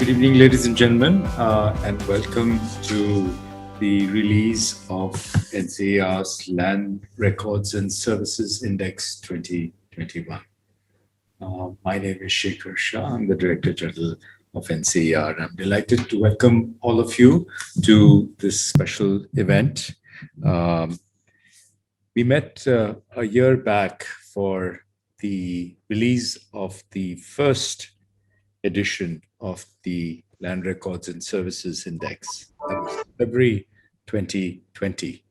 Good evening, ladies and gentlemen, and welcome to the release of NCAER's Land Records and Services Index 2021. My name is Shekhar Shah. I'm the Director General of NCAER. I'm delighted to welcome all of you to this special event. We met a year back for the release of the first edition of the Land Records and Services Index. That was February 2020.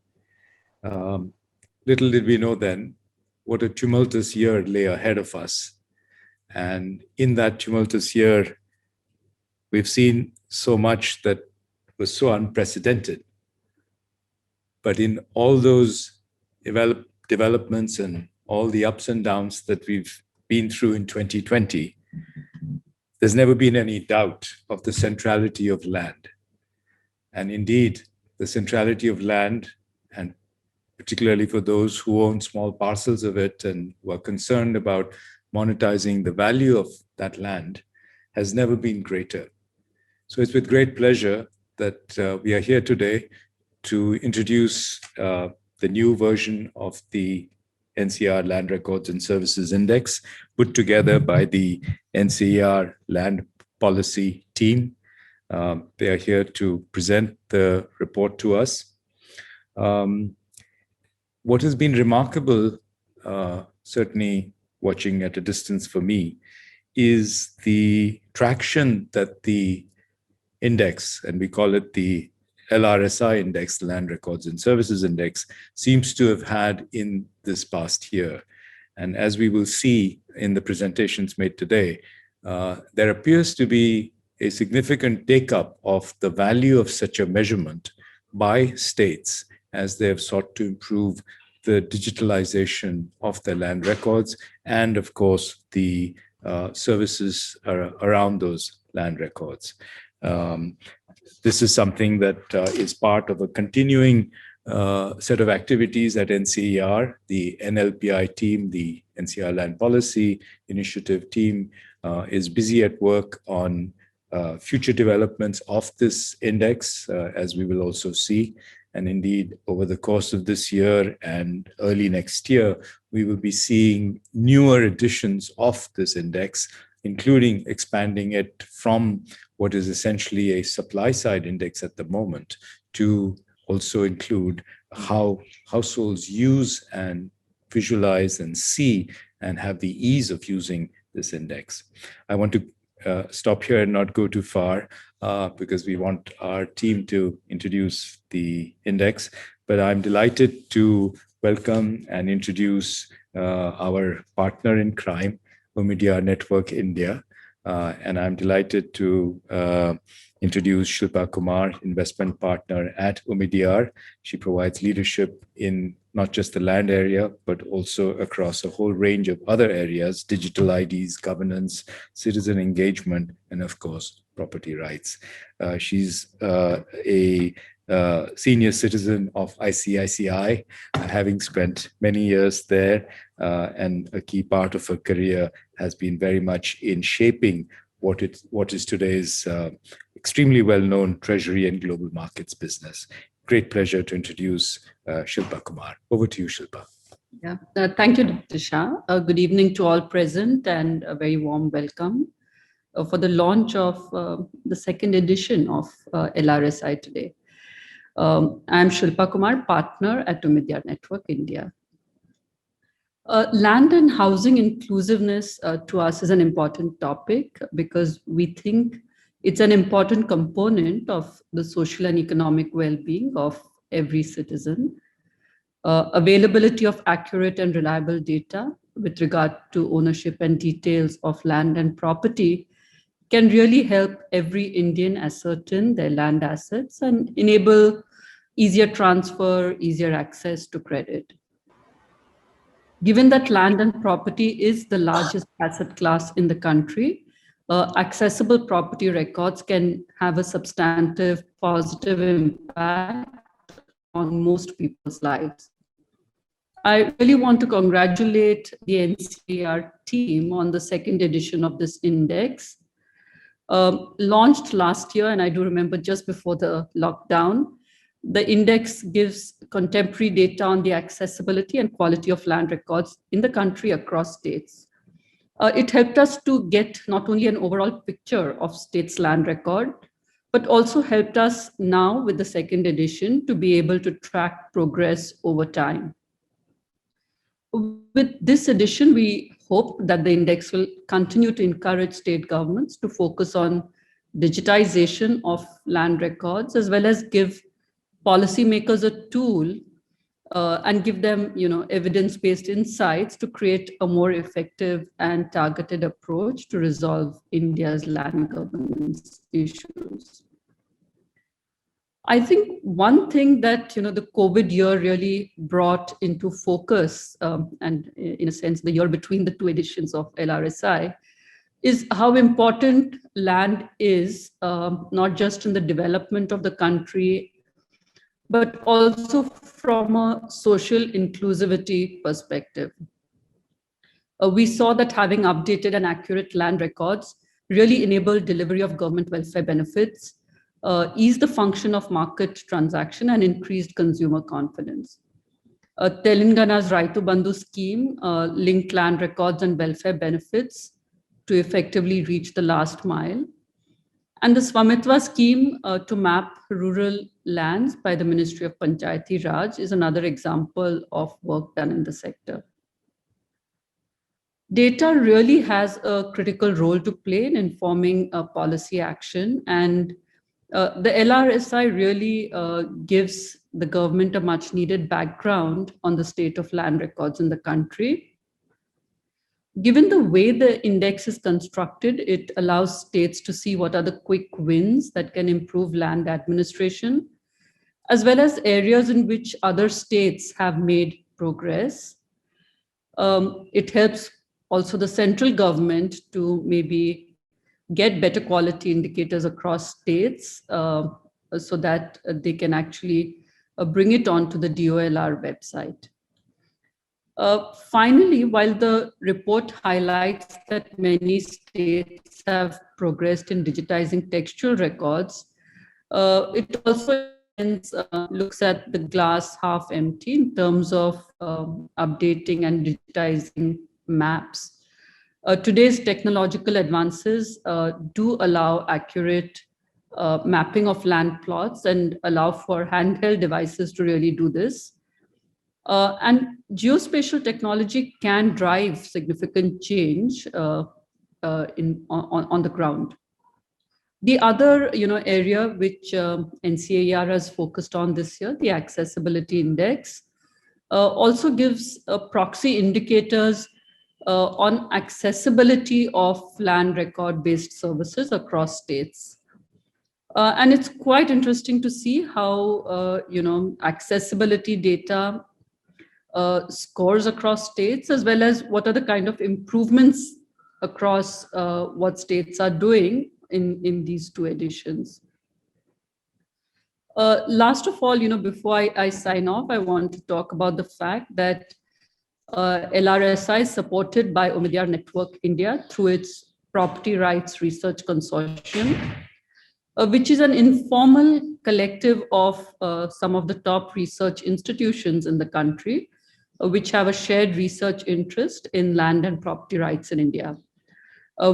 Little did we know then what a tumultuous year lay ahead of us. And in that tumultuous year, we've seen so much that was so unprecedented. But in all those developments and all the ups and downs that we've been through in 2020, there's never been any doubt of the centrality of land. And indeed, the centrality of land, and particularly for those who own small parcels of it and who are concerned about monetizing the value of that land, has never been greater. So it's with great pleasure that we are here today to introduce the new version of the NCAER Land Records and Services Index, put together by the NCAER Land Policy team. They are here to present the report to us. What has been remarkable, certainly watching at a distance for me, is the traction that the index, and we call it the N-LRSI index, the Land Records and Services Index, seems to have had in this past year. And as we will see in the presentations made today, there appears to be a significant take-up of the value of such a measurement by states as they have sought to improve the digitalization of their land records and, of course, the services around those land records. This is something that is part of a continuing set of activities at NCAER. The NLPI team, the NCAER Land Policy Initiative team, is busy at work on future developments of this index, as we will also see. And indeed, over the course of this year and early next year, we will be seeing newer editions of this index, including expanding it from what is essentially a supply-side index at the moment to also include how households use and visualize and see and have the ease of using this index. I want to stop here and not go too far because we want our team to introduce the index, but I'm delighted to welcome and introduce our partner in crime, Omidyar Network India. And I'm delighted to introduce Shilpa Kumar, investment partner at Omidyar. She provides leadership in not just the land area, but also across a whole range of other areas: digital IDs, governance, citizen engagement, and of course, property rights. She's a senior citizen of ICICI, having spent many years there, and a key part of her career has been very much in shaping what is today's extremely well-known treasury and global markets business. Great pleasure to introduce Shilpa Kumar. Over to you, Shilpa. Yeah, thank you, Dr. Shah. Good evening to all present and a very warm welcome for the launch of the second edition of N-LRSI today. I'm Shilpa Kumar, partner at Omidyar Network India. Land and housing inclusiveness to us is an important topic because we think it's an important component of the social and economic well-being of every citizen. Availability of accurate and reliable data with regard to ownership and details of land and property can really help every Indian ascertain their land assets and enable easier transfer, easier access to credit. Given that land and property is the largest asset class in the country, accessible property records can have a substantive positive impact on most people's lives. I really want to congratulate the NCAER team on the second edition of this index. Launched last year, and I do remember just before the lockdown, the index gives contemporary data on the accessibility and quality of land records in the country across states. It helped us to get not only an overall picture of states' land record, but also helped us now with the second edition to be able to track progress over time. With this edition, we hope that the index will continue to encourage state governments to focus on digitization of land records, as well as give policymakers a tool and give them, evidence-based insights to create a more effective and targeted approach to resolve India's land governance issues. I think one thing that the COVID year really brought into focus, and in a sense the year between the two editions of N-LRSI, is how important land is, not just in the development of the country, but also from a social inclusivity perspective. We saw that having updated and accurate land records really enabled delivery of government welfare benefits, eased the function of market transaction, and increased consumer confidence. Telangana's Raitu Bandhu scheme linked land records and welfare benefits to effectively reach the last mile. And the Swamitva scheme to map rural lands by the Ministry of Panchayati Raj is another example of work done in the sector. Data really has a critical role to play in informing policy action, and the N-LRSI really gives the government a much needed background on the state of land records in the country. Given the way the index is constructed, it allows states to see what are the quick wins that can improve land administration, as well as areas in which other states have made progress. It helps also the central government to maybe get better quality indicators across states so that they can actually bring it onto the DOLR website. Finally, while the report highlights that many states have progressed in digitizing textual records, it also looks at the glass half empty in terms of updating and digitizing maps. Today's technological advances do allow accurate mapping of land plots and allow for handheld devices to really do this. And geospatial technology can drive significant change on the ground. The other area which NCAER has focused on this year, the Accessibility Index, also gives proxy indicators on accessibility of land record-based services across states. And it's quite interesting to see how accessibility data scores across states, as well as what are the kind of improvements across what states are doing in these two editions. Last of all, before I sign off, I want to talk about the fact that N-LRSI is supported by Omidyar Network India through its Property Rights Research Consortium, which is an informal collective of some of the top research institutions in the country, which have a shared research interest in land and property rights in India.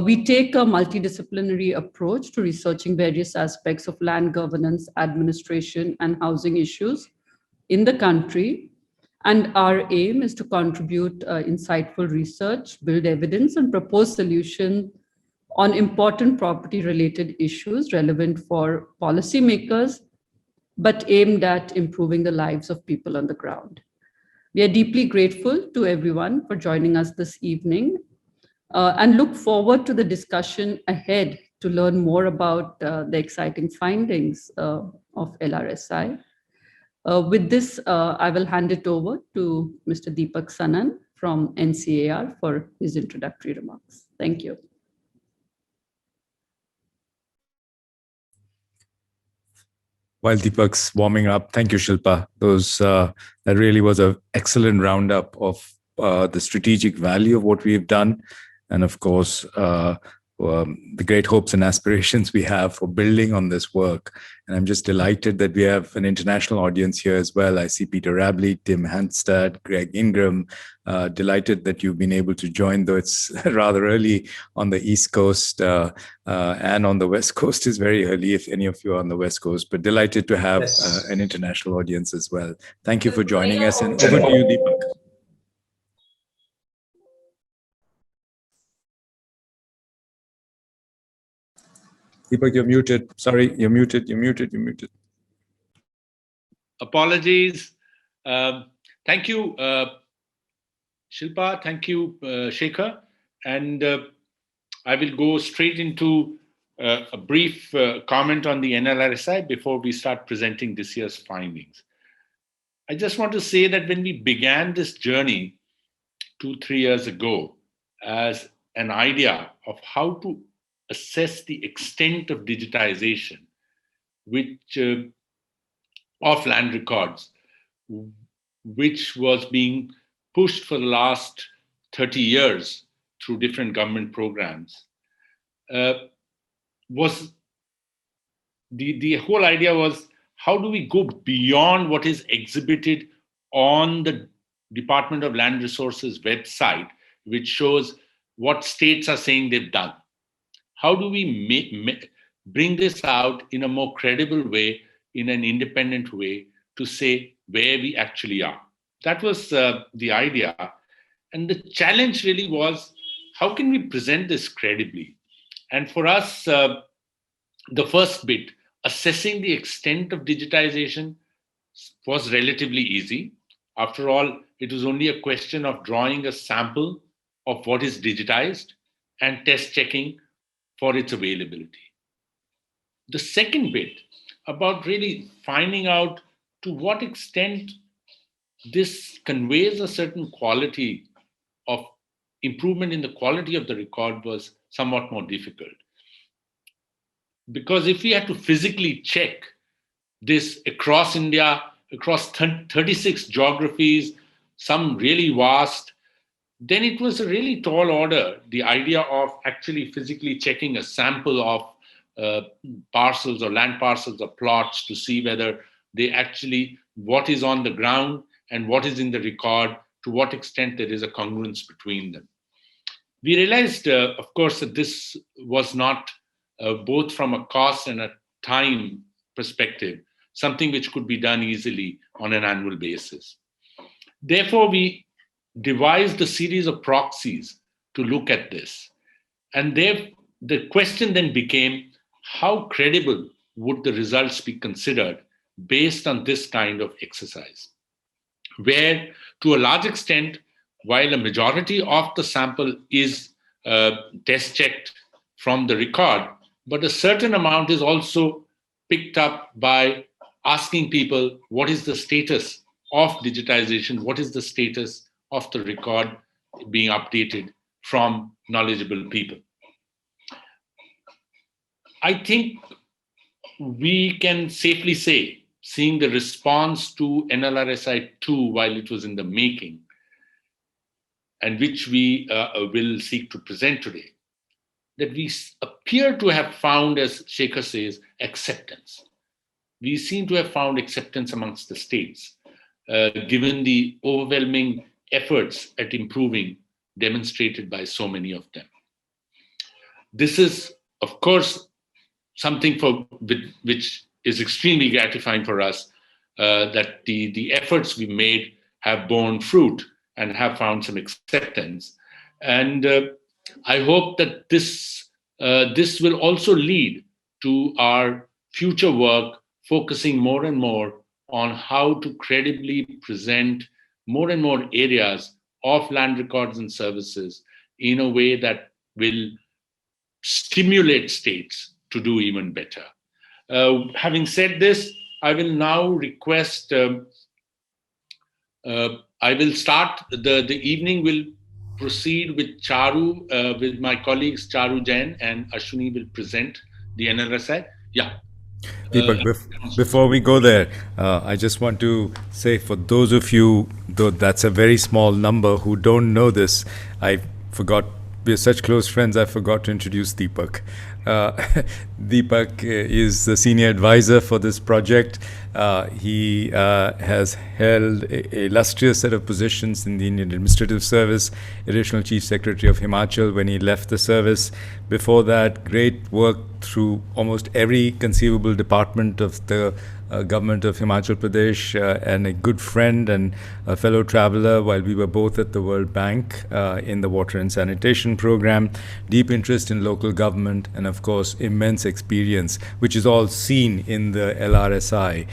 We take a multidisciplinary approach to researching various aspects of land governance, administration, and housing issues in the country. And our aim is to contribute insightful research, build evidence, and propose solutions on important property-related issues relevant for policymakers, but aimed at improving the lives of people on the ground. We are deeply grateful to everyone for joining us this evening and look forward to the discussion ahead to learn more about the exciting findings of N-LRSI. With this, I will hand it over to Mr. Deepak Sanan from NCAER for his introductory remarks. Thank you. While Deepak's warming up, thank you, Shilpa. That really was an excellent roundup of the strategic value of what we've done, and of course, the great hopes and aspirations we have for building on this work. And I'm just delighted that we have an international audience here as well. I see Peter Rabley, Tim Hanstad, Greg Ingram. Delighted that you've been able to join, though it's rather early on the East Coast, and on the West Coast is very early if any of you are on the West Coast, but delighted to have an international audience as well. Thank you for joining us, and over to you, Deepak. Deepak, you're muted. Sorry, you're muted. Apologies. Thank you, Shilpa. Thank you, Shekhar. And I will go straight into a brief comment on the N-LRSI before we start presenting this year's findings. I just want to say that when we began this journey 2-3 years ago as an idea of how to assess the extent of digitization, which of land records, which was being pushed for the last 30 years through different government programs, was the whole idea was, how do we go beyond what is exhibited on the Department of Land Resources website, which shows what states are saying they've done? How do we bring this out in a more credible way, in an independent way, to say where we actually are? That was the idea. And the challenge really was, how can we present this credibly? And for us, the first bit, assessing the extent of digitization, was relatively easy. After all, it was only a question of drawing a sample of what is digitized and test checking for its availability. The second bit, about really finding out to what extent this conveys a certain quality of improvement in the quality of the record, was somewhat more difficult. Because if we had to physically check this across India, across 36 geographies, some really vast, then it was a really tall order, the idea of actually physically checking a sample of parcels or land parcels or plots to see whether they actually, what is on the ground and what is in the record, to what extent there is a congruence between them. We realized, of course, that this was not, both from a cost and a time perspective, something which could be done easily on an annual basis. Therefore, we devised a series of proxies to look at this. And the question then became, how credible would the results be considered based on this kind of exercise? Where, to a large extent, while a majority of the sample is test checked from the record, but a certain amount is also picked up by asking people, what is the status of digitization? What is the status of the record being updated from knowledgeable people? I think we can safely say, seeing the response to N-LRSI 2 while it was in the making, and which we will seek to present today, that we appear to have found, as Shekhar says, acceptance. We seem to have found acceptance amongst the states, given the overwhelming efforts at improving demonstrated by so many of them. This is, of course, something which is extremely gratifying for us, that the efforts we made have borne fruit and have found some acceptance. And I hope that this will also lead to our future work, focusing more and more on how to credibly present more and more areas of land records and services in a way that will stimulate states to do even better. Having said this, I will now request, I will start, the evening will proceed with Charu, with my colleagues Charu Jain and Ashwini will present the N-LRSI. Yeah. Deepak, before we go there, I just want to say, for those of you, though that's a very small number, who don't know this, I forgot we're such close friends, I forgot to introduce Deepak. Deepak is the senior advisor for this project. He has held a illustrious set of positions in the Indian Administrative Service, Additional Chief Secretary of Himachal when he left the service. Before that, great work through almost every conceivable department of the government of Himachal Pradesh, and a good friend and a fellow traveler while we were both at the World Bank in the water and sanitation program, deep interest in local government, and of course immense experience, which is all seen in the N-LRSI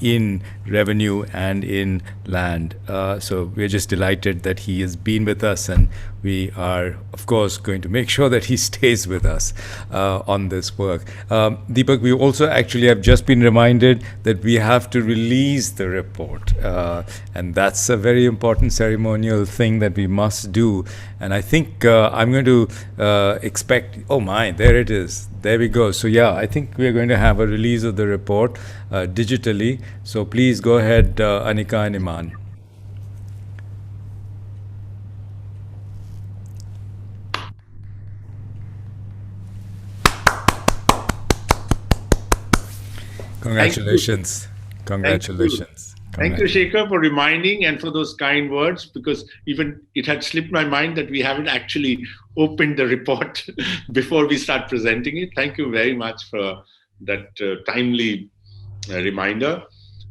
in revenue and in land. So we're just delighted that he has been with us, and we are, of course, going to make sure that he stays with us on this work. Deepak, we also actually have just been reminded that we have to release the report. And that's a very important ceremonial thing that we must do. And I think I'm going to expect, oh my, there it is. There we go. So yeah, I think we're going to have a release of the report digitally. So please go ahead, Anika and Iman. Congratulations. Congratulations. Thank you, Shekhar, for reminding and for those kind words, because even it had slipped my mind that we haven't actually opened the report before we start presenting it. Thank you very much for that timely reminder.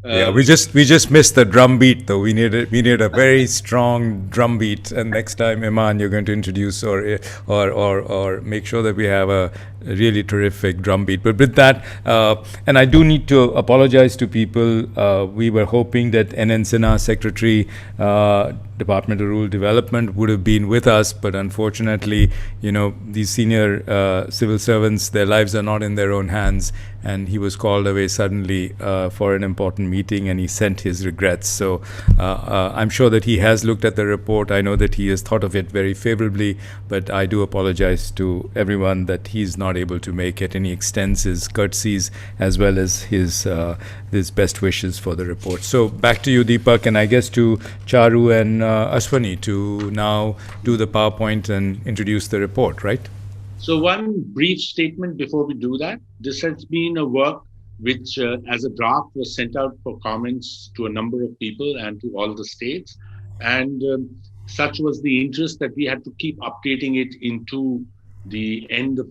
Yeah, we just missed the drum beat though. We need a very strong drum beat. And next time, Iman, you're going to introduce or make sure that we have a really terrific drum beat. But with that, and I do need to apologize to people. We were hoping that NN Sinha, Secretary, Department of Rural Development, would have been with us, but unfortunately, these senior civil servants, their lives are not in their own hands, and he was called away suddenly for an important meeting, and he sent his regrets. So I'm sure that he has looked at the report. I know that he has thought of it very favorably, but I do apologize to everyone that he's not able to make it, and he extends his courtesies as well as his best wishes for the report. So back to you, Deepak, and I guess to Charu and Ashwani to now do the PowerPoint and introduce the report, right? So one brief statement before we do that. This has been a work which as a draft was sent out for comments to a number of people and to all the states. And such was the interest that we had to keep updating it into the end of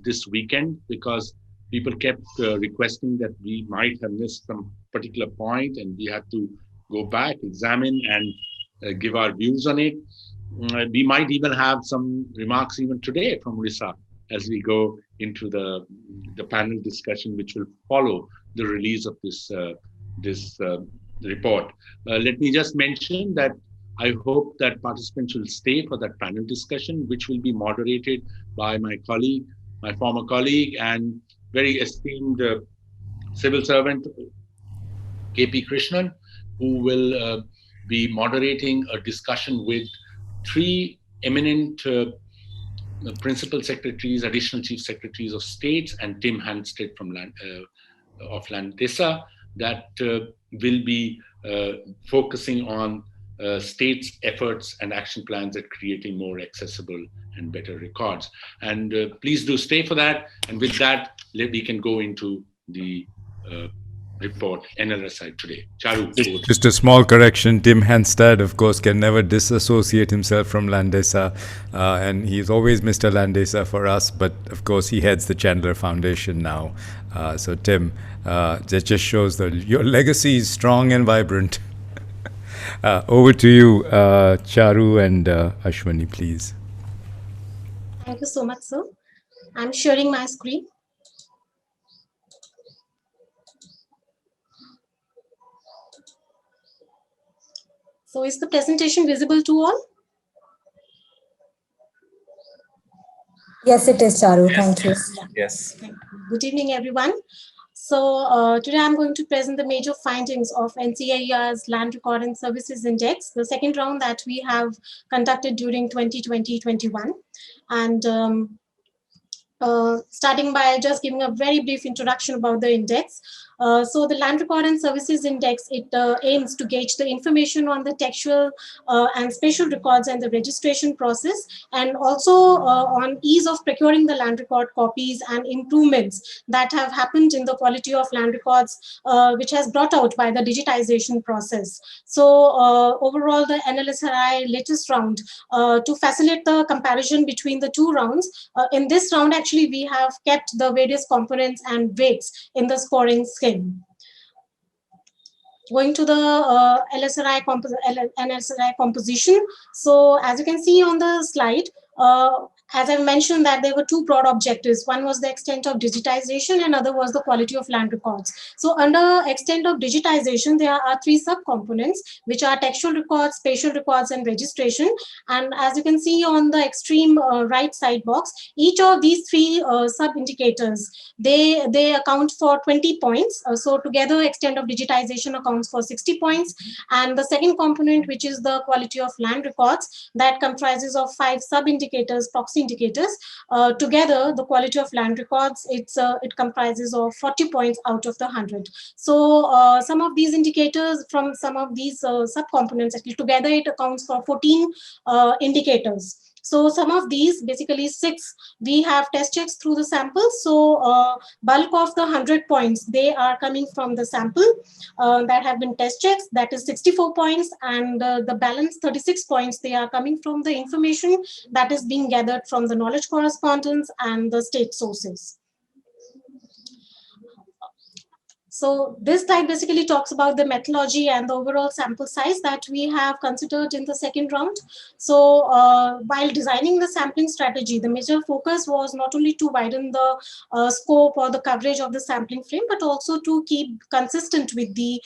this weekend, because people kept requesting that we might have missed some particular point, and we had to go back, examine, and give our views on it. We might even have some remarks even today from Risa as we go into the panel discussion, which will follow the release of this report. Let me just mention that I hope that participants will stay for that panel discussion, which will be moderated by my colleague, my former colleague, and very esteemed civil servant, KP Krishnan, who will be moderating a discussion with three eminent principal secretaries, additional chief secretaries of states, and Tim Hansted from Landesa, that will be focusing on states' efforts and action plans at creating more accessible and better records. And please do stay for that. And with that, we can go into the report, N-LRSI today. Charu. Just a small correction. Tim Hansted, of course, can never disassociate himself from Landesa. And he's always Mr. Landesa for us. But, of course, he heads the Chandler Foundation now. So, Tim, that just shows that your legacy is strong and vibrant. Over to you, Charu and Ashwani, please. Thank you so much, sir. I'm sharing my screen. So is the presentation visible to all? Yes, it is, Charu. Thank you. Yes. Good evening, everyone. So today I'm going to present the major findings of NCAER's Land Record and Services Index, the second round that we have conducted during 2020-21. And starting by just giving a very brief introduction about the index. So the Land Record and Services Index, it aims to gauge the information on the textual and spatial records and the registration process, and also on ease of procuring the land record copies and improvements that have happened in the quality of land records, which has brought out by the digitization process. So overall, the N-LRSI latest round, to facilitate the comparison between the two rounds, in this round, actually, we have kept the various components and weights in the scoring scheme. Going to the NLRSI composition. So as you can see on the slide, as I mentioned that there were two broad objectives. One was the extent of digitization and other was the quality of land records. So under extent of digitization, there are three subcomponents, which are textual records, spatial records, and registration. And as you can see on the extreme right side box, each of these three sub-indicators, they account for 20 points. So together, extent of digitization accounts for 60 points. And the second component, which is the quality of land records, that comprises of 5 sub-indicators, proxy indicators. Together, the quality of land records, it comprises of 40 points out of the 100. So some of these indicators from some of these subcomponents, actually together it accounts for 14 indicators. So some of these, basically 6, we have test checks through the sample. So bulk of the 100 points, they are coming from the sample that have been test checks, that is 64 points, and the balance 36 points, they are coming from the information that is being gathered from the knowledge correspondence and the state sources. So this slide basically talks about the methodology and the overall sample size that we have considered in the second round. So while designing the sampling strategy, the major focus was not only to widen the scope or the coverage of the sampling frame, but also to keep consistent with the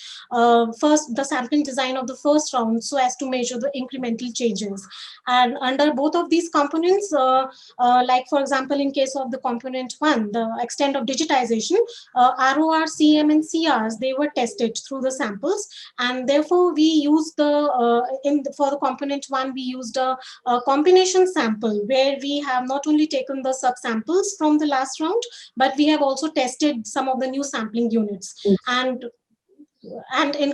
sampling design of the first round, so as to measure the incremental changes. And under both of these components, like for example, in case of the component 1, the extent of digitization, ROR, CM, and CRs, they were tested through the samples, and therefore we used for the component 1, we used a combination sample where we have not only taken the subsamples from the last round, but we have also tested some of the new sampling units. And in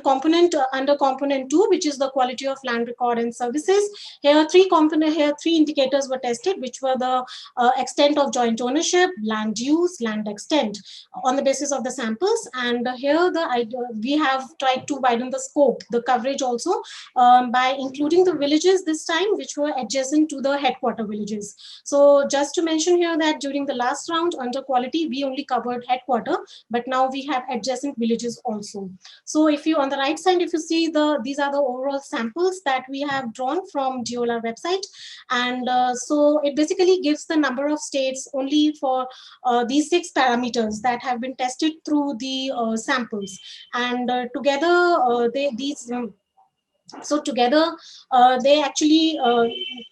under component 2, which is the quality of land record and services, here three indicators were tested, which were the extent of joint ownership, land use, land extent, on the basis of the samples. And here we have tried to widen the scope, the coverage also, by including the villages this time, which were adjacent to the headquarter villages. So just to mention here that during the last round under quality, we only covered headquarter, but now we have adjacent villages also. So if you, on the right side, if you see these are the overall samples that we have drawn from DOLR website. And so it basically gives the number of states only for these 6 parameters that have been tested through the samples. And together, they actually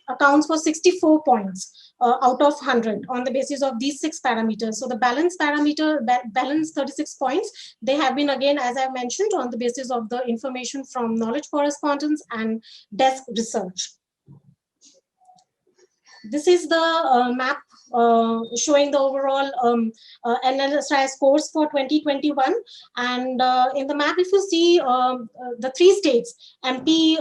accounts for 64 points out of 100 on the basis of these 6 parameters. So the balance parameter, balance 36 points, they have been, again, as I mentioned, on the basis of the information from knowledge correspondence and desk research. This is the map showing the overall N-LRSI scores for 2021. And in the map, if you see the 3 states, MP,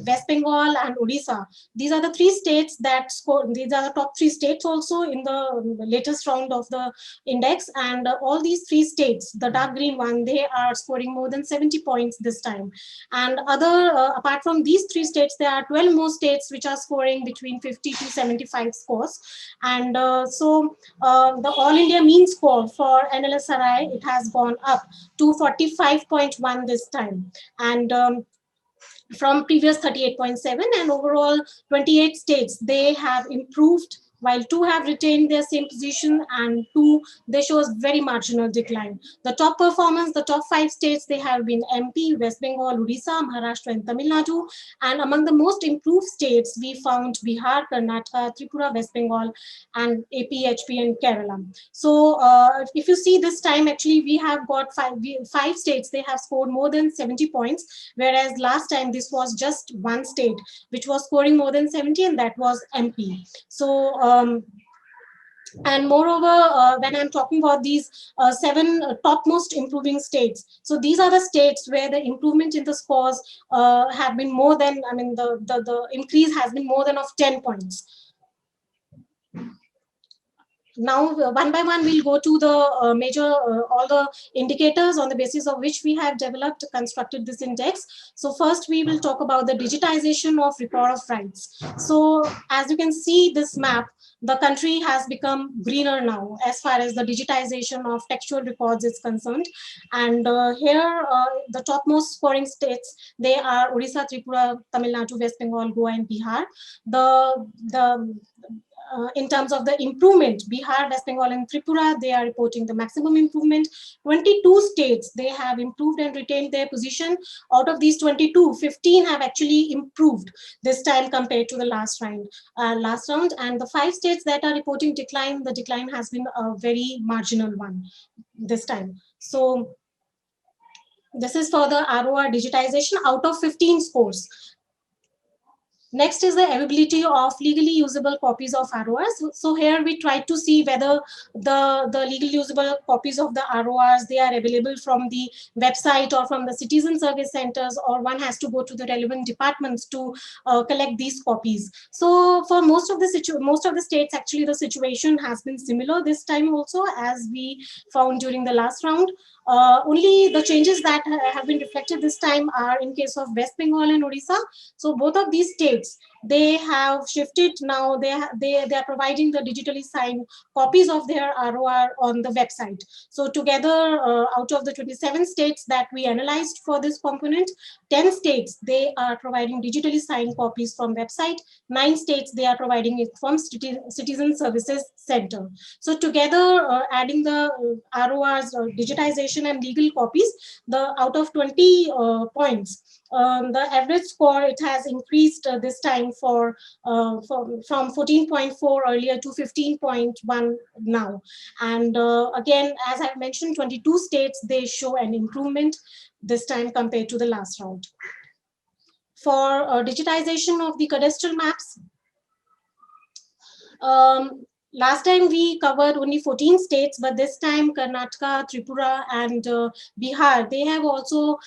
West Bengal, and Odisha, these are the 3 states that score. These are the top 3 states also in the latest round of the index. And all these 3 states, the dark green one, they are scoring more than 70 points this time. And apart from these 3 states, there are 12 more states which are scoring between 50 to 75 scores. And so the All India mean score for N-LRSI, it has gone up to 45.1 this time. And from previous 38.7, and overall 28 states, they have improved, while 2 have retained their same position and 2, they shows very marginal decline. The top performance, the top 5 states, they have been MP, West Bengal, Odisha, Maharashtra, and Tamil Nadu. And among the most improved states, we found Bihar, Karnataka, Tripura, West Bengal, and AP, HP, and Kerala. So if you see this time, actually, we have got 5 states, they have scored more than 70 points, whereas last time this was just 1 state which was scoring more than 70, and that was MP. So And moreover, when I'm talking about these 7 topmost improving states, so these are the states where the improvement in the scores have been more than, I mean, the increase has been more than of 10 points. Now, one by one, we'll go to the major, all the indicators on the basis of which we have developed, constructed this index. So first, we will talk about the digitization of record of rights. So as you can see this map, the country has become greener now as far as the digitization of textual records is concerned. And here, the topmost scoring states, they are Odisha, Tripura, Tamil Nadu, West Bengal, Goa, and Bihar. In terms of the improvement, Bihar, West Bengal, and Tripura, they are reporting the maximum improvement. 22 states, they have improved and retained their position. Out of these 22, 15 have actually improved this time compared to the last round. And the 5 states that are reporting decline, the decline has been a very marginal one this time. So this is for the ROR digitization out of 15 scores. Next is the availability of legally usable copies of RORs. So here we try to see whether the legal usable copies of the RORs, they are available from the website or from the citizen service centers, or one has to go to the relevant departments to collect these copies. So for most of the states, actually the situation has been similar this time also, as we found during the last round. Only the changes that have been reflected this time are in case of West Bengal and Odisha. So both of these states, they have shifted now. They are providing the digitally signed copies of their ROR on the website. So together, out of the 27 states that we analyzed for this component, 10 states, they are providing digitally signed copies from website. 9 states, they are providing it from citizen services center. So together, adding the RORs, digitization and legal copies, the out of 20 points, the average score, it has increased this time from 14.4 earlier to 15.1 now. And again, as I mentioned, 22 states, they show an improvement this time compared to the last round. For digitization of the cadastral maps, last time we covered only 14 states, but this time Karnataka, Tripura, and Bihar, they have also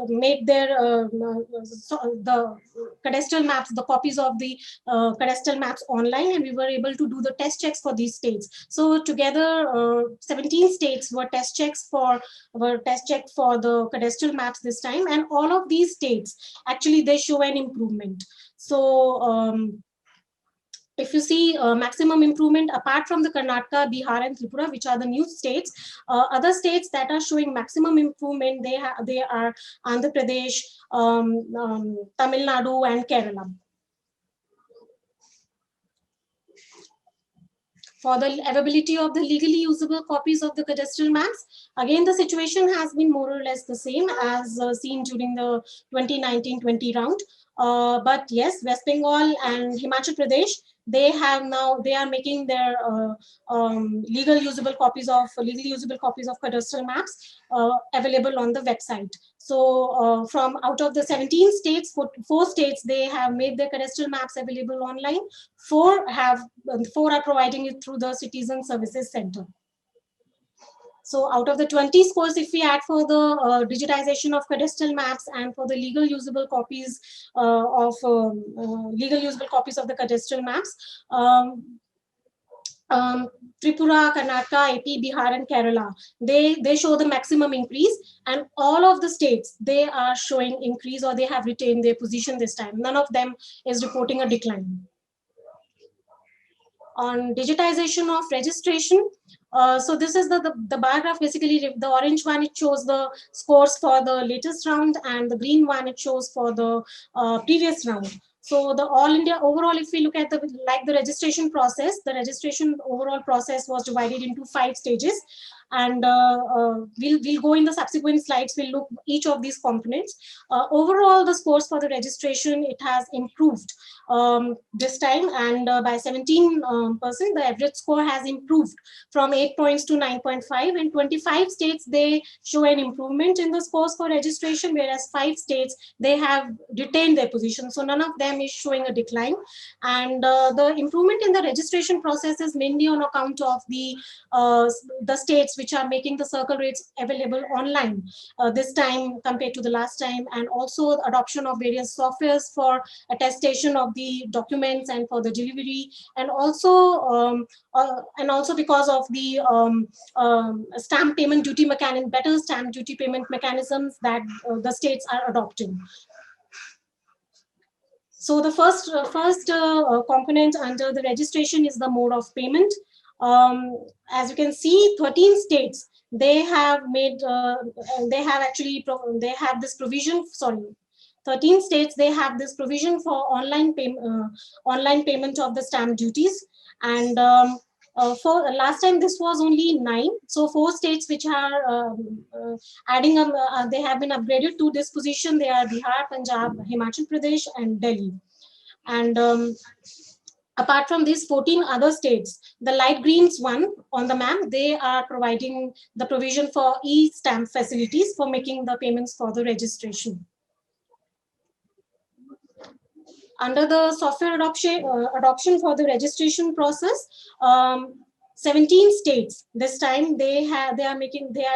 made their the cadastral maps, the copies of the cadastral maps online, and we were able to do the test checks for these states. So together, 17 states were test checked for the cadastral maps this time, and all of these states actually they show an improvement. So if you see maximum improvement apart from the Karnataka, Bihar, and Tripura, which are the new states, other states that are showing maximum improvement, they are Andhra Pradesh, Tamil Nadu, and Kerala. For the availability of the legally usable copies of the cadastral maps, again, the situation has been more or less the same as seen during the 2019-20 round. But yes, West Bengal and Himachal Pradesh, they are making their legally usable copies of cadastral maps available on the website. So from out of the 17 states, 4 states, they have made their cadastral maps available online. 4 are providing it through the Citizen Services Center. So out of the 20 scores, if we add for the digitization of cadastral maps and for the legal usable copies of the cadastral maps, Tripura, Karnataka, AP, Bihar, and Kerala, they show the maximum increase, and all of the states, they are showing increase, or they have retained their position this time. None of them is reporting a decline. On digitization of registration, so this is the bar graph. Basically, the orange one, it shows the scores for the latest round, and the green one, it shows for the previous round. So the all India overall, if we look at the registration process, the registration overall process was divided into 5 stages. and we'll go in the subsequent slides. We'll look each of these components. Overall, the scores for the registration, it has improved this time, and by 17%, the average score has improved from 8 points to 9.5, and 25 states, they show an improvement in the scores for registration, whereas 5 states, they have retained their position. So none of them is showing a decline. And the improvement in the registration process is mainly on account of the states which are making the circle rates available online this time compared to the last time, and also the adoption of various softwares for attestation of the documents and for the delivery, and also because of the stamp payment duty mechanism, better stamp duty payment mechanisms that the states are adopting. So the first component under the registration is the mode of payment. As you can see, 13 states, they have made, they have this provision, sorry, 13 states, they have this provision for online payment of the stamp duties. And for last time, this was only 9. So 4 states which are adding up, they have been upgraded to this position. They are Bihar, Punjab, Himachal Pradesh, and Delhi. And apart from these 14 other states, the light greens one on the map, they are providing the provision for e-stamp facilities for making the payments for the registration. Under the software adoption for the registration process, 17 states this time, they are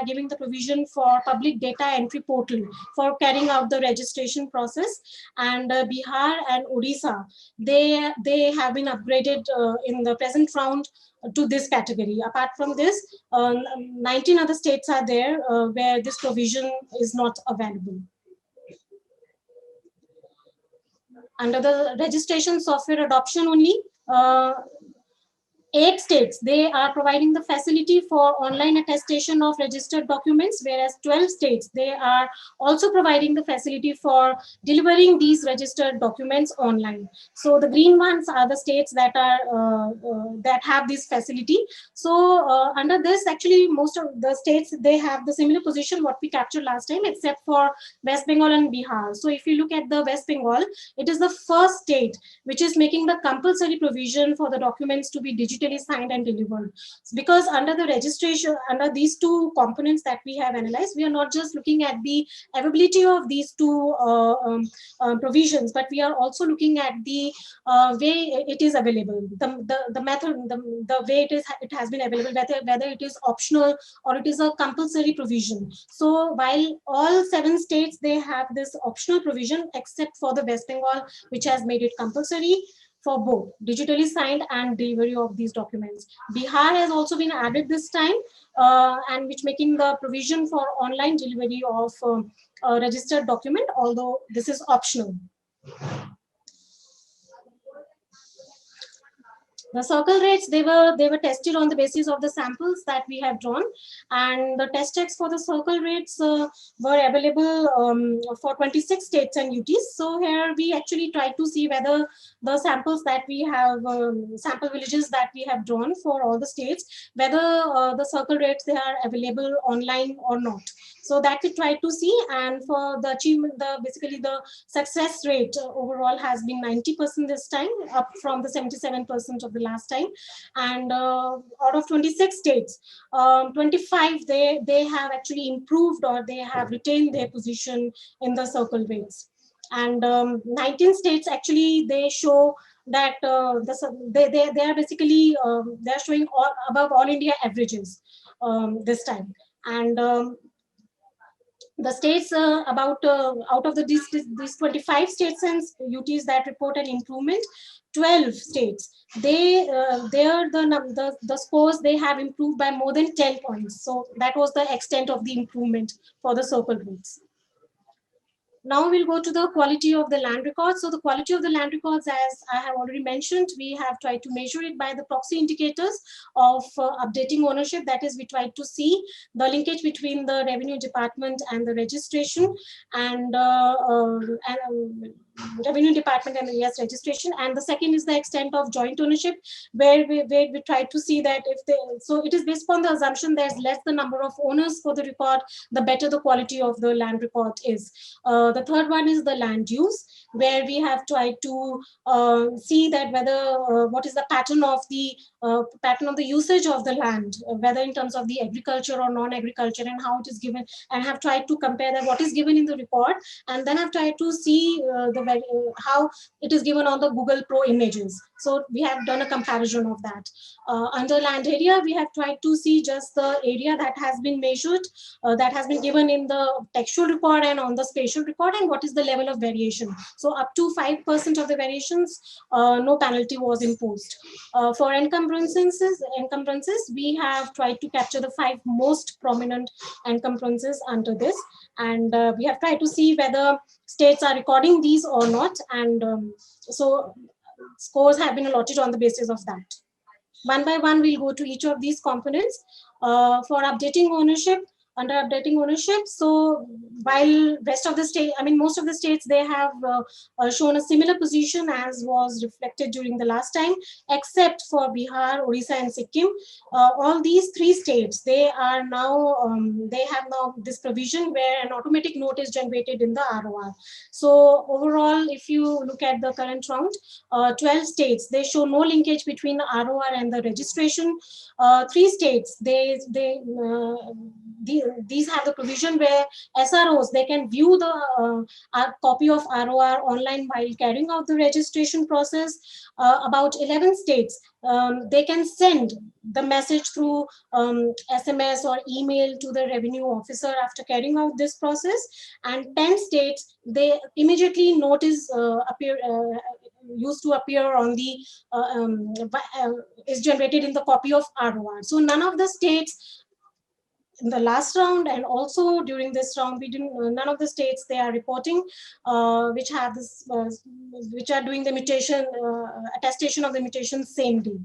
giving the provision for public data entry portal for carrying out the registration process. And Bihar and Odisha, they have been upgraded in the present round to this category. Apart from this, 19 other states are there where this provision is not available. Under the registration software adoption only, 8 states, they are providing the facility for online attestation of registered documents, whereas 12 states, they are also providing the facility for delivering these registered documents online. So the green ones are the states that are that have this facility. So under this, actually, most of the states, they have the similar position what we captured last time, except for West Bengal and Bihar. So if you look at the West Bengal, it is the first state which is making the compulsory provision for the documents to be digitally signed and delivered. Because under the registration, under these 2 components that we have analyzed, we are not just looking at the availability of these 2 provisions, but we are also looking at the way it is available, the method, the way it has been available, whether it is optional or it is a compulsory provision. So while all 7 states, they have this optional provision, except for the West Bengal, which has made it compulsory for both digitally signed and delivery of these documents. Bihar has also been added this time, and which making the provision for online delivery of a registered document, although this is optional. The circle rates, they were tested on the basis of the samples that we have drawn, and the test checks for the circle rates were available for 26 states and UTs. So here we actually tried to see whether the samples that we have, sample villages that we have drawn for all the states, whether the circle rates, they are available online or not. So that we tried to see, and for the achievement, basically the success rate overall has been 90% this time, up from the 77% of the last time. And out of 26 states, 25 they have actually improved, or they have retained their position in the circle rates. And 19 states actually, they show that they are basically they are showing above all India averages this time. And the states out of these 25 states and UTs that report an improvement, 12 states, the scores, they have improved by more than 10 points. So that was the extent of the improvement for the circle rates. Now we'll go to the quality of the land records. So the quality of the land records, as I have already mentioned, we have tried to measure it by the proxy indicators of updating ownership. That is, we tried to see the linkage between the revenue department and the registration, and Revenue Department and the registration. And the second is the extent of joint ownership, where we try to see that if they, so it is based upon the assumption there's less the number of owners for the record, the better the quality of the land record is. The third one is the land use, where we have tried to see that whether what is the pattern of the usage of the land, whether in terms of the agriculture or non-agriculture, and how it is given, and have tried to compare that what is given in the record, and then I've tried to see how it is given on the Google Pro images. So we have done a comparison of that. Under land area, we have tried to see just the area that has been measured, that has been given in the textual record and on the spatial record, and what is the level of variation. So up to 5% of the variations, no penalty was imposed. For encumbrances, we have tried to capture the 5 most prominent encumbrances under this, and we have tried to see whether states are recording these or not, and so scores have been allotted on the basis of that. One by one, we'll go to each of these components. For updating ownership, under updating ownership, so while rest of the state, I mean most of the states, they have shown a similar position as was reflected during the last time, except for Bihar, Odisha and Sikkim. All these 3 states, they are now they have now this provision where an automatic note is generated in the ROR. So overall, if you look at the current round, 12 states, they show no linkage between the ROR and the registration. 3 states, these have the provision where SROs, they can view the copy of ROR online while carrying out the registration process. About 11 states, they can send the message through SMS or email to the revenue officer after carrying out this process. And 10 states, they immediately notice used to appear on the is generated in the copy of ROR. So none of the states in the last round and also during this round, we didn't, none of the states they are reporting which have this which are doing the mutation attestation of the mutation same day.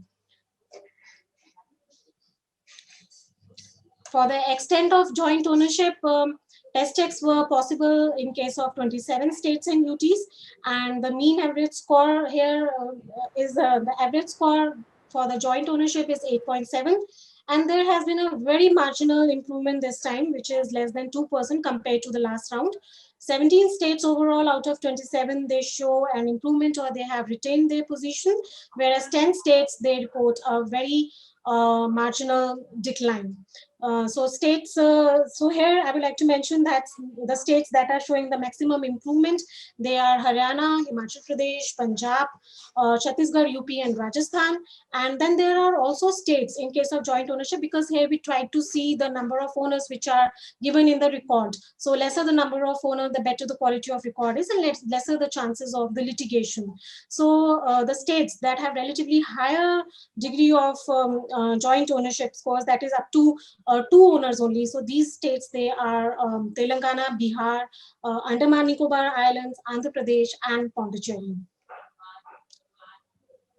For the extent of joint ownership, test checks were possible in case of 27 states and UTs, and the mean average score here is the average score for the joint ownership is 8.7, and there has been a very marginal improvement this time, which is less than 2% compared to the last round. 17 states overall out of 27, they show an improvement or they have retained their position, whereas 10 states, they report a very marginal decline. So states, so here I would like to mention that the states that are showing the maximum improvement, they are Haryana, Himachal Pradesh, Punjab, Chhattisgarh, UP and Rajasthan. And then there are also states in case of joint ownership, because here we try to see the number of owners which are given in the record. So lesser the number of owners, the better the quality of record is, and lesser the chances of the litigation. So the states that have relatively higher degree of joint ownership scores, that is up to 2 owners only. So these states, they are Telangana, Bihar, Andaman Nicobar Islands, Andhra Pradesh and Pondicherry.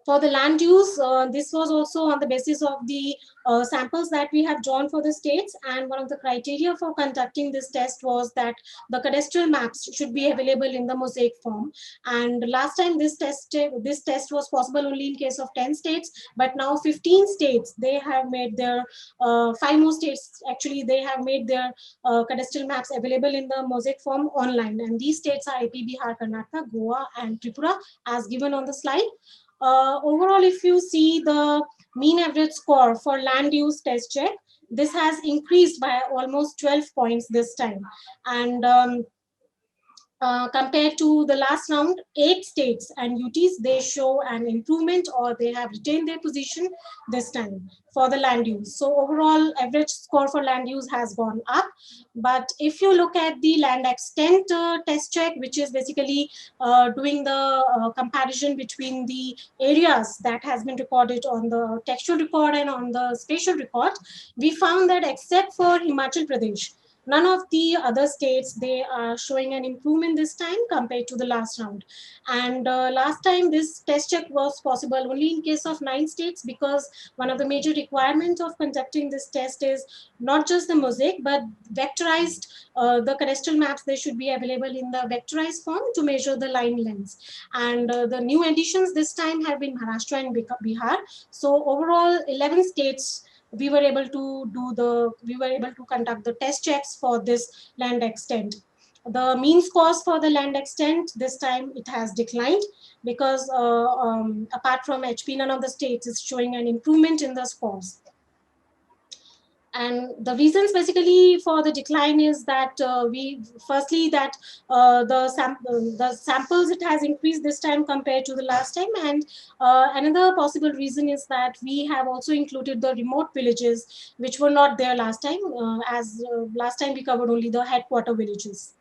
For the land use, this was also on the basis of the samples that we have drawn for the states, and one of the criteria for conducting this test was that the cadastral maps should be available in the mosaic form. And last time this test was possible only in case of 10 states, but now 15 states, they have made their 5 more states actually, they have made their cadastral maps available in the mosaic form online, and these states are AP, Bihar, Karnataka, Goa and Tripura as given on the slide. Overall, if you see the mean average score for land use test check, this has increased by almost 12 points this time. And compared to the last round, 8 states and UTs, they show an improvement or they have retained their position this time for the land use. So overall average score for land use has gone up. But if you look at the land extent test check, which is basically doing the comparison between the areas that has been recorded on the textual record and on the spatial record, we found that except for Himachal Pradesh, none of the other states, they are showing an improvement this time compared to the last round. And last time this test check was possible only in case of 9 states, because one of the major requirements of conducting this test is not just the mosaic, but vectorized, the cadastral maps, they should be available in the vectorized form to measure the line lengths. And the new additions this time have been Maharashtra and Bihar. So overall 11 states we were able to conduct the test checks for this land extent. The mean scores for the land extent this time, it has declined, because apart from HP, none of the states is showing an improvement in the scores. And the reasons basically for the decline is that the samples, it has increased this time compared to the last time. And another possible reason is that we have also included the remote villages, which were not there last time, as last time we covered only the headquarter villages.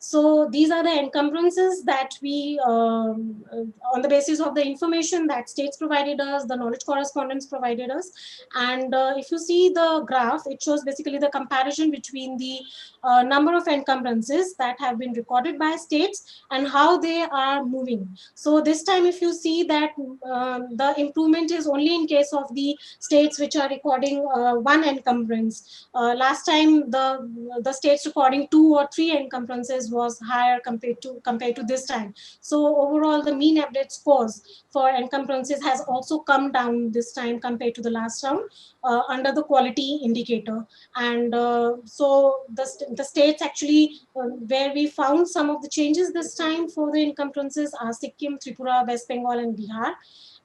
So these are the encumbrances that we, on the basis of the information that states provided us, the knowledge correspondence provided us. And if you see the graph, it shows basically the comparison between the number of encumbrances that have been recorded by states and how they are moving. So this time, if you see that the improvement is only in case of the states which are recording 1 encumbrance. Last time, the states recording 2 or 3 encumbrances was higher compared to this time. So overall, the mean average scores for encumbrances has also come down this time compared to the last round under the quality indicator. And so the states actually where we found some of the changes this time for the encumbrances are Sikkim, Tripura, West Bengal, and Bihar.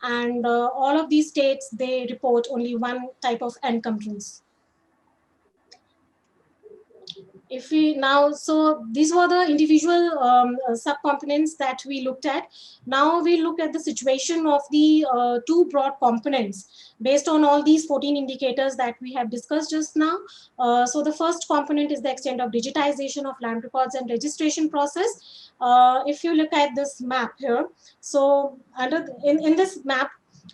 And all of these states, they report only 1 type of encumbrance. If we now, so these were the individual subcomponents that we looked at. Now we look at the situation of the 2 broad components based on all these 14 indicators that we have discussed just now. So the first component is the extent of digitization of land records and registration process. If you look at this map here, so in this map,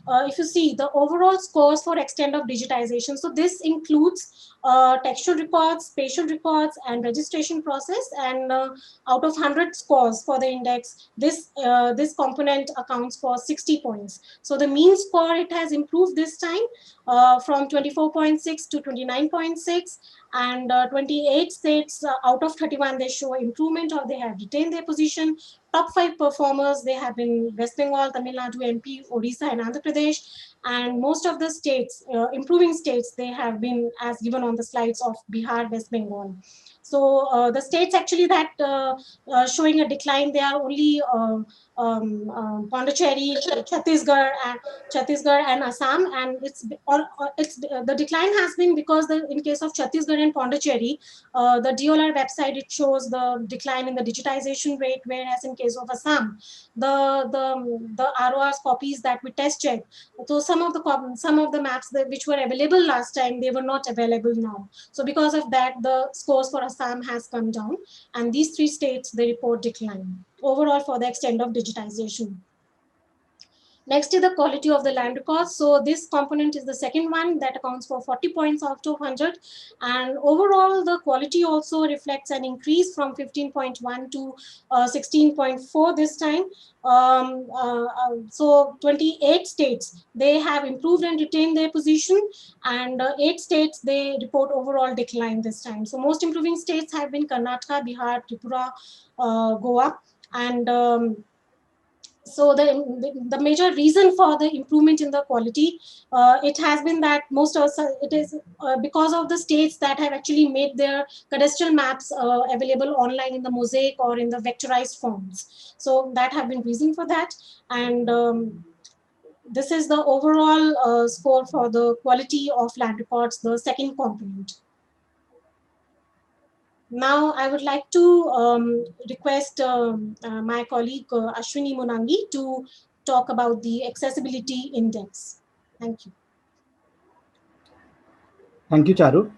if you see the overall scores for extent of digitization, so this includes textual records, spatial records, and registration process. And out of 100 scores for the index, this component accounts for 60 points. So the mean score, it has improved this time from 24.6 to 29.6. And 28 states out of 31, they show improvement or they have retained their position. Top 5 performers, they have been West Bengal, Tamil Nadu, MP, Odisha, and Andhra Pradesh. And most of the states, improving states, they have been as given on the slides of Bihar, West Bengal. So the states actually that showing a decline, they are only Pondicherry, Chhattisgarh, and Assam. And the decline has been because in case of Chhattisgarh and Pondicherry, the DLR website, it shows the decline in the digitization rate, whereas in case of Assam, the ROR's copies that we test checked, so some of the maps which were available last time, they were not available now. So because of that, the scores for Assam has come down, and these 3 states, they report decline overall for the extent of digitization. Next is the quality of the land records. So this component is the second one that accounts for 40 points out of 100. And overall, the quality also reflects an increase from 15.1 to 16.4 this time. So 28 states, they have improved and retained their position. And 8 states, they report overall decline this time. So most improving states have been Karnataka, Bihar, Tripura, Goa. And so the major reason for the improvement in the quality, it has been that it is because of the states that have actually made their cadastral maps available online in the mosaic or in the vectorized forms. So that have been reason for that. And this is the overall score for the quality of land records, the second component. Now, I would like to request my colleague Ashwini Munangi to talk about the accessibility index. Thank you. Thank you, Charu.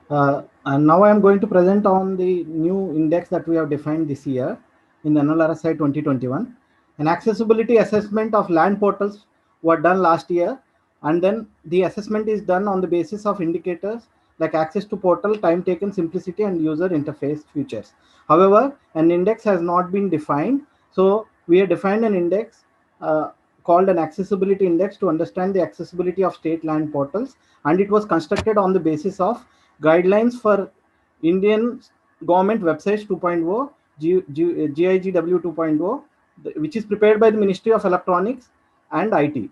And now I am going to present on the new index that we have defined this year in the N-LRSI 2021. An accessibility assessment of land portals were done last year, and then the assessment is done on the basis of indicators like access to portal, time taken, simplicity, and user interface features. However, an index has not been defined. So we have defined an index called an accessibility index to understand the accessibility of state land portals, and it was constructed on the basis of guidelines for Indian government websites 2.0, GIGW 2.0, which is prepared by the Ministry of Electronics and IT.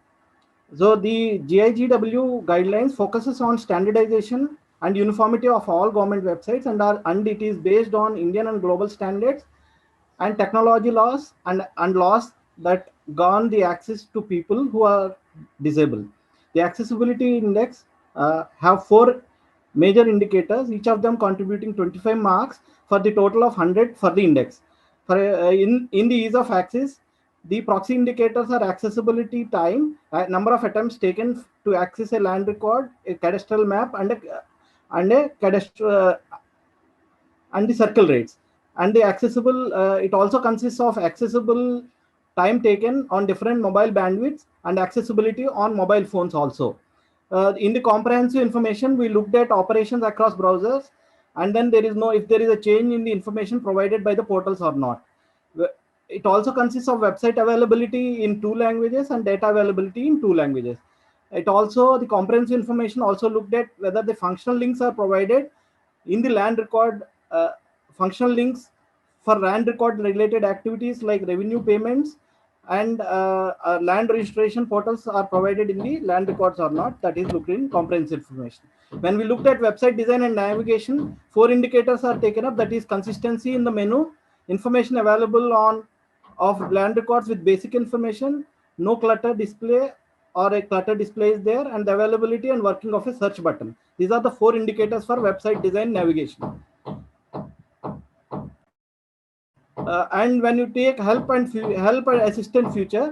So the GIGW guidelines focuses on standardization and uniformity of all government websites, and it is based on Indian and global standards and technology laws and laws that govern the access to people who are disabled. The accessibility index have 4 major indicators, each of them contributing 25 marks for the total of 100 for the index. For in the ease of access, the proxy indicators are accessibility time, number of attempts taken to access a land record, a cadastral map, and a cadastral and the circle rates. And the accessible, it also consists of accessible time taken on different mobile bandwidths and accessibility on mobile phones also. In the comprehensive information, we looked at operations across browsers, and then there is no, if there is a change in the information provided by the portals or not. It also consists of website availability in 2 languages and data availability in 2 languages. It also, the comprehensive information also looked at whether the functional links are provided in the land record. Functional links for land record related activities like revenue payments and land registration portals are provided in the land records or not. That is looked in comprehensive information. When we looked at website design and navigation, 4 indicators are taken up, that is consistency in the menu, information available on of land records with basic information, no clutter display or a clutter display is there, and the availability and working of a search button. These are the 4 indicators for website design navigation. And when you take help and assistant feature,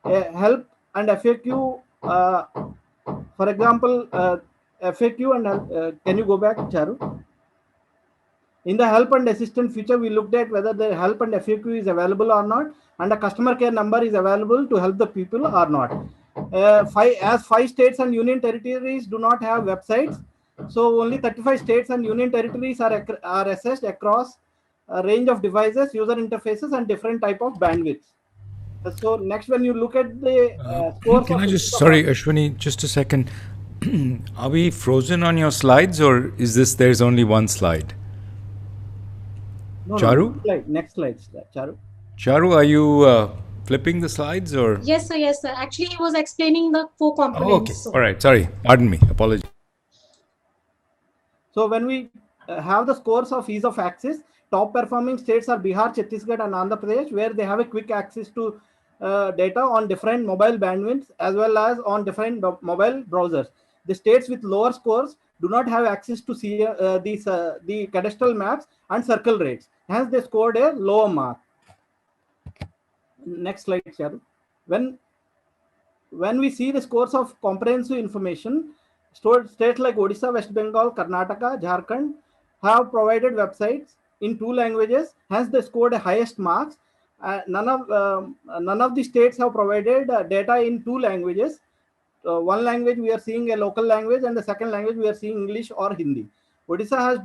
help and FAQ, for example, FAQ and can you go back, Charu? In the help and assistant feature, we looked at whether the help and FAQ is available or not, and a customer care number is available to help the people or not. 5 states and union territories do not have websites, so only 35 states and union territories are assessed across a range of devices, user interfaces, and different type of bandwidths. So next, when you look at the scores, can I just, sorry, Ashwini, just a second. Are we frozen on your slides, or is this, there's only one slide? No, Charu? No, next slide, Charu. Charu, are you flipping the slides, or? Yes, sir. Yes, sir. Actually, he was explaining the 4 components. Oh, okay. So. All right. Sorry. Pardon me. Apologies. So when we have the scores of ease of access, top performing states are Bihar, Chhattisgarh, and Andhra Pradesh, where they have a quick access to data on different mobile bandwidths as well as on different mobile browsers. The states with lower scores do not have access to see the cadastral maps and circle rates. Hence, they scored a lower mark. Next slide, Charu. When we see the scores of comprehensive information, states like Odisha, West Bengal, Karnataka, Jharkhand have provided websites in 2 languages. Hence, they scored the highest marks. None of the states have provided data in 2 languages. One language we are seeing a local language, and the second language we are seeing English or Hindi. Odisha has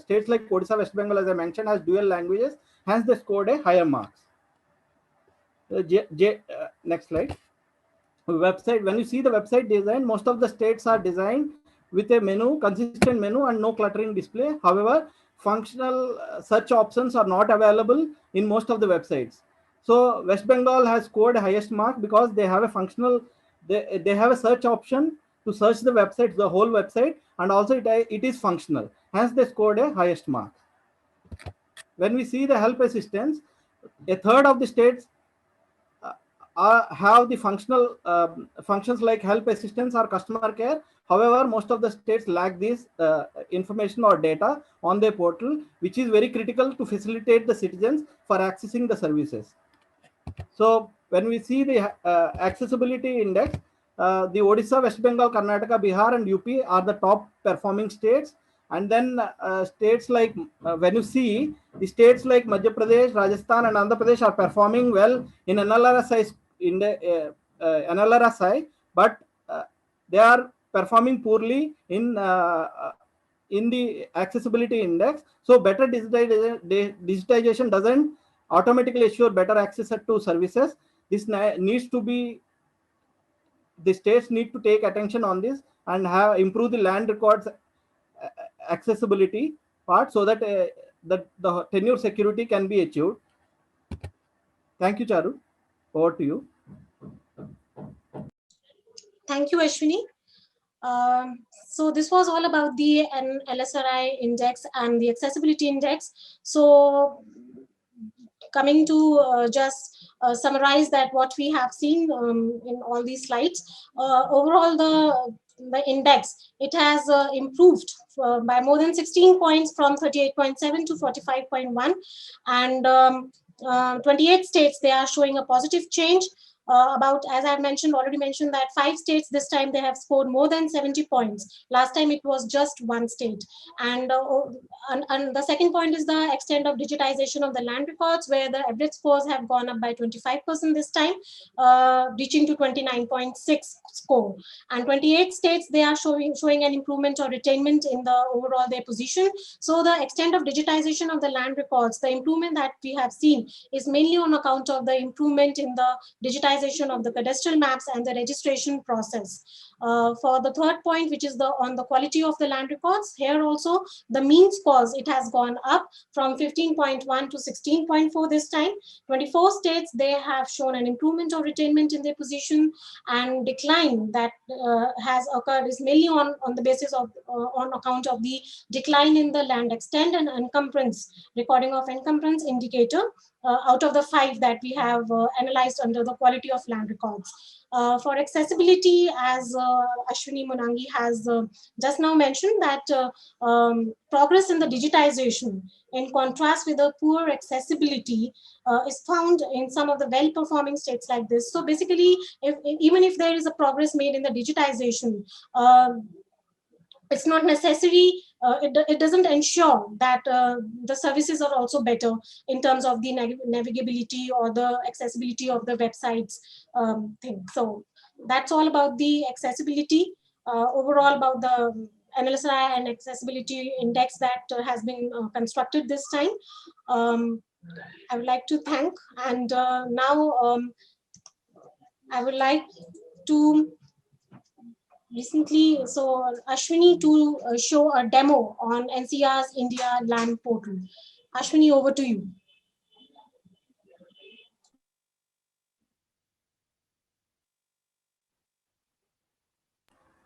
states like Odisha, West Bengal, as I mentioned, has dual languages. Hence, they scored a higher marks. Next slide. Website. When you see the website design, most of the states are designed with a menu, consistent menu, and no cluttering display. However, functional search options are not available in most of the websites. So West Bengal has scored highest mark because they have a functional, they have a search option to search the website, the whole website, and also it is functional. Hence, they scored a highest mark. When we see the help assistance, a third of the states have the functional functions like help assistance or customer care. However, most of the states lack this information or data on their portal, which is very critical to facilitate the citizens for accessing the services. So when we see the accessibility index, the Odisha, West Bengal, Karnataka, Bihar, and UP are the top performing states. And then states like, when you see the states like Madhya Pradesh, Rajasthan, and Andhra Pradesh are performing well in N-LRSI, but they are performing poorly in the accessibility index. So better digitization doesn't automatically assure better access to services. This needs to be, the states need to take attention on this and have improve the land records accessibility part, so that that the tenure security can be achieved. Thank you, Charu. Over to you. Thank you, Ashwini. So this was all about the N-LRSI index and the accessibility index. So coming to just summarize that what we have seen in all these slides, overall the index, it has improved by more than 16 points from 38.7 to 45.1, and 28 states, they are showing a positive change. About, as I've already mentioned, that 5 states this time they have scored more than 70 points. Last time it was just 1 state. And the second point is the extent of digitization of the land records, where the average scores have gone up by 25% this time, reaching to 29.6 score. And 28 states, they are showing an improvement or retainment in the overall their position. So the extent of digitization of the land records, the improvement that we have seen is mainly on account of the improvement in the digitization of the cadastral maps and the registration process. For the third point, which is on the quality of the land records, here also the mean scores, it has gone up from 15.1 to 16.4 this time. 24 states, they have shown an improvement or retainment in their position, and decline that has occurred is mainly on the basis of on account of the decline in the land extent and encumbrance, recording of encumbrance indicator, out of the 5 that we have analyzed under the quality of land records. For accessibility, as Ashwini Monangi has just now mentioned, that progress in the digitization, in contrast with the poor accessibility, is found in some of the well-performing states like this. So basically, even if there is a progress made in the digitization, it's not necessary, it doesn't ensure that the services are also better in terms of the navigability or the accessibility of the websites thing. So that's all about the accessibility, overall about the N-LRSI and accessibility index that has been constructed this time. I would like to thank, and now I would like to Ashwini to show a demo on NCER's India Land Portal. Ashwini, over to you.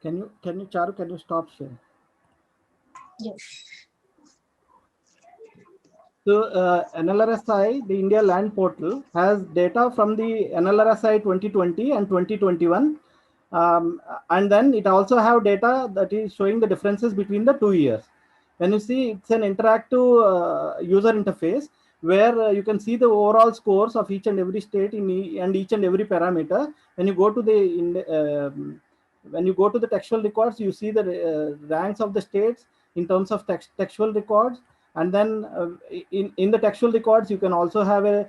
Can you, Charu, can you stop sharing? Yes. So N-LRSI, the India Land Portal, has data from the N-LRSI 2020 and 2021. And then it also have data that is showing the differences between the 2 years. When you see, it's an interactive user interface where you can see the overall scores of each and every state and each and every parameter. When you go to the textual records, you see the ranks of the states in terms of textual records. And then in the textual records, you can also have a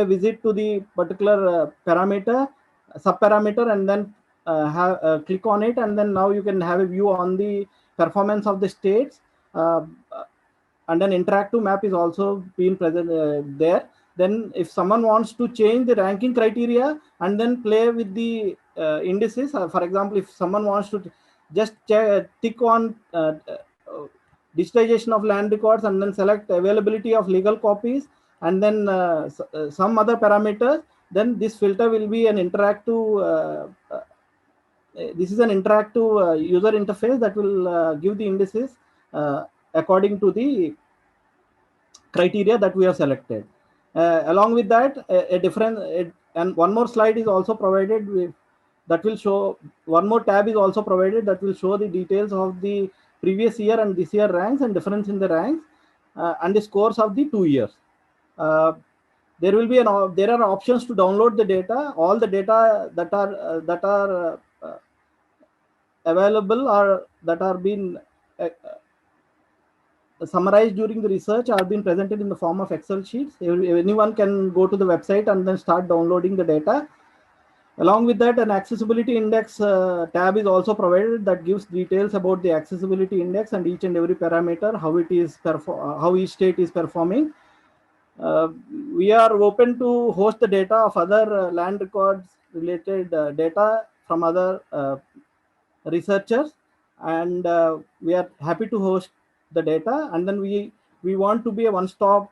visit to the particular parameter, subparameter, and then click on it, and then now you can have a view on the performance of the states, and an interactive map is also being present there. Then if someone wants to change the ranking criteria and then play with the indices, for example, if someone wants to just tick on digitization of land records and then select availability of legal copies and then some other parameters, then this filter will be an interactive this is an interactive user interface that will give the indices according to the criteria that we have selected. Along with that, and one more slide is also provided that will show, one more tab is also provided that will show the details of the previous year and this year ranks and difference in the ranks and the scores of the 2 years. There are options to download the data. All the data that are available or that are being summarized during the research are being presented in the form of Excel sheets. Anyone can go to the website and then start downloading the data. Along with that, an accessibility index tab is also provided that gives details about the accessibility index and each and every parameter, how it is how each state is performing. We are open to host the data of other land records related data from other researchers, and we are happy to host the data. And then we want to be a one-stop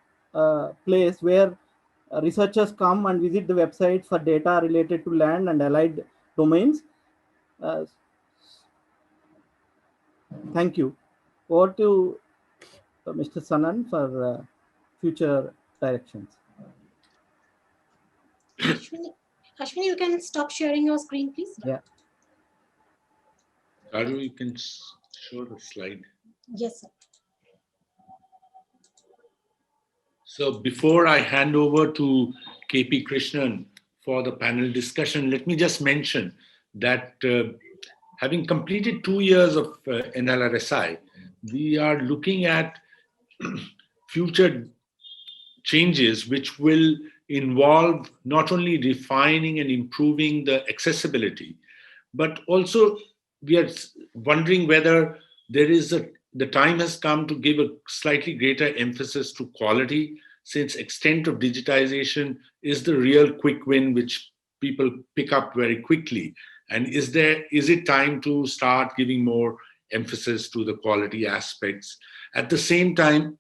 place where researchers come and visit the website for data related to land and allied domains. Thank you. Over to Mr. Sanan for future directions. Ashwini, you can stop sharing your screen, please. Yeah. Charu, you can show the slide. Yes, sir. So before I hand over to KP Krishnan for the panel discussion, let me just mention that having completed 2 years of N-LRSI, we are looking at future changes which will involve not only refining and improving the accessibility, but also we are wondering whether the time has come to give a slightly greater emphasis to quality, since extent of digitization is the real quick win which people pick up very quickly. And is it time to start giving more emphasis to the quality aspects? At the same time,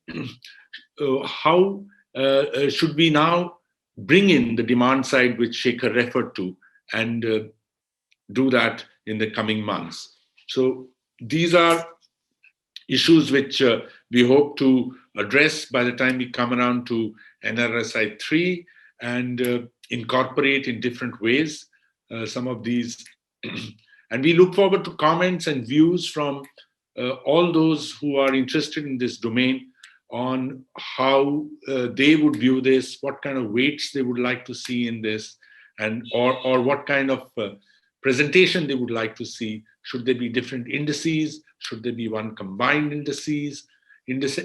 how should we now bring in the demand side, which Shekhar referred to, and do that in the coming months? So these are issues which we hope to address by the time we come around to N-LRSI 3 and incorporate in different ways some of these. And we look forward to comments and views from all those who are interested in this domain on how they would view this, what kind of weights they would like to see in this, and or what kind of presentation they would like to see. Should there be different indices? Should there be one combined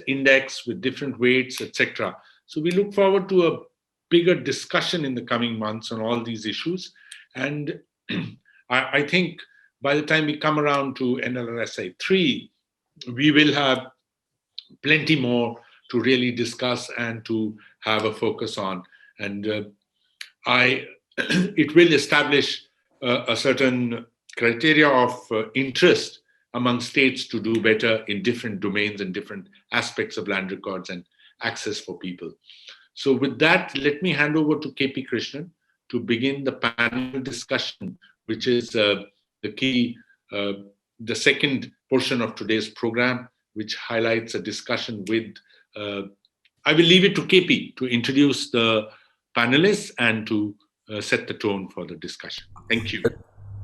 index with different weights, etc.? So we look forward to a bigger discussion in the coming months on all these issues. And I think by the time we come around to N-LRSI 3, we will have plenty more to really discuss and to have a focus on. And it will establish a certain criteria of interest among states to do better in different domains and different aspects of land records and access for people. So with that, let me hand over to KP Krishnan to begin the panel discussion, which is the second portion of today's program, which highlights a discussion with, I will leave it to KP to introduce the panelists and to set the tone for the discussion. Thank you.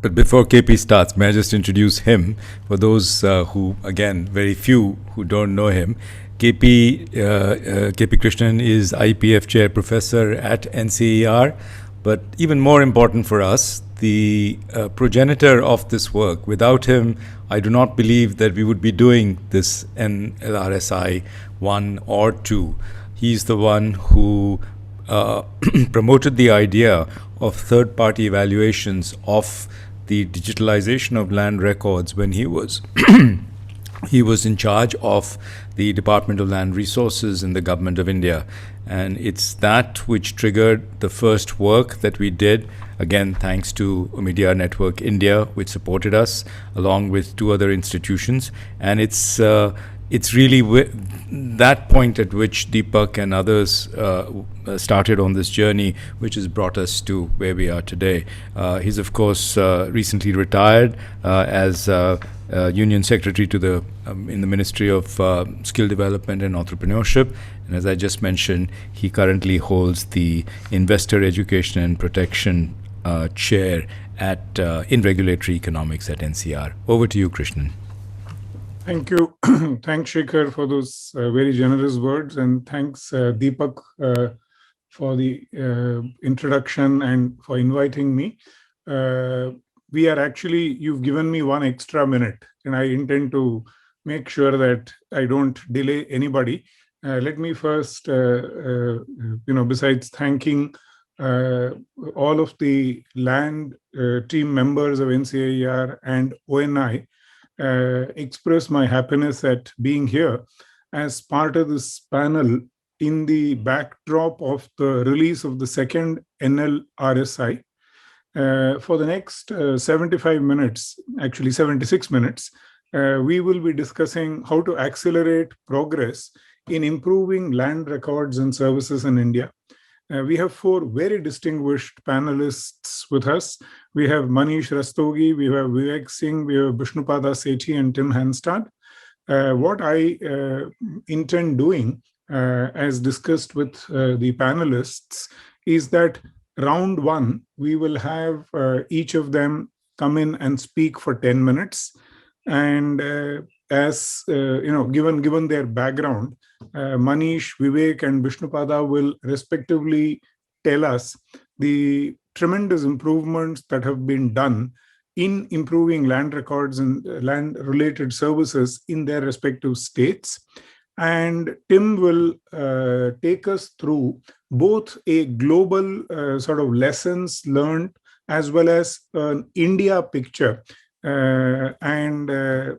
But before KP starts, may I just introduce him for those who, again, very few who don't know him. KP Krishnan is IPF Chair Professor at NCAER, but even more important for us, the progenitor of this work. Without him, I do not believe that we would be doing this N-LRSI 1 or 2. He's the one who promoted the idea of third-party evaluations of the digitalization of land records when he was he was in charge of the Department of Land Resources in the Government of India. And it's that which triggered the first work that we did, again, thanks to Media Network India, which supported us, along with 2 other institutions. And it's really that point at which Deepak and others started on this journey, which has brought us to where we are today. He's, of course, recently retired as Union Secretary to in the Ministry of Skill Development and Entrepreneurship. And as I just mentioned, he currently holds the Investor Education and Protection Chair in Regulatory Economics at NCR. Over to you, Krishnan. Thank you. Thanks, Shekhar, for those very generous words. And thanks, Deepak, for the introduction and for inviting me. We are actually, you've given me 1 extra minute, and I intend to make sure that I don't delay anybody. Let me first, besides thanking all of the land team members of NCAER and ONI express my happiness at being here as part of this panel in the backdrop of the release of the second N-LRSI. For the next 75 minutes, actually 76 minutes, we will be discussing how to accelerate progress in improving land records and services in India. We have four very distinguished panelists with us. We have Manish Rastogi, we have Vivek Singh, we have Vishnupada Sethi and Tim Hanstad. What I intend doing, as discussed with the panelists, is that round one, we will have each of them come in and speak for 10 minutes. And as given their background, Manish, Vivek, and Vishnupada will respectively tell us the tremendous improvements that have been done in improving land records and land-related services in their respective states. And Tim will take us through both a global sort of lessons learned as well as an India picture. Ideally,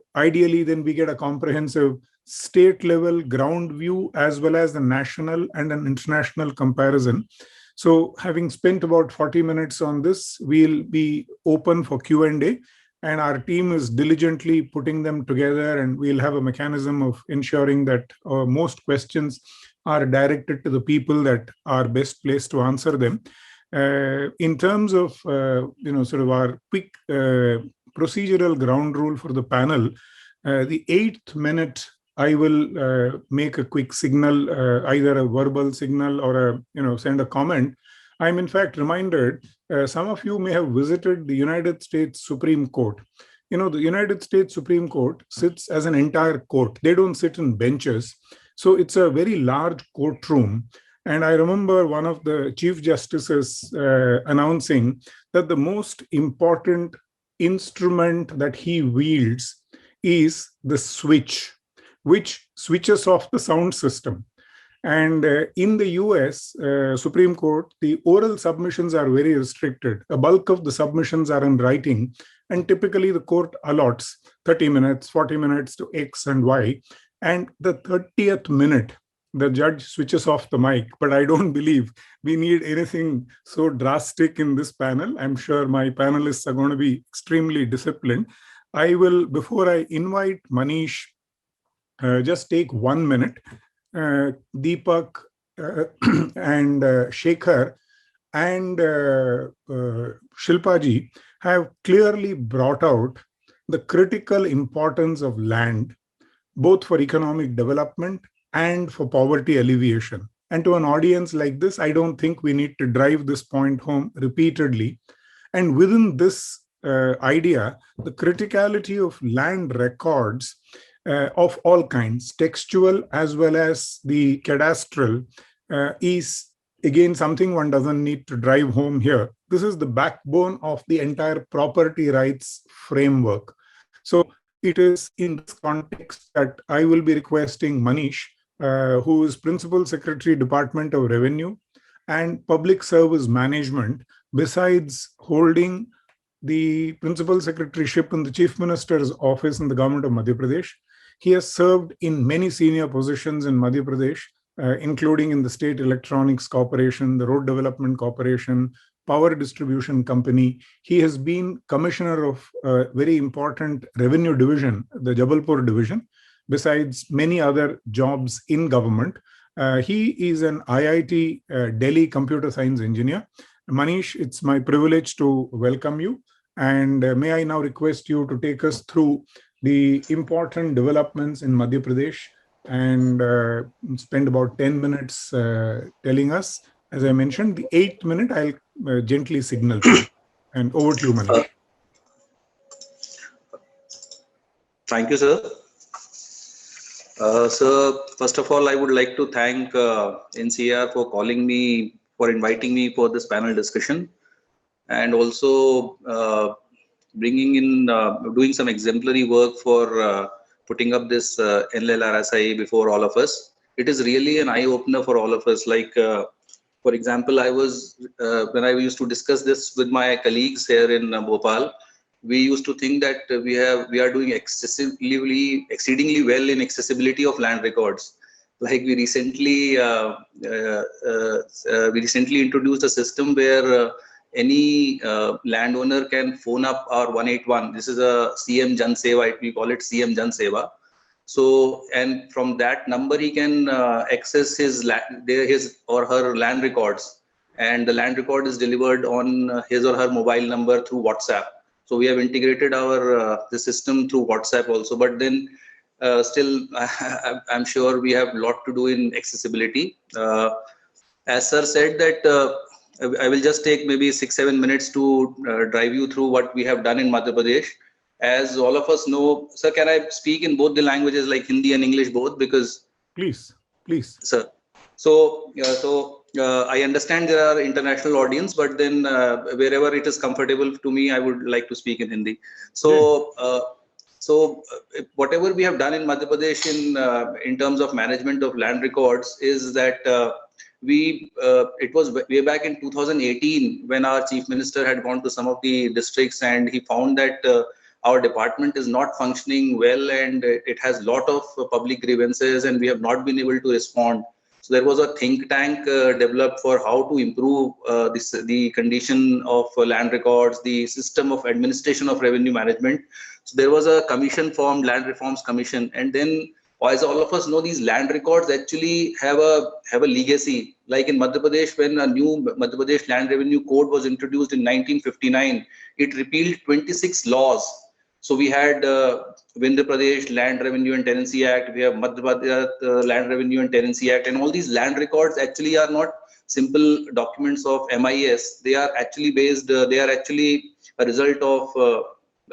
then we get a comprehensive state level ground view as well as the national and an international comparison. So having spent about 40 minutes on this, we'll be open for Q&A, and our team is diligently putting them together, and we'll have a mechanism of ensuring that most questions are directed to the people that are best placed to answer them. In terms of sort of our quick procedural ground rule for the panel, the 8th minute I will make a quick signal, either a verbal signal or send a comment. I'm in fact reminded, some of you may have visited the United States Supreme Court. The United States Supreme Court sits as an entire court. They don't sit in benches. So it's a very large courtroom. And I remember one of the Chief Justices announcing that the most important instrument that he wields is the switch, which switches off the sound system. And in the US Supreme Court, the oral submissions are very restricted. A bulk of the submissions are in writing, and typically the court allots 30 minutes, 40 minutes to X and Y. And the 30th minute, the judge switches off the mic. But I don't believe we need anything so drastic in this panel. I'm sure my panelists are going to be extremely disciplined. I will, before I invite Manish, just take 1 minute. Deepak and Shekhar and Shilpa ji have clearly brought out the critical importance of land, both for economic development and for poverty alleviation. And to an audience like this, I don't think we need to drive this point home repeatedly. And within this idea, the criticality of land records of all kinds, textual as well as the cadastral, is again something one doesn't need to drive home here. This is the backbone of the entire property rights framework. So it is in this context that I will be requesting Manish, who is Principal Secretary, Department of Revenue and Public Service Management, besides holding the Principal Secretaryship in the Chief Minister's office in the government of Madhya Pradesh. He has served in many senior positions in Madhya Pradesh, including in the State Electronics Corporation, the Road Development Corporation, Power Distribution Company. He has been commissioner of a very important revenue division, the Jabalpur division, besides many other jobs in government. He is an IIT Delhi computer science engineer. Manish, it's my privilege to welcome you. And may I now request you to take us through the important developments in Madhya Pradesh and spend about 10 minutes telling us. As I mentioned, the 8th minute, I'll gently signal to you. And over to you, Manish. Thank you, sir. So first of all, I would like to thank NCAER for calling me, for inviting me for this panel discussion, and also bringing in, doing some exemplary work for putting up this N-LRSI before all of us. It is really an eye-opener for all of us. Like For example, I was when I used to discuss this with my colleagues here in Bhopal, we used to think that we are doing exceedingly well in accessibility of land records. Like we recently introduced a system where any landowner can phone up our 181. This is a CM Jan Seva. We call it CM Jan Seva. So, and from that number, he can access his or her land records, and the land record is delivered on his or her mobile number through WhatsApp. So we have integrated our the system through WhatsApp also, but then still, I'm sure we have a lot to do in accessibility. As sir said that I will just take maybe 6-7 minutes to drive you through what we have done in Madhya Pradesh. As all of us know, sir, can I speak in both the languages, like Hindi and English both? Because please, sir. So I understand there are international audience, but then wherever it is comfortable to me, I would like to speak in Hindi. So whatever we have done in Madhya Pradesh in terms of management of land records is that it was way back in 2018 when our chief minister had gone to some of the districts, and he found that our department is not functioning well, and it has a lot of public grievances, and we have not been able to respond. So there was a think tank developed for how to improve the condition of land records, the system of administration of revenue management. So there was a commission formed, Land Reforms Commission, and then, as all of us know, these land records actually have a legacy. Like in Madhya Pradesh, when a new Madhya Pradesh Land Revenue Code was introduced in 1959, it repealed 26 laws. So we had Vindhya Pradesh Land Revenue and Tenancy Act, we have Madhya Pradesh Land Revenue and Tenancy Act, and all these land records actually are not simple documents of MIS. They are actually based, they are actually a result of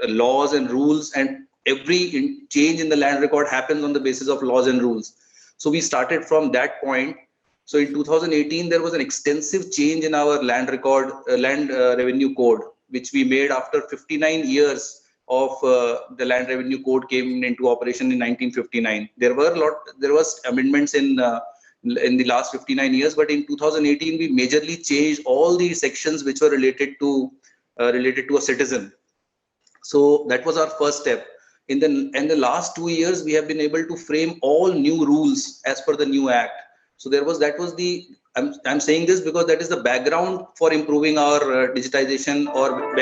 laws and rules, and every change in the land record happens on the basis of laws and rules. So we started from that point. So in 2018, there was an extensive change in our land record, land revenue code, which we made after 59 years of the land revenue code came into operation in 1959. There was amendments in the last 59 years, but in 2018 we majorly changed all the sections which were related to a citizen. So that was our first step. In the last 2 years, we have been able to frame all new rules as per the new act. So I'm saying this because that is the background for improving our digitization, or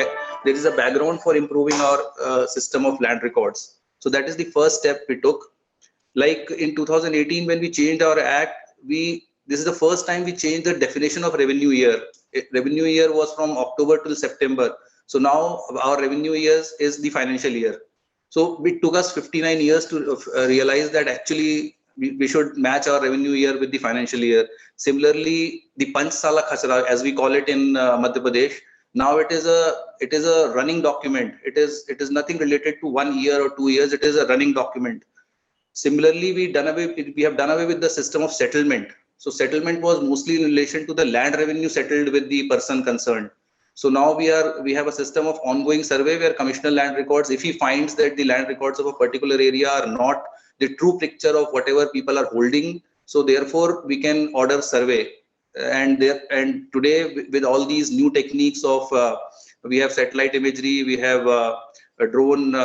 there is a background for improving our system of land records. So that is the first step we took. Like in 2018, when we changed our act, this is the first time we changed the definition of revenue year. Revenue year was from October till September. So now our revenue years is the financial year. So it took us 59 years to realize that actually we should match our revenue year with the financial year. Similarly, the Panchsala Khachra, as we call it in Madhya Pradesh, now it is a running document. It is nothing related to 1 year or 2 years. It is a running document. Similarly, we have done away with the system of settlement. So settlement was mostly in relation to the land revenue settled with the person concerned. So now we have a system of ongoing survey where Commissioner Land Records, if he finds that the land records of a particular area are not the true picture of whatever people are holding, so therefore we can order survey. And today, with all these new techniques of we have satellite imagery, we have drone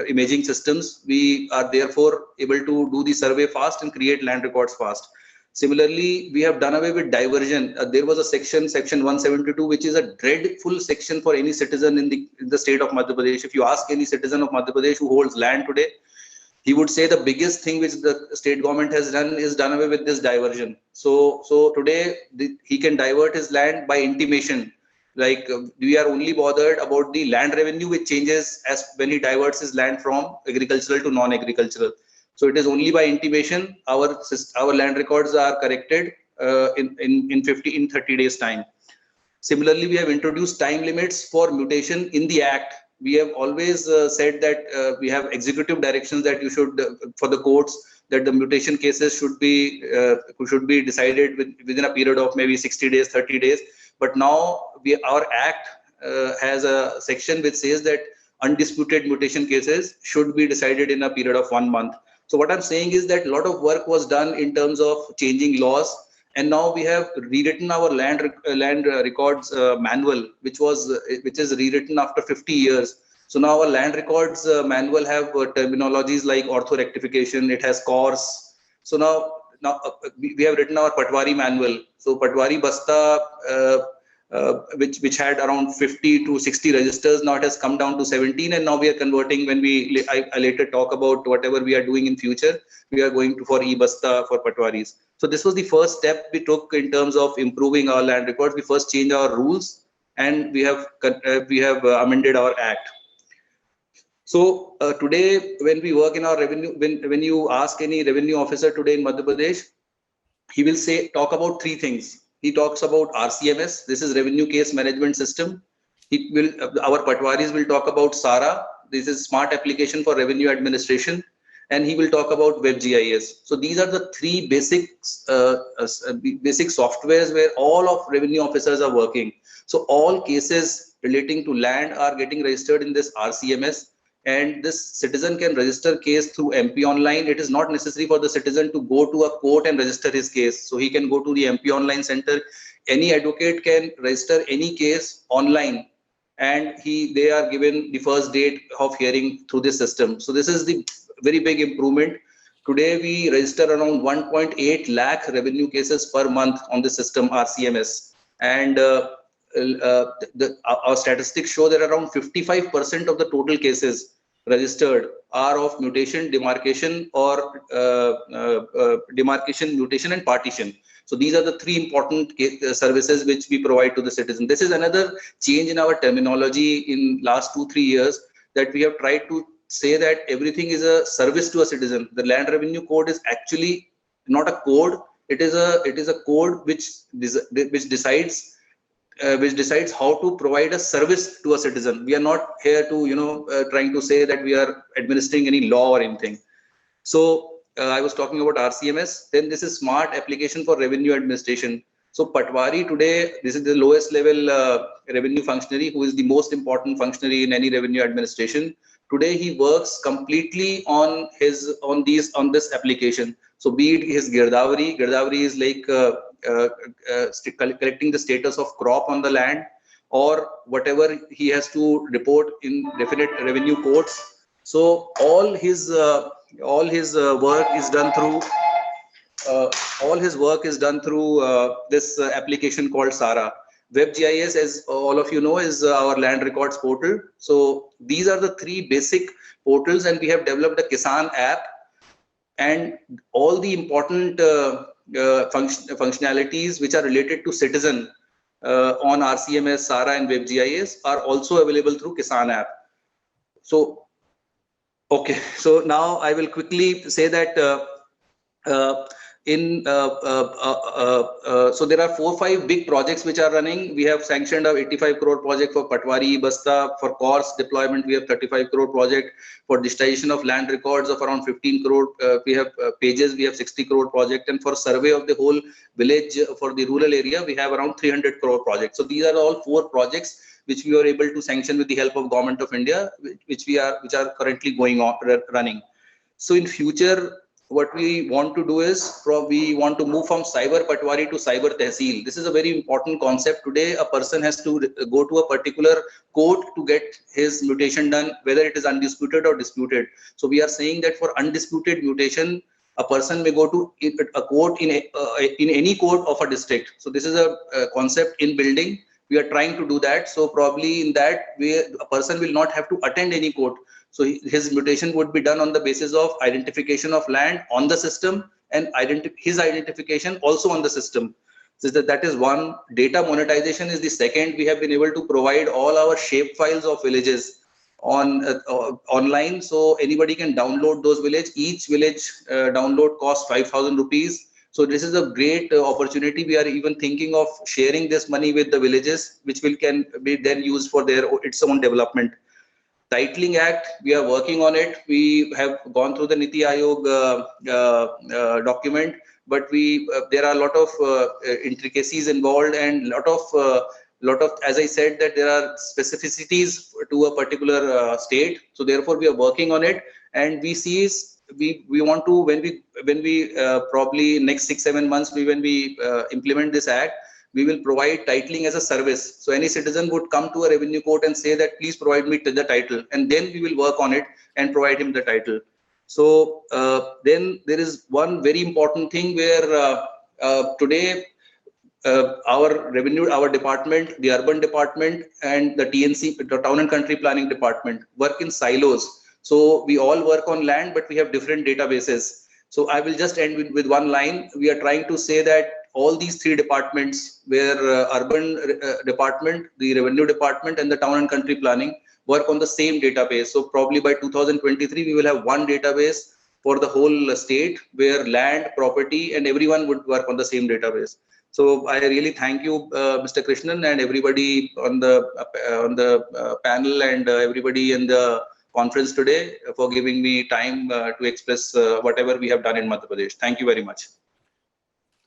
imaging systems, we are therefore able to do the survey fast and create land records fast. Similarly, we have done away with diversion. There was a section 172, which is a dreadful section for any citizen in the state of Madhya Pradesh. If you ask any citizen of Madhya Pradesh who holds land today, he would say the biggest thing which the state government has done is done away with this diversion. So today he can divert his land by intimation. Like we are only bothered about the land revenue, which changes as when he diverts his land from agricultural to non-agricultural. So it is only by intimation our land records are corrected in 30 days time. Similarly, we have introduced time limits for mutation in the act. We have always said that we have executive directions that you should for the courts, that the mutation cases should be decided within a period of maybe 60 days, 30 days. But now our act has a section which says that undisputed mutation cases should be decided in a period of 1 month. So what I'm saying is that a lot of work was done in terms of changing laws, and now we have rewritten our land records manual, which is rewritten after 50 years. So now our land records manual have terminologies like orthorectification. It has course. So now we have written our Patwari manual. So Patwari Basta, which had around 50 to 60 registers, now it has come down to 17, and now we are converting. When I later talk about whatever we are doing in future, we are going to for e-Basta for Patwaris. So this was the first step we took in terms of improving our land records. We first changed our rules, and we have amended our act. So today, when we work in our revenue, when you ask any revenue officer today in Madhya Pradesh, he will talk about three things. He talks about RCMS. This is Revenue Case Management System. Our Patwaris will talk about SARA. This is Smart Application for Revenue Administration. And he will talk about WebGIS. So these are the three basic softwares where all of revenue officers are working. So all cases relating to land are getting registered in this RCMS. And this citizen can register case through MP Online. It is not necessary for the citizen to go to a court and register his case. So he can go to the MP Online center. Any advocate can register any case online, and they are given the first date of hearing through this system. So this is the very big improvement. Today we register around 1.8 lakh revenue cases per month on the system RCMS, and our statistics show that around 55% of the total cases registered are of mutation, demarcation, or demarcation, mutation, and partition. So these are the three important services which we provide to the citizen. This is another change in our terminology in last 2-3 years, that we have tried to say that everything is a service to a citizen. The Land Revenue Code is actually not a code. It is a code which decides how to provide a service to a citizen. We are not here to trying to say that we are administering any law or anything. So I was talking about RCMS. Then this is Smart Application for Revenue Administration. So Patwari today, this is the lowest level revenue functionary, who is the most important functionary in any revenue administration. Today he works completely on this application. So be it his Girdavari is like collecting the status of crop on the land, or whatever he has to report in definite revenue courts. So all his work is done through this application called SARA. WebGIS, as all of you know, is our land records portal. So these are the three basic portals, and we have developed a Kisan app, and all the important functionalities which are related to citizen on RCMS, SARA, and WebGIS are also available through Kisan app. So, okay, so now I will quickly say that so there are 4-5 big projects which are running. We have sanctioned a 85 crore project for Patwari Basta. For course deployment, we have 35 crore project. For digitization of land records of around 15 crore. We have pages, we have 60 crore project. And for survey of the whole village for the rural area, we have around 300 crore project. So these are all 4 projects which we were able to sanction with the help of Government of India, which are currently going on running. So in future, what we want to do is we want to move from cyber Patwari to cyber Tehsil. This is a very important concept. Today, a person has to go to a particular court to get his mutation done, whether it is undisputed or disputed. So we are saying that for undisputed mutation, a person may go to a court in any court of a district. So this is a concept in building. We are trying to do that. So probably in that way, a person will not have to attend any court. So his mutation would be done on the basis of identification of land on the system, and his identification also on the system. So that is one. Data monetization is the second. We have been able to provide all our shape files of villages online, so anybody can download those villages. Each village download costs 5,000 rupees. So this is a great opportunity. We are even thinking of sharing this money with the villages, which can be then used for its own development. Titling Act, we are working on it. We have gone through the Niti Aayog document, but there are a lot of intricacies involved, and lot of, as I said, that there are specificities to a particular state. So therefore, we are working on it, and we see we want to, when we probably next 6-7 months, when we implement this act, we will provide titling as a service. So any citizen would come to a revenue court and say that please provide me the title, and then we will work on it and provide him the title. So then there is one very important thing where today our department, the urban department, and the TNC, the town and country planning department, work in silos. So we all work on land, but we have different databases. So I will just end with one line. We are trying to say that all these three departments, where urban department, the revenue department, and the town and country planning, work on the same database. So probably by 2023, we will have one database for the whole state, where land, property, and everyone would work on the same database. So I really thank you, Mr. Krishnan, and everybody on the panel, and everybody in the conference today, for giving me time to express whatever we have done in Madhya Pradesh. Thank you very much.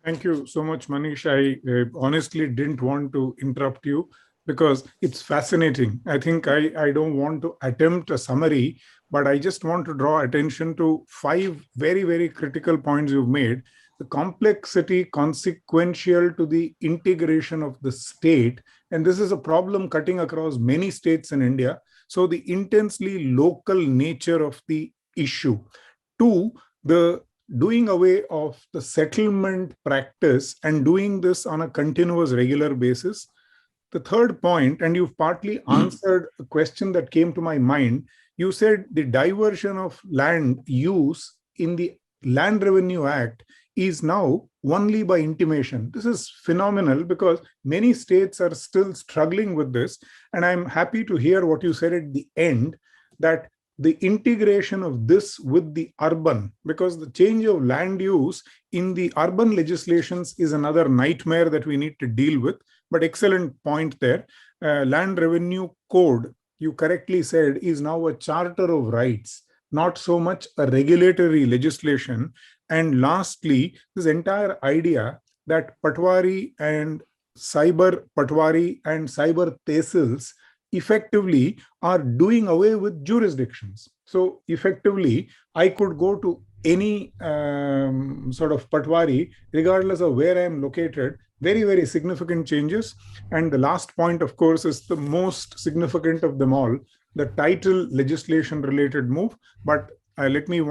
Thank you so much, Manish. I honestly didn't want to interrupt you because it's fascinating. I think I don't want to attempt a summary, but I just want to draw attention to 5 very, very critical points you've made. The complexity consequential to the integration of the state. And this is a problem cutting across many states in India. So the intensely local nature of the issue. 2, the doing away of the settlement practice and doing this on a continuous, regular basis. The third point, and you've partly answered a question that came to my mind, you said the diversion of land use in the Land Revenue Act is now only by intimation. This is phenomenal because many states are still struggling with this. And I'm happy to hear what you said at the end, that the integration of this with the urban, because the change of land use in the urban legislations is another nightmare that we need to deal with. But excellent point there. Land Revenue Code, you correctly said, is now a charter of rights, not so much a regulatory legislation. And lastly, this entire idea that Patwari and cyber tehsils effectively are doing away with jurisdictions. So effectively, I could go to any sort of Patwari, regardless of where I am located. Very, very significant changes. And the last point, of course, is the most significant of them all, the title legislation related move. But let me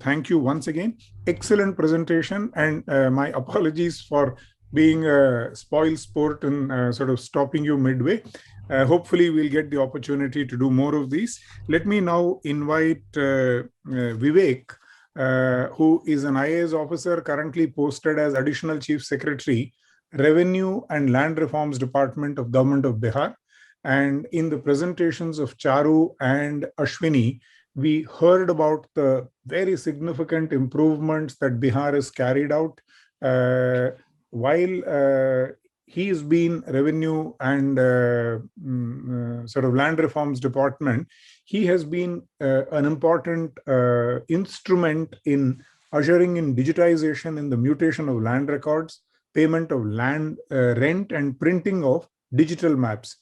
thank you once again. Excellent presentation, and my apologies for being a spoil sport and sort of stopping you midway. Hopefully, we'll get the opportunity to do more of these. Let me now invite Vivek, who is an IAS officer currently posted as Additional Chief Secretary, Revenue and Land Reforms Department of Government of Bihar. And in the presentations of Charu and Ashwini, we heard about the very significant improvements that Bihar has carried out. While he's been Revenue and sort of Land Reforms Department, he has been an important instrument in ushering in digitization in the mutation of land records, payment of land rent, and printing of digital maps.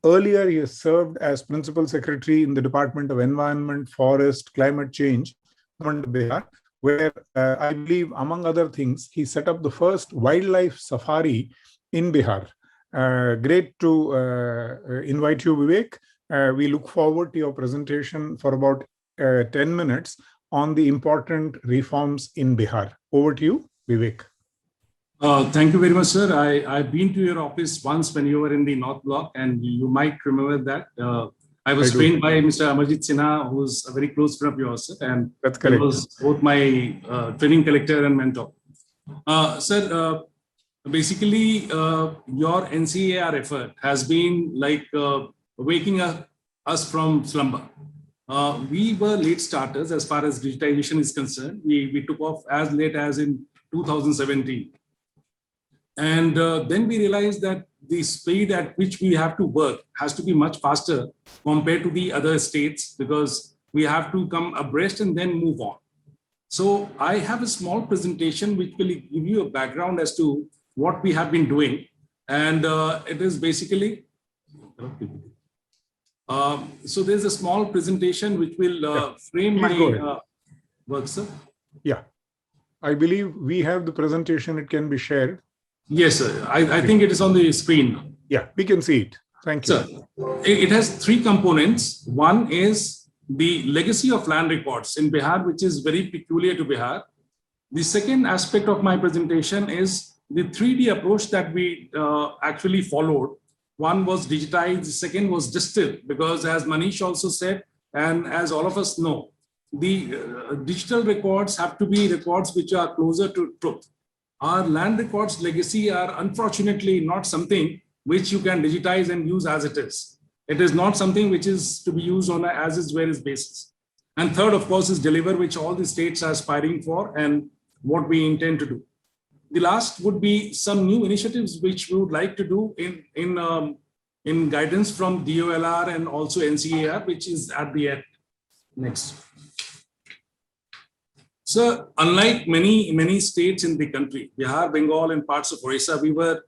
Earlier, he has served as Principal Secretary in the Department of Environment, Forest, Climate Change, Government of Bihar, where I believe, among other things, he set up the first wildlife safari in Bihar. Great to invite you, Vivek. We look forward to your presentation for about 10 minutes on the important reforms in Bihar. Over to you, Vivek. Thank you very much, sir. I've been to your office once when you were in the North Block, and you might remember that. I was trained by Mr. Amarjit Sinha, who's a very close friend of yours, sir, and that's correct. He was both my training collector and mentor. Sir, basically, your NCAER effort has been like waking us from slumber. We were late starters as far as digitization is concerned. We took off as late as in 2017. And then we realized that the speed at which we have to work has to be much faster compared to the other states, because we have to come abreast and then move on. So I have a small presentation which will give you a background as to what we have been doing. And it is basically, so there's a small presentation which will frame my, works, sir? Yeah. I believe we have the presentation. It can be shared. Yes, sir. I think it is on the screen. Yeah, we can see it. Thank you. Sir, it has three components. One is the legacy of land records in Bihar, which is very peculiar to Bihar. The second aspect of my presentation is the 3D approach that we actually followed. One was digitize, the second was distill, because as Manish also said, and as all of us know, the digital records have to be records which are closer to truth. Our land records legacy are unfortunately not something which you can digitize and use as it is. It is not something which is to be used on an as is where is basis. And third, of course, is deliver, which all the states are aspiring for and what we intend to do. The last would be some new initiatives which we would like to do in guidance from DOLR and also NCAER, which is at the end. Next. So, unlike many states in the country, Bihar, Bengal, and parts of Orissa, we were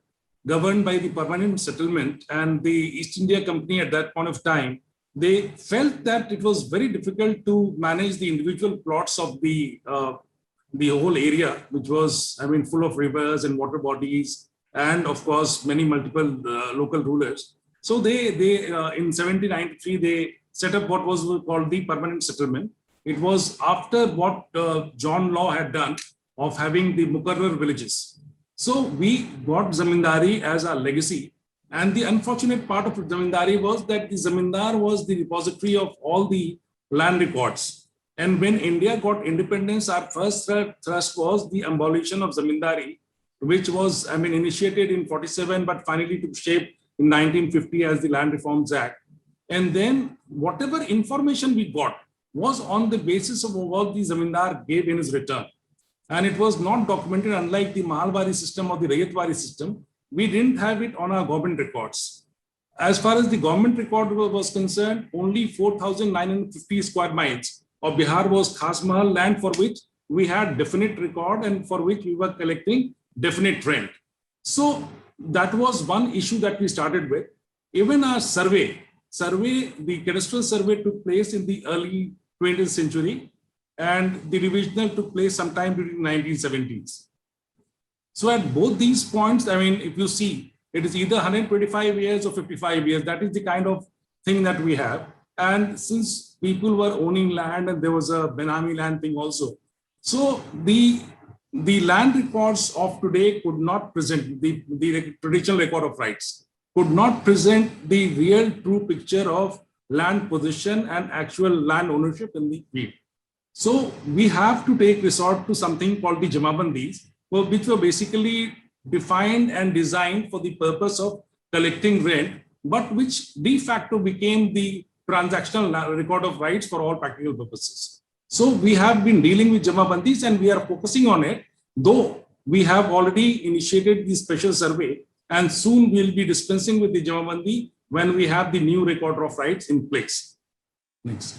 governed by the permanent settlement, and the East India Company at that point of time, they felt that it was very difficult to manage the individual plots of the whole area, which was, I mean, full of rivers and water bodies, and of course, many multiple local rulers. So they in 1793, they set up what was called the permanent settlement. It was after what John Law had done of having the Mukarrar villages. So we got Zamindari as our legacy. And the unfortunate part of Zamindari was that the Zamindar was the repository of all the land records. And when India got independence, our first thrust was the abolition of Zamindari, which was, I mean, initiated in 47, but finally took shape in 1950 as the Land Reforms Act. And then whatever information we got was on the basis of what the Zamindar gave in his return. And it was not documented, unlike the Mahalwari system or the Rayatwari system. We didn't have it on our government records. As far as the government record was concerned, only 4,950 square miles of Bihar was Khas Mahal land, for which we had definite record and for which we were collecting definite rent. So that was one issue that we started with. Even our survey, the cadastral survey took place in the early 20th century, and the revisional took place sometime during the 1970s. So at both these points, I mean, if you see, it is either 125 years or 55 years. That is the kind of thing that we have. And since people were owning land and there was a Benami land thing also. So the land records of today could not present, the traditional record of rights, could not present the real true picture of land possession and actual land ownership in the field. So we have to take resort to something called the Jamabandis, which were basically defined and designed for the purpose of collecting rent, but which de facto became the transactional record of rights for all practical purposes. So we have been dealing with Jamabandis and we are focusing on it, though we have already initiated the special survey, and soon we'll be dispensing with the Jamabandi when we have the new record of rights in place. Next.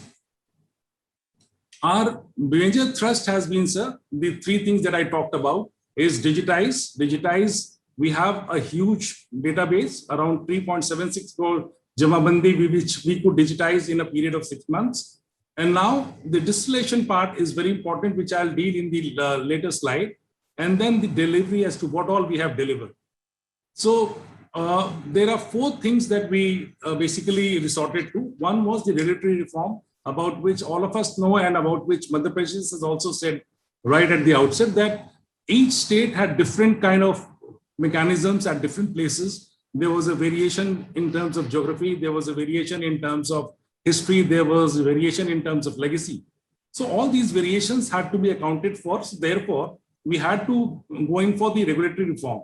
Our major thrust has been, sir, the three things that I talked about is digitize. Digitize, we have a huge database, around 3.76 crore Jamabandi, which we could digitize in a period of 6 months. And now the distillation part is very important, which I'll deal in the later slide. And then the delivery as to what all we have delivered. So there are 4 things that we basically resorted to. One was the regulatory reform, about which all of us know and about which Madhya Pradesh has also said right at the outset that each state had different kind of mechanisms at different places. There was a variation in terms of geography. There was a variation in terms of history. There was a variation in terms of legacy. So all these variations had to be accounted for. So therefore, we had to go in for the regulatory reform.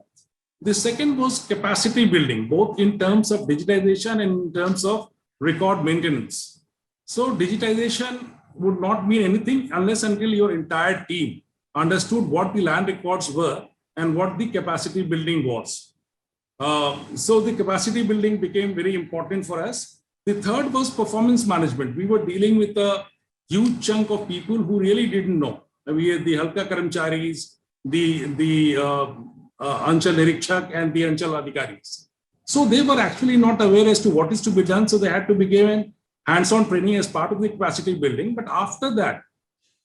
The second was capacity building, both in terms of digitization and in terms of record maintenance. So digitization would not mean anything unless until your entire team understood what the land records were and what the capacity building was. So the capacity building became very important for us. The third was performance management. We were dealing with a huge chunk of people who really didn't know. We had the Halka Karamcharis, the Anchal Nirikshak and the Anchal Adhikaris. So they were actually not aware as to what is to be done. So they had to be given hands-on training as part of the capacity building. But after that,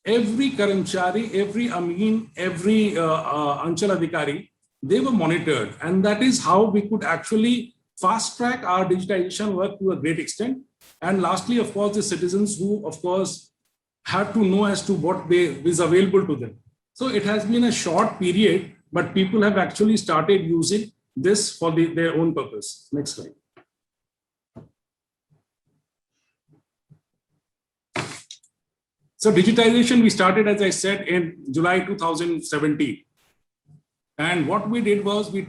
every Karamchari, every Amin, every Anchal Adhikari, they were monitored. And that is how we could actually fast track our digitization work to a great extent. And lastly, of course, the citizens who, of course, have to know as to what is available to them. So it has been a short period, but people have actually started using this for their own purpose. Next slide. So digitization, we started, as I said, in July 2017. And what we did was we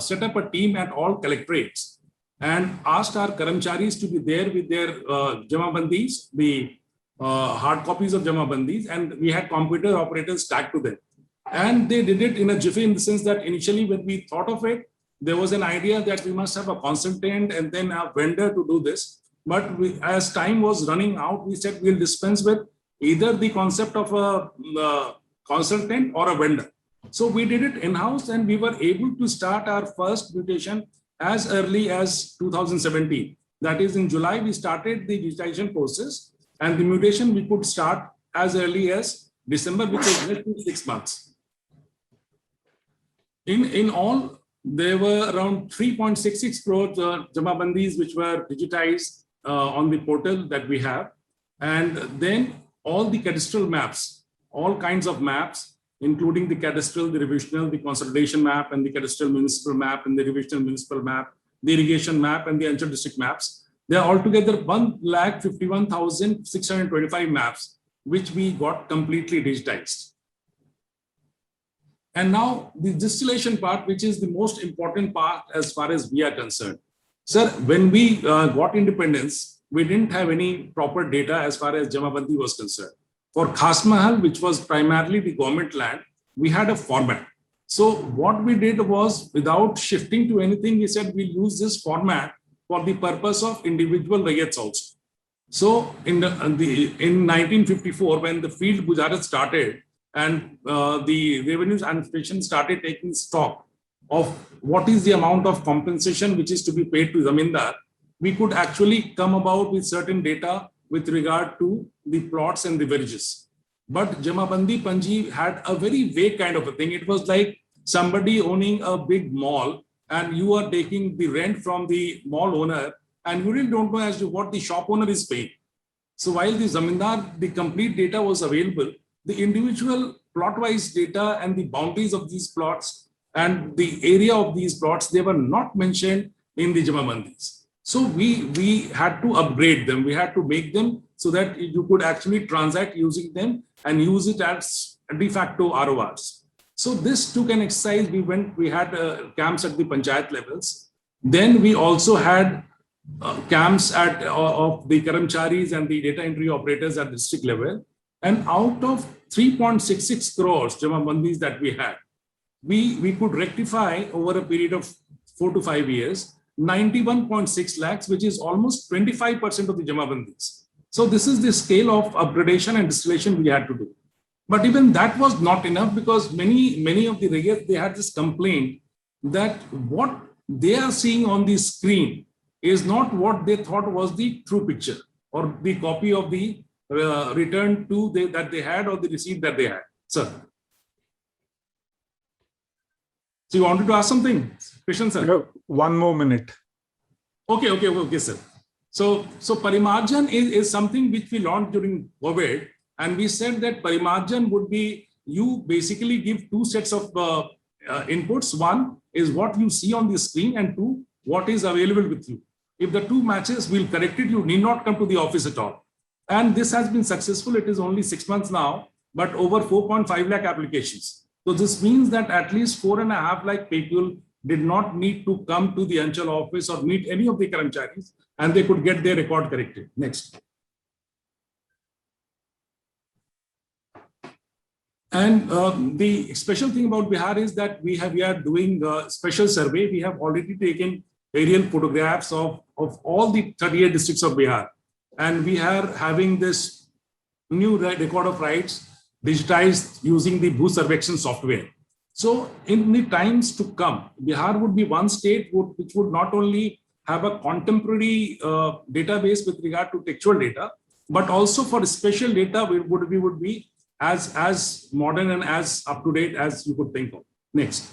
set up a team at all collectorates and asked our Karamcharis to be there with their Jamabandis, the hard copies of Jamabandis, and we had computer operators tagged to them. And they did it in a jiffy, in the sense that initially when we thought of it, there was an idea that we must have a consultant and then a vendor to do this. But as time was running out, we said we'll dispense with either the concept of a consultant or a vendor. So we did it in-house, and we were able to start our first mutation as early as 2017. That is, in July, we started the digitization process, and the mutation we could start as early as December, which is less than 6 months. In all, there were around 3.66 crore Jamabandis which were digitized on the portal that we have. And then all the cadastral maps, all kinds of maps, including the cadastral, the revisional, the consolidation map, and the cadastral municipal map, and the revisional municipal map, the irrigation map, and the Anchal district maps. They are altogether 1,51,625 maps, which we got completely digitized. And now the distillation part, which is the most important part as far as we are concerned. Sir, when we got independence, we didn't have any proper data as far as Jamabandi was concerned. For Khas Mahal, which was primarily the government land, we had a format. So what we did was, without shifting to anything, we said we'll use this format for the purpose of individual rayats also. So in 1954, when the field Gujarat started and the revenues administration started taking stock of what is the amount of compensation which is to be paid to Zamindar, we could actually come about with certain data with regard to the plots and the villages. But Jamabandi Panji had a very vague kind of a thing. It was like somebody owning a big mall and you are taking the rent from the mall owner and you really don't know as to what the shop owner is paying. So while the Zamindar, the complete data was available, the individual plot-wise data and the boundaries of these plots and the area of these plots, they were not mentioned in the Jamabandis. So we had to upgrade them. We had to make them so that you could actually transact using them and use it as de facto RORs. So this took an exercise. We had camps at the panchayat levels. Then we also had camps of the Karamcharis and the data entry operators at district level. And out of 3.66 crores Jamabandis that we had, we could rectify over a period of 4 to 5 years, 91.6 lakhs, which is almost 25% of the Jamabandis. So this is the scale of upgradation and distillation we had to do. But even that was not enough, because many of the rayats, they had this complaint that what they are seeing on the screen is not what they thought was the true picture or the copy of the return to that they had or the receipt that they had. Sir. So you wanted to ask something, Krishan sir? No, 1 more minute. Okay, sir. So Parimarjan is something which we launched during COVID, and we said that Parimarjan would be, you basically give 2 sets of inputs. One is what you see on the screen, and 2, what is available with you. If the 2 matches, we'll correct it. You need not come to the office at all. And this has been successful. It is only 6 months now, but over 4.5 lakh applications. So this means that at least 4.5 lakh people did not need to come to the Anchal office or meet any of the Karamcharis, and they could get their record corrected. Next. And the special thing about Bihar is that we are doing a special survey. We have already taken aerial photographs of all the 38 districts of Bihar. And we are having this new record of rights digitized using the Bhu Sarvekshan software. So in the times to come, Bihar would be one state which would not only have a contemporary database with regard to textual data, but also for special data, we would be as modern and as up to date as you could think of. Next.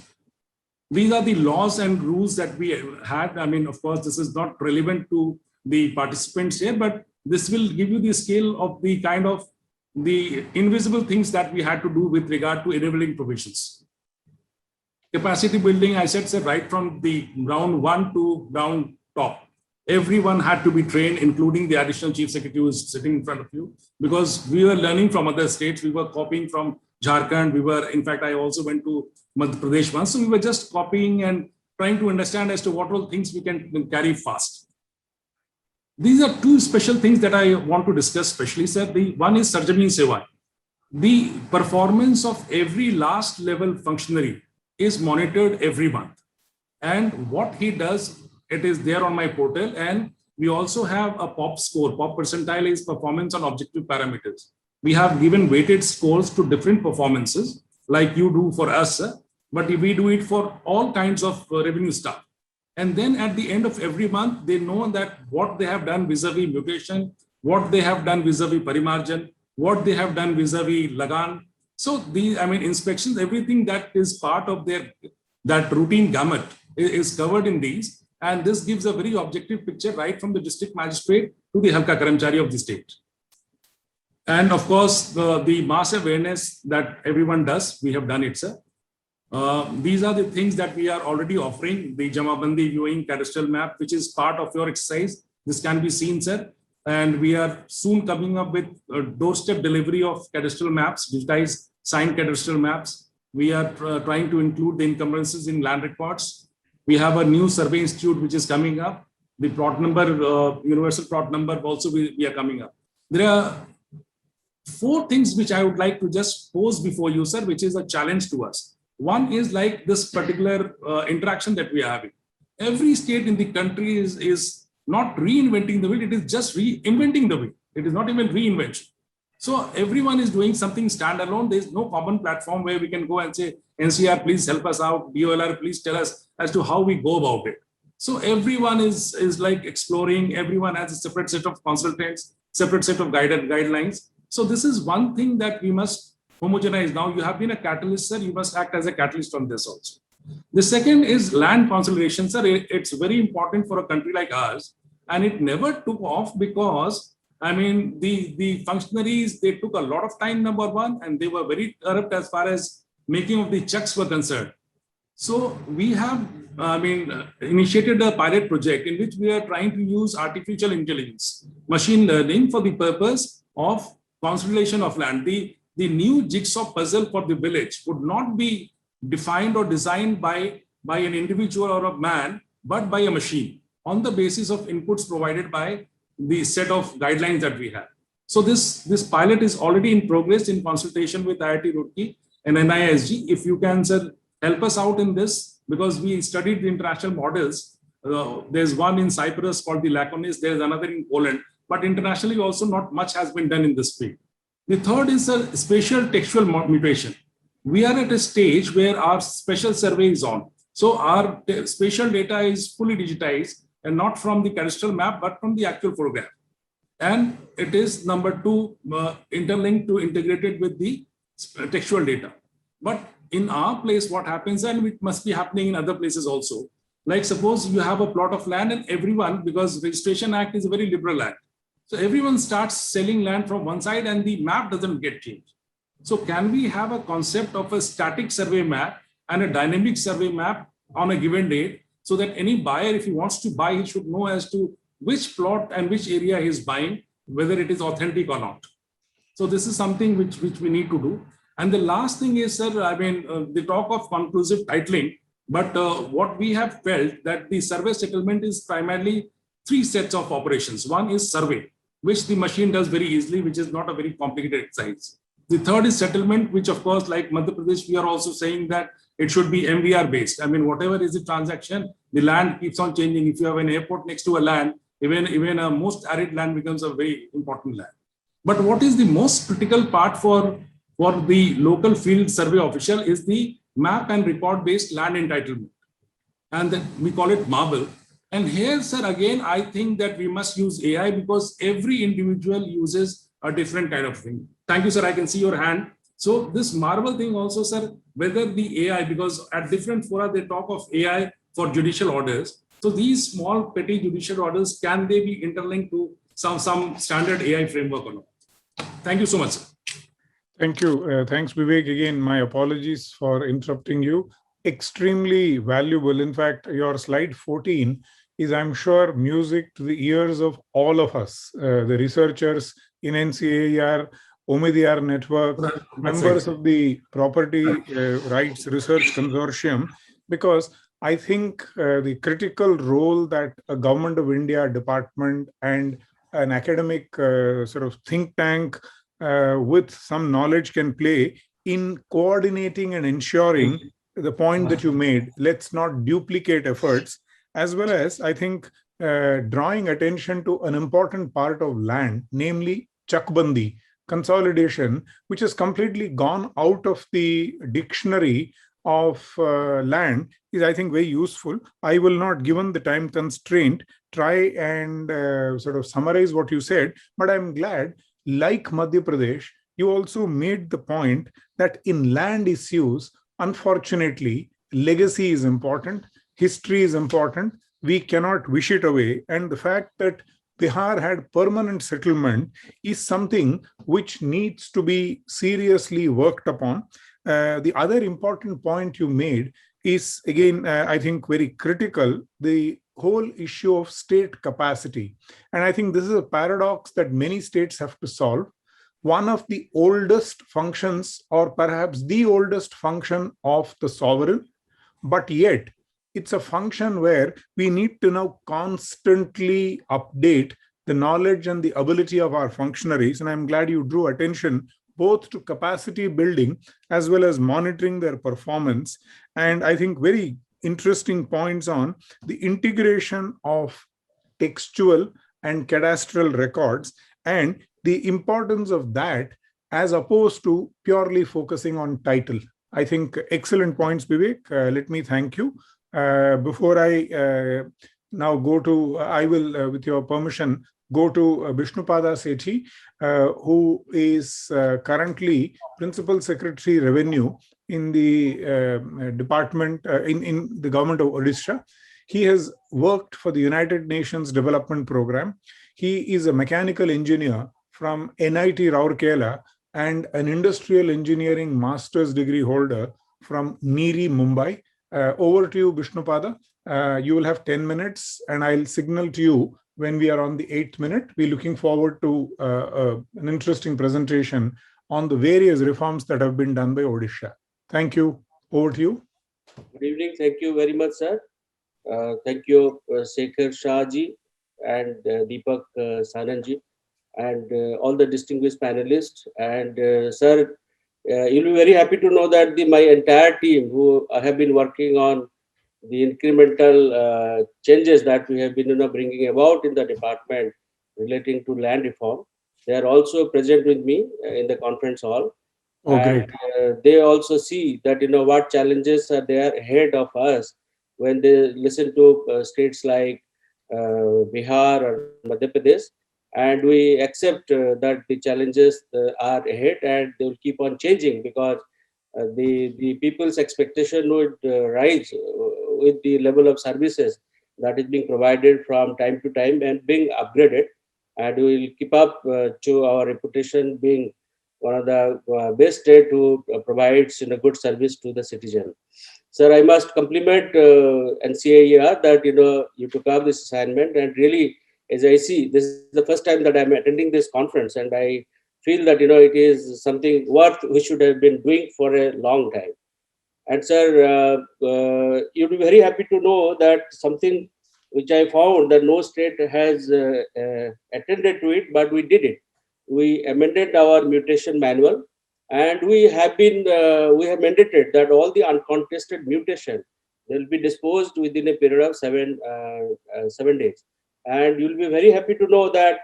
These are the laws and rules that we had. I mean, of course, this is not relevant to the participants here, but this will give you the scale of the kind of the invisible things that we had to do with regard to enabling provisions. Capacity building, I said, right from the round 1 to round top. Everyone had to be trained, including the additional chief secretary who is sitting in front of you, because we were learning from other states. We were copying from Jharkhand. In fact, I also went to Madhya Pradesh once. So we were just copying and trying to understand as to what all things we can carry fast. These are two special things that I want to discuss specially, sir. The one is Sarjameen Seva. The performance of every last level functionary is monitored every month. And what he does, it is there on my portal. And we also have a POP score. POP percentile is performance on objective parameters. We have given weighted scores to different performances, like you do for us, sir. But we do it for all kinds of revenue staff. And then at the end of every month, they know that what they have done vis-a-vis mutation, what they have done vis-a-vis parimarjan, what they have done vis-a-vis lagan. So inspections, everything that is part of that routine gamut is covered in these. And this gives a very objective picture right from the district magistrate to the Halka Karamchari of the state. And of course, the mass awareness that everyone does, we have done it, sir. These are the things that we are already offering, the Jamabandi viewing cadastral map, which is part of your exercise. This can be seen, sir. And we are soon coming up with a doorstep delivery of cadastral maps, digitized signed cadastral maps. We are trying to include the encumbrances in land records. We have a new survey institute, which is coming up. The plot number, universal plot number also we are coming up. There are 4 things which I would like to just pose before you, sir, which is a challenge to us. One is like this particular interaction that we are having. Every state in the country is not reinventing the wheel, it is just reinventing the wheel. It is not even reinvention. So everyone is doing something standalone. There is no common platform where we can go and say, NCR, please help us out. DOLR, please tell us as to how we go about it. So everyone is like exploring. Everyone has a separate set of consultants, separate set of guidelines. So this is one thing that we must homogenize. Now you have been a catalyst, sir. You must act as a catalyst on this also. The second is land consolidation, sir. It's very important for a country like ours. And it never took off because, the functionaries, they took a lot of time, number one, and they were very corrupt as far as making of the checks were concerned. So we have, initiated a pilot project in which we are trying to use artificial intelligence, machine learning for the purpose of consolidation of land. The new jigsaw puzzle for the village would not be defined or designed by an individual or a man, but by a machine on the basis of inputs provided by the set of guidelines that we have. So this pilot is already in progress in consultation with IIT Roorkee and NISG. If you can, sir, help us out in this, because we studied the international models. There's one in Cyprus called the Laconis. There's another in Poland, but internationally also not much has been done in this field. The third is a spatial textual mutation. We are at a stage where our special survey is on. So our spatial data is fully digitized, and not from the cadastral map, but from the actual photograph. And it is number 2, interlinked to integrated with the textual data. But in our place, what happens, and it must be happening in other places also, like suppose you have a plot of land and everyone, because Registration Act is a very liberal act. So everyone starts selling land from one side and the map doesn't get changed. So can we have a concept of a static survey map and a dynamic survey map on a given date, so that any buyer, if he wants to buy, he should know as to which plot and which area he is buying, whether it is authentic or not. So this is something which we need to do. And the last thing is, sir, the talk of conclusive titling, but what we have felt that the survey settlement is primarily 3 sets of operations. One is survey, which the machine does very easily, which is not a very complicated exercise. The third is settlement, which of course, like Madhya Pradesh, we are also saying that it should be MVR based. Whatever is the transaction, the land keeps on changing. If you have an airport next to a land, even a most arid land becomes a very important land. But what is the most critical part for the local field survey official is the map and record based land entitlement. And then we call it MARBLE. And here, sir, again, I think that we must use AI because every individual uses a different kind of thing. Thank you, sir. I can see your hand. So this marble thing also, sir, whether the AI, because at different fora, they talk of AI for judicial orders. So these small petty judicial orders, can they be interlinked to some standard AI framework or not? Thank you so much, sir. Thank you. Thanks, Vivek. Again, my apologies for interrupting you. Extremely valuable. In fact, your slide 14 is, I'm sure, music to the ears of all of us, the researchers in NCAER, OMIDR network, members of the Property Rights Research Consortium, because I think the critical role that a Government of India department and an academic sort of think tank with some knowledge can play in coordinating and ensuring the point that you made. Let's not duplicate efforts, as well as, I think, drawing attention to an important part of land, namely chakbandi, consolidation, which has completely gone out of the dictionary of land, is, I think, very useful. I will not, given the time constraint, try and sort of summarize what you said, but I'm glad, like Madhya Pradesh, you also made the point that in land issues, unfortunately, legacy is important, history is important, we cannot wish it away. And the fact that Bihar had permanent settlement is something which needs to be seriously worked upon. The other important point you made is, again, I think very critical, the whole issue of state capacity. And I think this is a paradox that many states have to solve. One of the oldest functions, or perhaps the oldest function of the sovereign, but yet it's a function where we need to now constantly update the knowledge and the ability of our functionaries. And I'm glad you drew attention both to capacity building as well as monitoring their performance. And I think very interesting points on the integration of textual and cadastral records and the importance of that as opposed to purely focusing on title. I think excellent points, Vivek. Let me thank you. Before I now go to, I will, with your permission, go to Vishnupada Sethi, who is currently Principal Secretary Revenue in the department, in the government of Odisha. He has worked for the United Nations Development Program. He is a mechanical engineer from NIT Rourkela and an industrial engineering master's degree holder from NIRI, Mumbai. Over to you, Vishnupada. You will have 10 minutes and I'll signal to you when we are on the 8th minute. We're looking forward to an interesting presentation on the various reforms that have been done by Odisha. Thank you. Over to you. Good evening. Thank you very much, sir. Thank you, Shekhar Shahji and Deepak Sananji and all the distinguished panelists. And sir, you'll be very happy to know that my entire team who have been working on the incremental changes that we have been bringing about in the department relating to land reform, they are also present with me in the conference hall. Oh, and great. they also see that what challenges are there ahead of us when they listen to states like Bihar or Madhya Pradesh, and we accept that the challenges are ahead and they will keep on changing because the people's expectation would rise with the level of services that is being provided from time to time and being upgraded, and we will keep up to our reputation being one of the best state who provides good service to the citizen. Sir, I must compliment NCAER that you took up this assignment, and really, as I see, this is the first time that I'm attending this conference, and I feel that it is something worth we should have been doing for a long time. And sir, you'll be very happy to know that something which I found that no state has attended to it, but we did it. We amended our mutation manual, and we have mandated that all the uncontested mutation will be disposed within a period of 7 days. And you'll be very happy to know that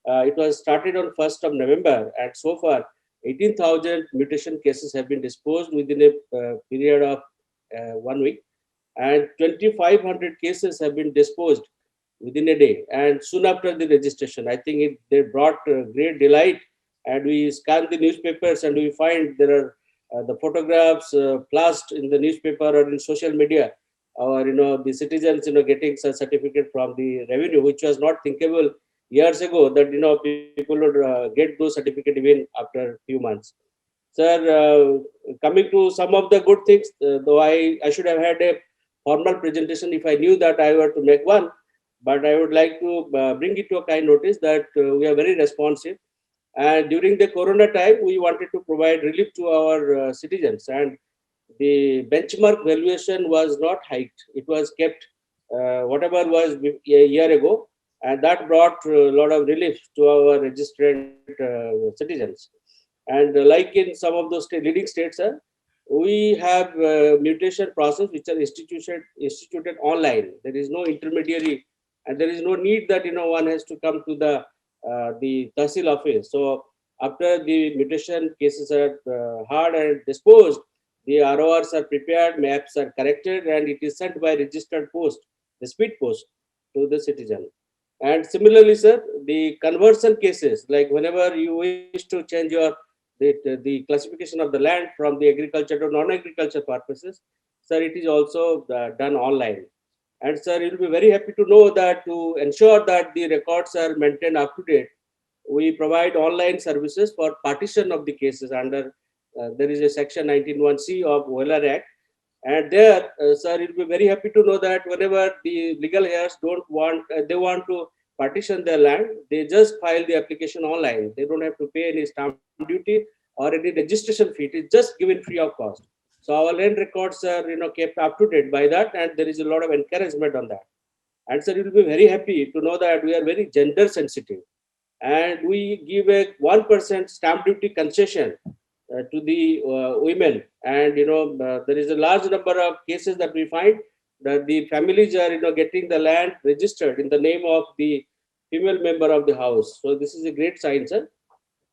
it was started on 1st of November, and so far 18,000 mutation cases have been disposed within a period of 1 week. and 2,500 cases have been disposed within a day. And soon after the registration, I think they brought great delight. And we scan the newspapers and we find there are the photographs flashed in the newspaper or in social media, or the citizens getting such certificate from the revenue, which was not thinkable years ago, that people would get those certificate even after few months. Sir, coming to some of the good things, though I should have had a formal presentation if I knew that I were to make one, but I would like to bring it to a kind notice that we are very responsive. And during the Corona time, we wanted to provide relief to our citizens, and the benchmark valuation was not hiked. It was kept whatever was a year ago, and that brought a lot of relief to our registered citizens. And like in some of those leading states, we have mutation process which are instituted online. There is no intermediary, and there is no need that one has to come to the Tahsil office. So after the mutation cases are heard and disposed, the RORs are prepared, maps are corrected, and it is sent by registered post, the speed post, to the citizen. And similarly, sir, the conversion cases, like whenever you wish to change the classification of the land from the agriculture to non-agriculture purposes, sir, it is also done online. And sir, you'll be very happy to know that to ensure that the records are maintained up to date, we provide online services for partition of the cases under there is a section 19(1)(c) of OLR Act. And there, sir, you'll be very happy to know that whenever the legal heirs don't want, they want to partition their land, they just file the application online. They don't have to pay any stamp duty or any registration fee. It is just given free of cost. So our land records are, kept up to date by that, and there is a lot of encouragement on that. And sir, you'll be very happy to know that we are very gender sensitive, and we give a 1% stamp duty concession to the women. And there is a large number of cases that we find that the families are getting the land registered in the name of the female member of the house. So this is a great sign, sir.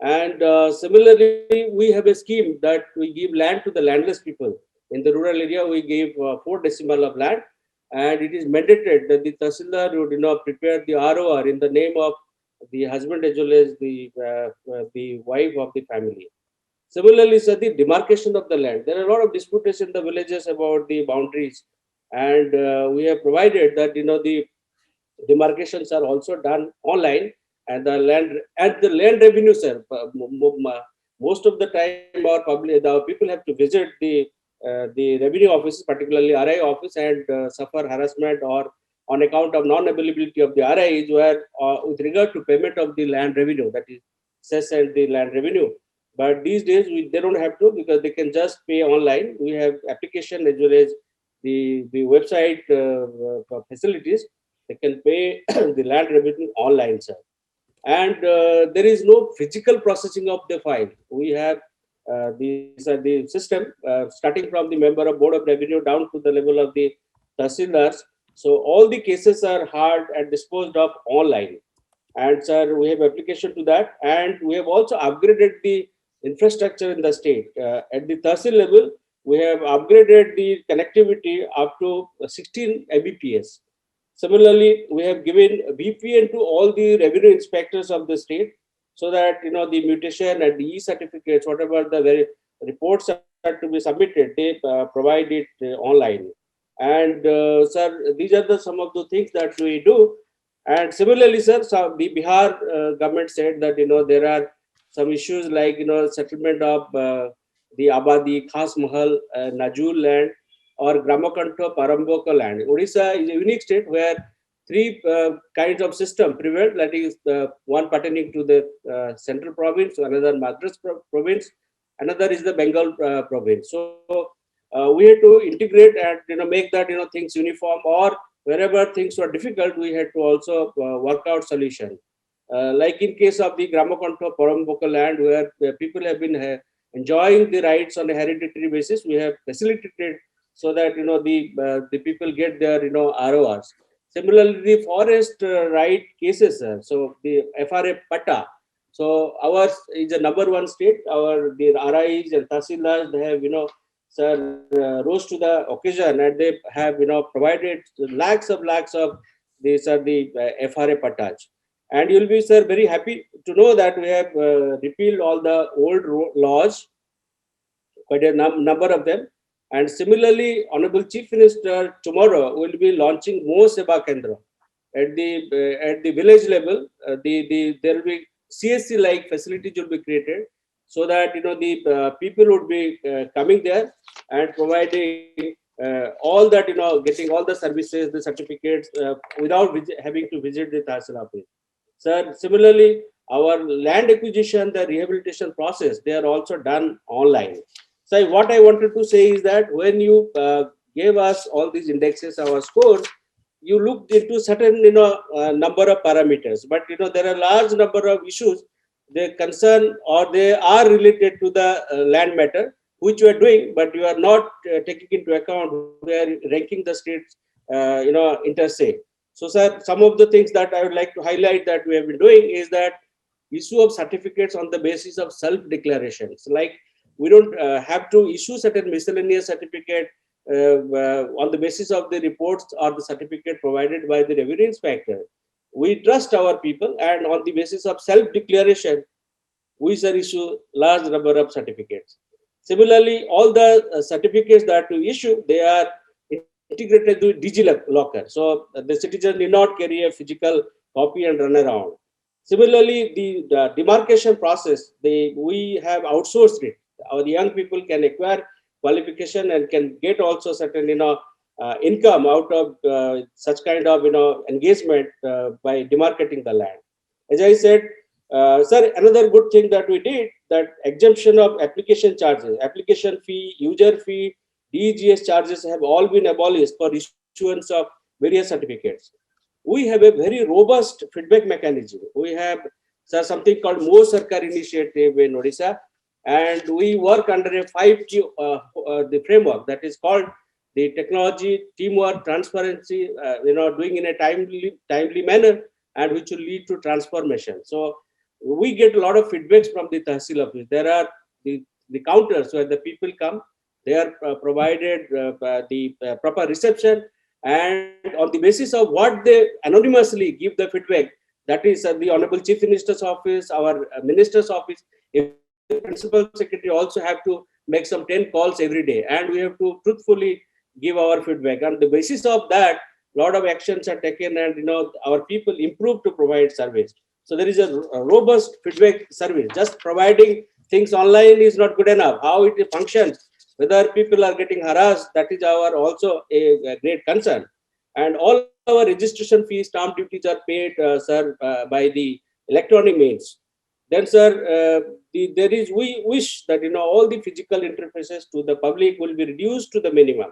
And similarly, we have a scheme that we give land to the landless people. In the rural area, we give 4 decimal of land, and it is mandated that the Tahsildar would prepare the ROR in the name of the husband as well as the wife of the family. Similarly, sir, the demarcation of the land. There are a lot of disputes in the villages about the boundaries, and we have provided that the demarcations are also done online, and the land revenue, sir. Most of the time, our people have to visit the revenue offices, particularly RI office, and suffer harassment or on account of non-availability of the RIs, where with regard to payment of the land revenue, that is cess and the land revenue. But these days, they don't have to, because they can just pay online. We have application as well as the website facilities. They can pay the land revenue online, sir. And there is no physical processing of the file. We have the system starting from the member of Board of Revenue down to the level of the Tahsildars. So all the cases are heard and disposed of online. And sir, we have application to that, and we have also upgraded the infrastructure in the state. At the Tahsil level, we have upgraded the connectivity up to 16 Mbps. Similarly, we have given VPN to all the revenue inspectors of the state, so that the mutation and the e-certificates, whatever the reports are to be submitted, they provide it online. And sir, these are some of the things that we do. And similarly, sir, so the Bihar government said that there are some issues like settlement of the Abadi, Khas Mahal, Najul land, or Gramakanto, Paramboko land. Odisha is a unique state where 3 kinds of system prevail. That is one pertaining to the central province, another Madras province, another is the Bengal province. So we had to integrate and make that things uniform, or wherever things were difficult, we had to also work out solution. Like in case of the Gramakanto Paramboko land, where people have been enjoying the rights on a hereditary basis, we have facilitated so that the people get their RORs. Similarly, the forest right cases, so the FRA Pata. So ours is a #1 state. The RIs and Tahsildars, they have rose to the occasion, and they have provided lakhs of these are the FRA pattaj. And you'll be, sir, very happy to know that we have repealed all the old laws, quite a number of them. And similarly, Honorable Chief Minister tomorrow will be launching more Seva Kendra at the village level. There will be CSC like facilities will be created, so that the people would be coming there and providing all that, getting all the services, the certificates without having to visit the Tahsil office. Sir, similarly, our land acquisition, the rehabilitation process, they are also done online. So what I wanted to say is that when you gave us all these indexes, our scores, you looked into certain number of parameters, but there are large number of issues they concern or they are related to the land matter, which you are doing, but you are not taking into account. We are ranking the states inter se. So, sir, some of the things that I would like to highlight that we have been doing is that issue of certificates on the basis of self-declarations. Like, we don't have to issue certain miscellaneous certificate on the basis of the reports or the certificate provided by the revenue inspector. We trust our people, and on the basis of self-declaration, we shall issue large number of certificates. Similarly, all the certificates that we issue, they are integrated with DigiLocker. So the citizen need not carry a physical copy and run around. Similarly, the demarcation process, we have outsourced it. Our young people can acquire qualification and can get also certain income out of such kind of engagement by demarcating the land. As I said, sir, another good thing that we did, that exemption of application charges, application fee, user fee, DEGS charges have all been abolished for issuance of various certificates. We have a very robust feedback mechanism. We have, sir, something called Mo Sarkar initiative in Odisha, and we work under a 5T the framework that is called the technology, teamwork, transparency, doing in a timely manner, and which will lead to transformation. So we get a lot of feedbacks from the Tahsil office. There are the counters where the people come, they are provided the proper reception, and on the basis of what they anonymously give the feedback, that is the Honorable Chief Minister's office, our Minister's office, the Principal Secretary also have to make some 10 calls every day, and we have to truthfully give our feedback. On the basis of that, a lot of actions are taken, and our people improve to provide service. So there is a robust feedback service. Just providing things online is not good enough. How it functions, whether people are getting harassed, that is our also a great concern. And all our registration fees, stamp duties are paid, sir, by the electronic means. Then, sir, we wish that all the physical interfaces to the public will be reduced to the minimum,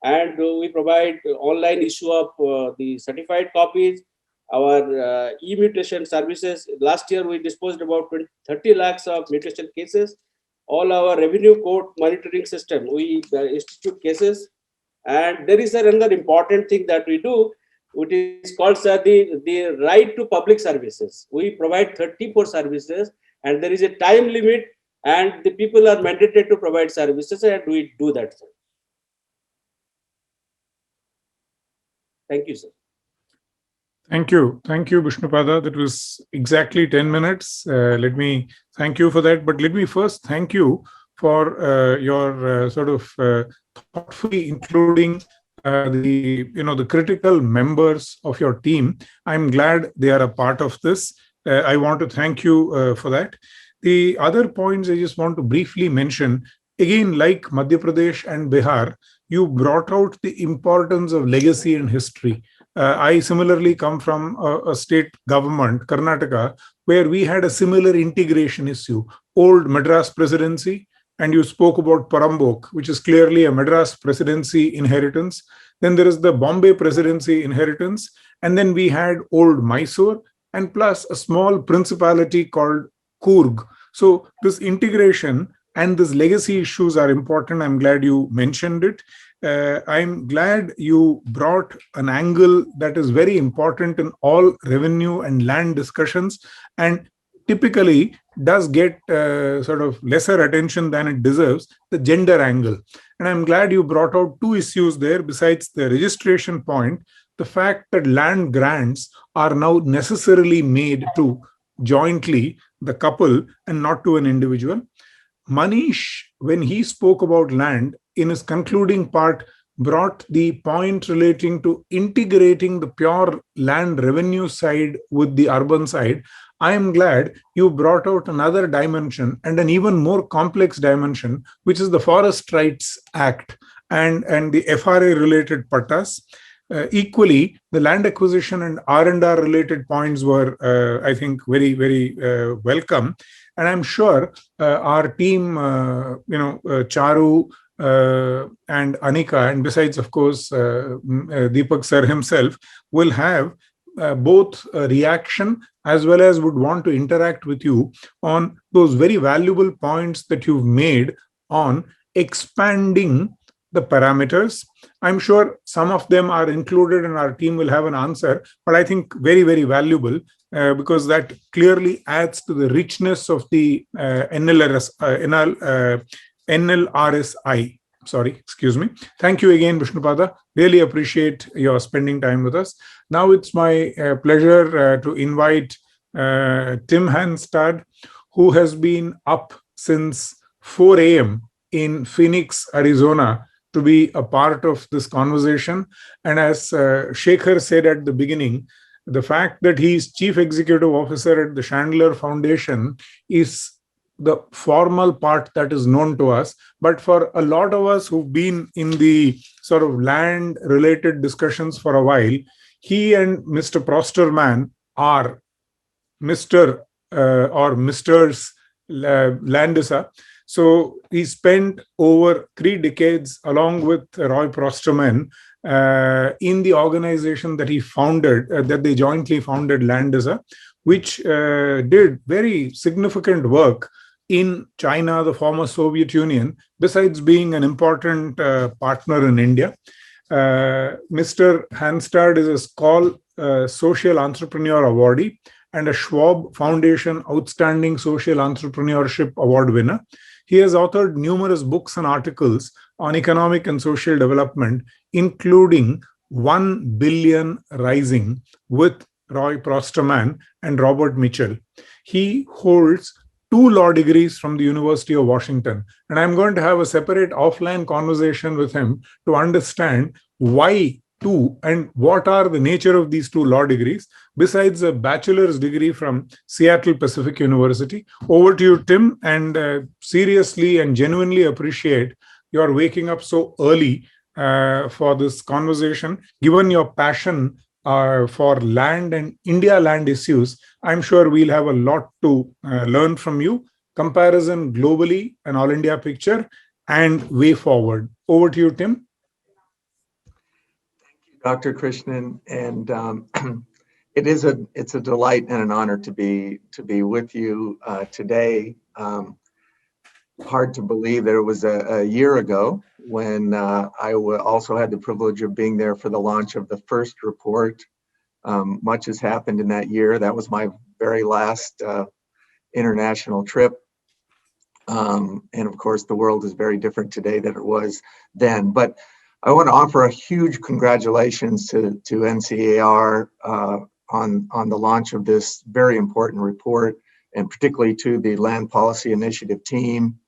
and we provide online issue of the certified copies. Our e-mutation services. Last year we disposed about 30 lakhs of mutation cases. All our revenue court monitoring system, we institute cases. And there is another important thing that we do, which is called, sir, the right to public services. We provide 34 services, and there is a time limit, and the people are mandated to provide services, and we do that, sir. Thank you, sir. Thank you, Vishnupada. That was exactly 10 minutes. Let me thank you for that. But let me first thank you for your sort of thoughtfully including the critical members of your team. I'm glad they are a part of this. I want to thank you for that. The other points I just want to briefly mention, again, like Madhya Pradesh and Bihar, you brought out the importance of legacy and history. I similarly come from a state government, Karnataka, where we had a similar integration issue. Old Madras presidency, and you spoke about Parambok, which is clearly a Madras presidency inheritance. Then there is the Bombay presidency inheritance. And then we had old Mysore, and plus a small principality called Coorg. So this integration and these legacy issues are important. I'm glad you mentioned it. I'm glad you brought an angle that is very important in all revenue and land discussions, and typically does get sort of lesser attention than it deserves, the gender angle. And I'm glad you brought out two issues there besides the registration point, the fact that land grants are now necessarily made to jointly the couple and not to an individual. Manish, when he spoke about land in his concluding part, brought the point relating to integrating the pure land revenue side with the urban side. I am glad you brought out another dimension and an even more complex dimension, which is the Forest Rights Act and the FRA related pattas. Equally, the land acquisition and R&R related points were, I think, very, very welcome. And I'm sure our team, Charu and Anika, and besides, of course, Deepak sir himself, will have both a reaction as well as would want to interact with you on those very valuable points that you've made on expanding the parameters. I'm sure some of them are included and our team will have an answer, but I think very, very valuable because that clearly adds to the richness of the N-LRSI. Sorry, excuse me. Thank you again, Vishnupada. Really appreciate your spending time with us. Now it's my pleasure to invite Tim Hanstad, who has been up since 4 a.m. in Phoenix, Arizona, to be a part of this conversation. And as Shekhar said at the beginning, the fact that he is Chief Executive Officer at the Chandler Foundation is the formal part that is known to us. But for a lot of us who've been in the sort of land-related discussions for a while, he and Mr. Prosterman are Mr. Or Mr.'s Landisa. So he spent over 3 decades along with Roy Prosterman in the organization that he founded, that they jointly founded Landisa, which did very significant work in China, the former Soviet Union, besides being an important partner in India. Mr. Hanstad is a Skoll Social Entrepreneur Awardee and a Schwab Foundation Outstanding Social Entrepreneurship Award winner. He has authored numerous books and articles on economic and social development, including 1 Billion Rising with Roy Prosterman and Robert Mitchell. He holds 2 law degrees from the University of Washington. And I'm going to have a separate offline conversation with him to understand why 2 and what are the nature of these 2 law degrees, besides a bachelor's degree from Seattle Pacific University. Over to you, Tim, and seriously and genuinely appreciate your waking up so early for this conversation. Given your passion for land and India land issues, I'm sure we'll have a lot to learn from you. Comparison globally, an all India picture, and way forward. Over to you, Tim. Dr. Krishnan, and it's a delight and an honor to be with you today. Hard to believe that it was a year ago when I also had the privilege of being there for the launch of the first report. Much has happened in that year. That was my very last international trip. And of course, the world is very different today than it was then. But I want to offer a huge congratulations to NCAER on the launch of this very important report, and particularly to the Land Policy Initiative team,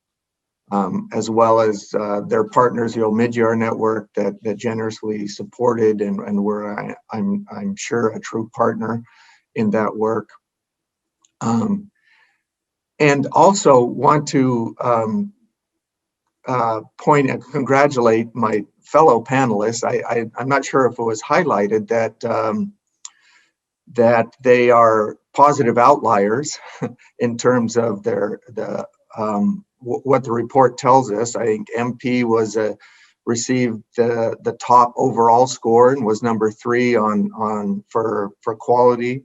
as well as their partners, the Mid-Year Network that generously supported and were, I'm sure, a true partner in that work. And also want to point and congratulate my fellow panelists. I'm not sure if it was highlighted that they are positive outliers in terms of what the report tells us. I think MP received the top overall score and was number 3 for quality.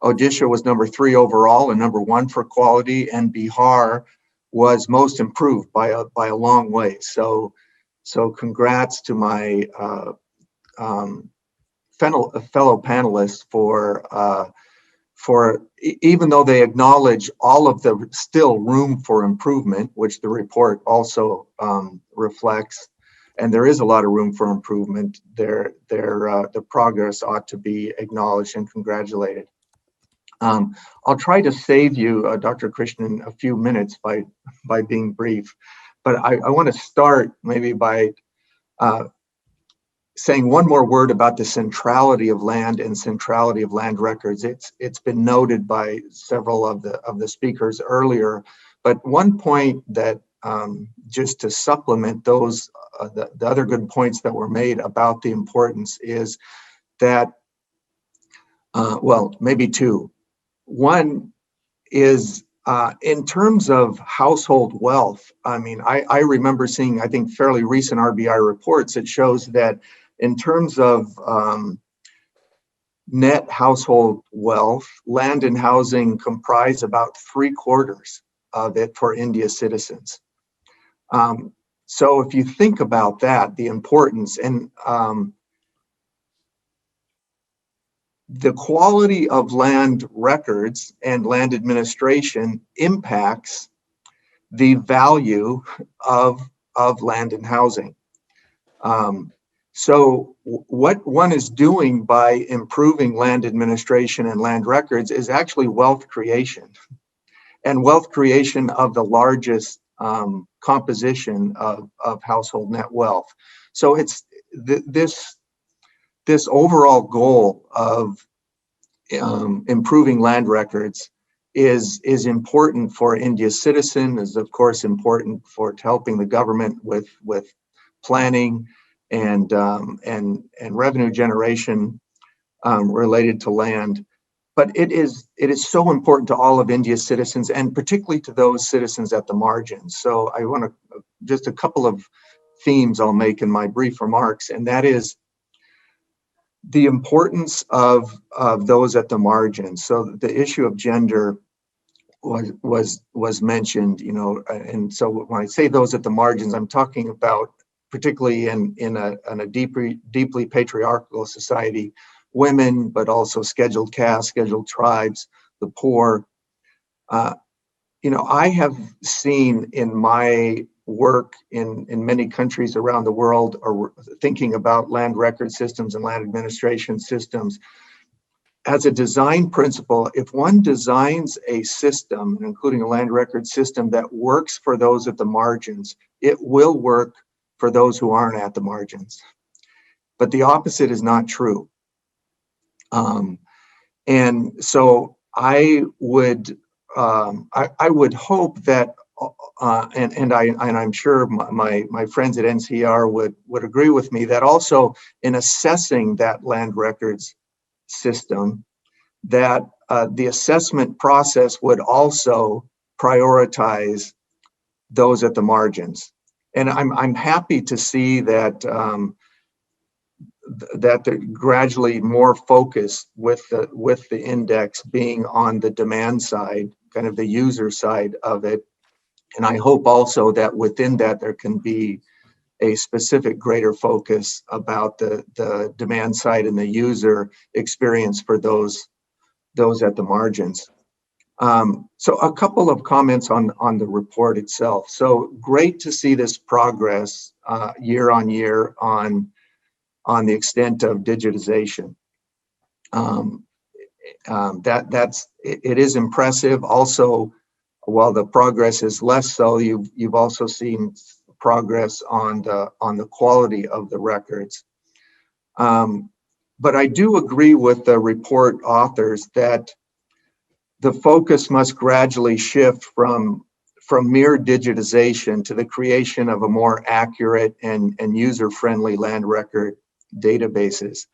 Odisha was number 3 overall and number 1 for quality, and Bihar was most improved by a long way. So congrats to my fellow panelists even though they acknowledge all of the still room for improvement, which the report also reflects, and there is a lot of room for improvement, the progress ought to be acknowledged and congratulated. I'll try to save you, Dr. Krishnan, a few minutes by being brief, but I want to start maybe by saying one more word about the centrality of land and centrality of land records. It's been noted by several of the speakers earlier, but one point that just to supplement those the other good points that were made about the importance is that well, maybe two. One is in terms of household wealth. I mean, I remember seeing, I think, fairly recent RBI reports that shows that in terms of net household wealth, land and housing comprise about 3/4 of it for India's citizens. So if you think about that, the importance and the quality of land records and land administration impacts the value of land and housing. So what one is doing by improving land administration and land records is actually wealth creation, and wealth creation of the largest composition of household net wealth. So it's this overall goal of improving land records is important for India's citizen, is of course important for helping the government with planning and revenue generation related to land. But it is so important to all of India's citizens, and particularly to those citizens at the margins. So I want to just a couple of themes I'll make in my brief remarks, and that is the importance of those at the margins. So the issue of gender was mentioned, you know, and so when I say those at the margins, I'm talking about particularly in a deeply patriarchal society, women, but also scheduled castes, scheduled tribes, the poor. You know, I have seen in my work in many countries around the world, or thinking about land record systems and land administration systems, as a design principle, if one designs a system, including a land record system, that works for those at the margins, it will work for those who aren't at the margins. But the opposite is not true. And so I would hope that, and I'm sure my friends at NCER would agree with me, that also in assessing that land records system, that the assessment process would also prioritize those at the margins. And I'm happy to see that that they're gradually more focused with the index being on the demand side, kind of the user side of it. And I hope also that within that there can be a specific greater focus about the demand side and the user experience for those at the margins. So a couple of comments on the report itself. So great to see this progress year on year on the extent of digitization. It is impressive. Also, while the progress is less so, you've also seen progress on the quality of the records. But I do agree with the report authors that the focus must gradually shift from mere digitization to the creation of a more accurate and user-friendly land record databases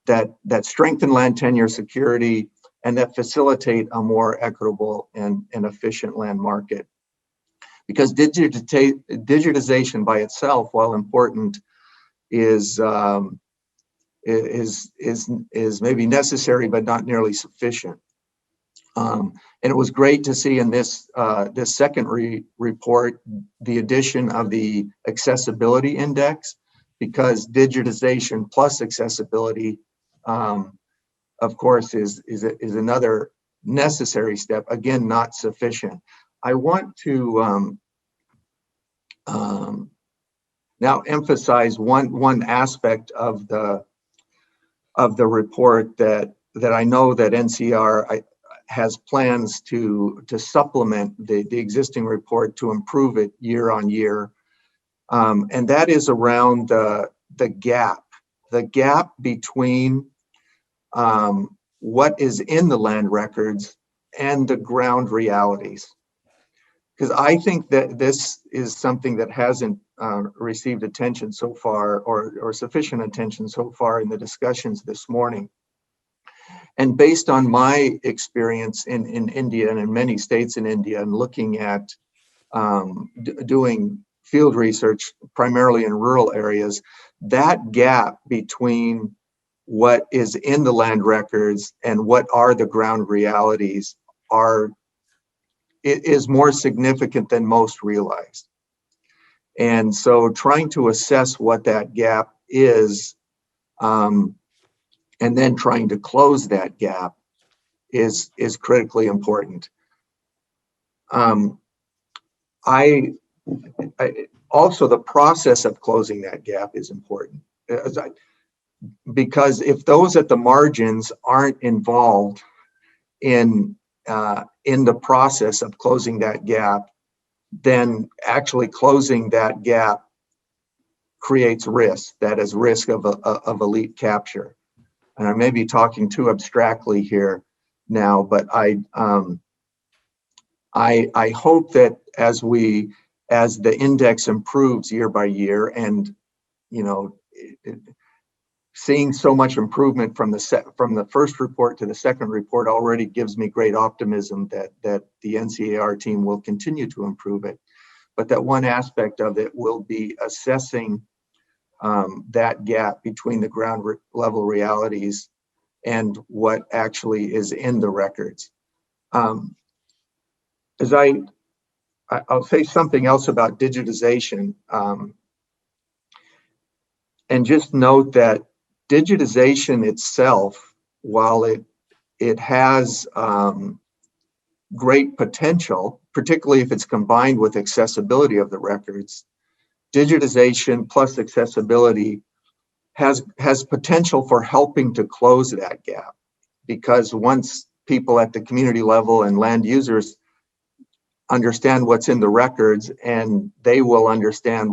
that strengthen land tenure security and that facilitate a more equitable and efficient land market. Because digitization by itself, while important, is maybe necessary but not nearly sufficient. And it was great to see in this second report the addition of the accessibility index, because digitization plus accessibility, of course, is another necessary step, again, not sufficient. I want to now emphasize one aspect of the report that I know that NCR has plans to supplement the existing report to improve it year on year, and that is around the gap between what is in the land records and the ground realities. Because I think that this is something that hasn't received attention so far, or sufficient attention so far in the discussions this morning. And based on my experience in India and in many states in India, and looking at doing field research primarily in rural areas, that gap between what is in the land records and what are the ground realities is more significant than most realize. And so trying to assess what that gap is, and then trying to close that gap is critically important. Also, the process of closing that gap is important, because if those at the margins aren't involved in the process of closing that gap, then actually closing that gap creates risk. That is risk of elite capture. And I may be talking too abstractly here now, but I hope that as the index improves year by year, and seeing so much improvement from the first report to the second report already gives me great optimism that the NCAER team will continue to improve it. But that one aspect of it will be assessing that gap between the ground level realities and what actually is in the records. As I'll say something else about digitization, and just note that digitization itself, while it has great potential, particularly if it's combined with accessibility of the records, digitization plus accessibility has potential for helping to close that gap. Because once people at the community level and land users understand what's in the records, and they will understand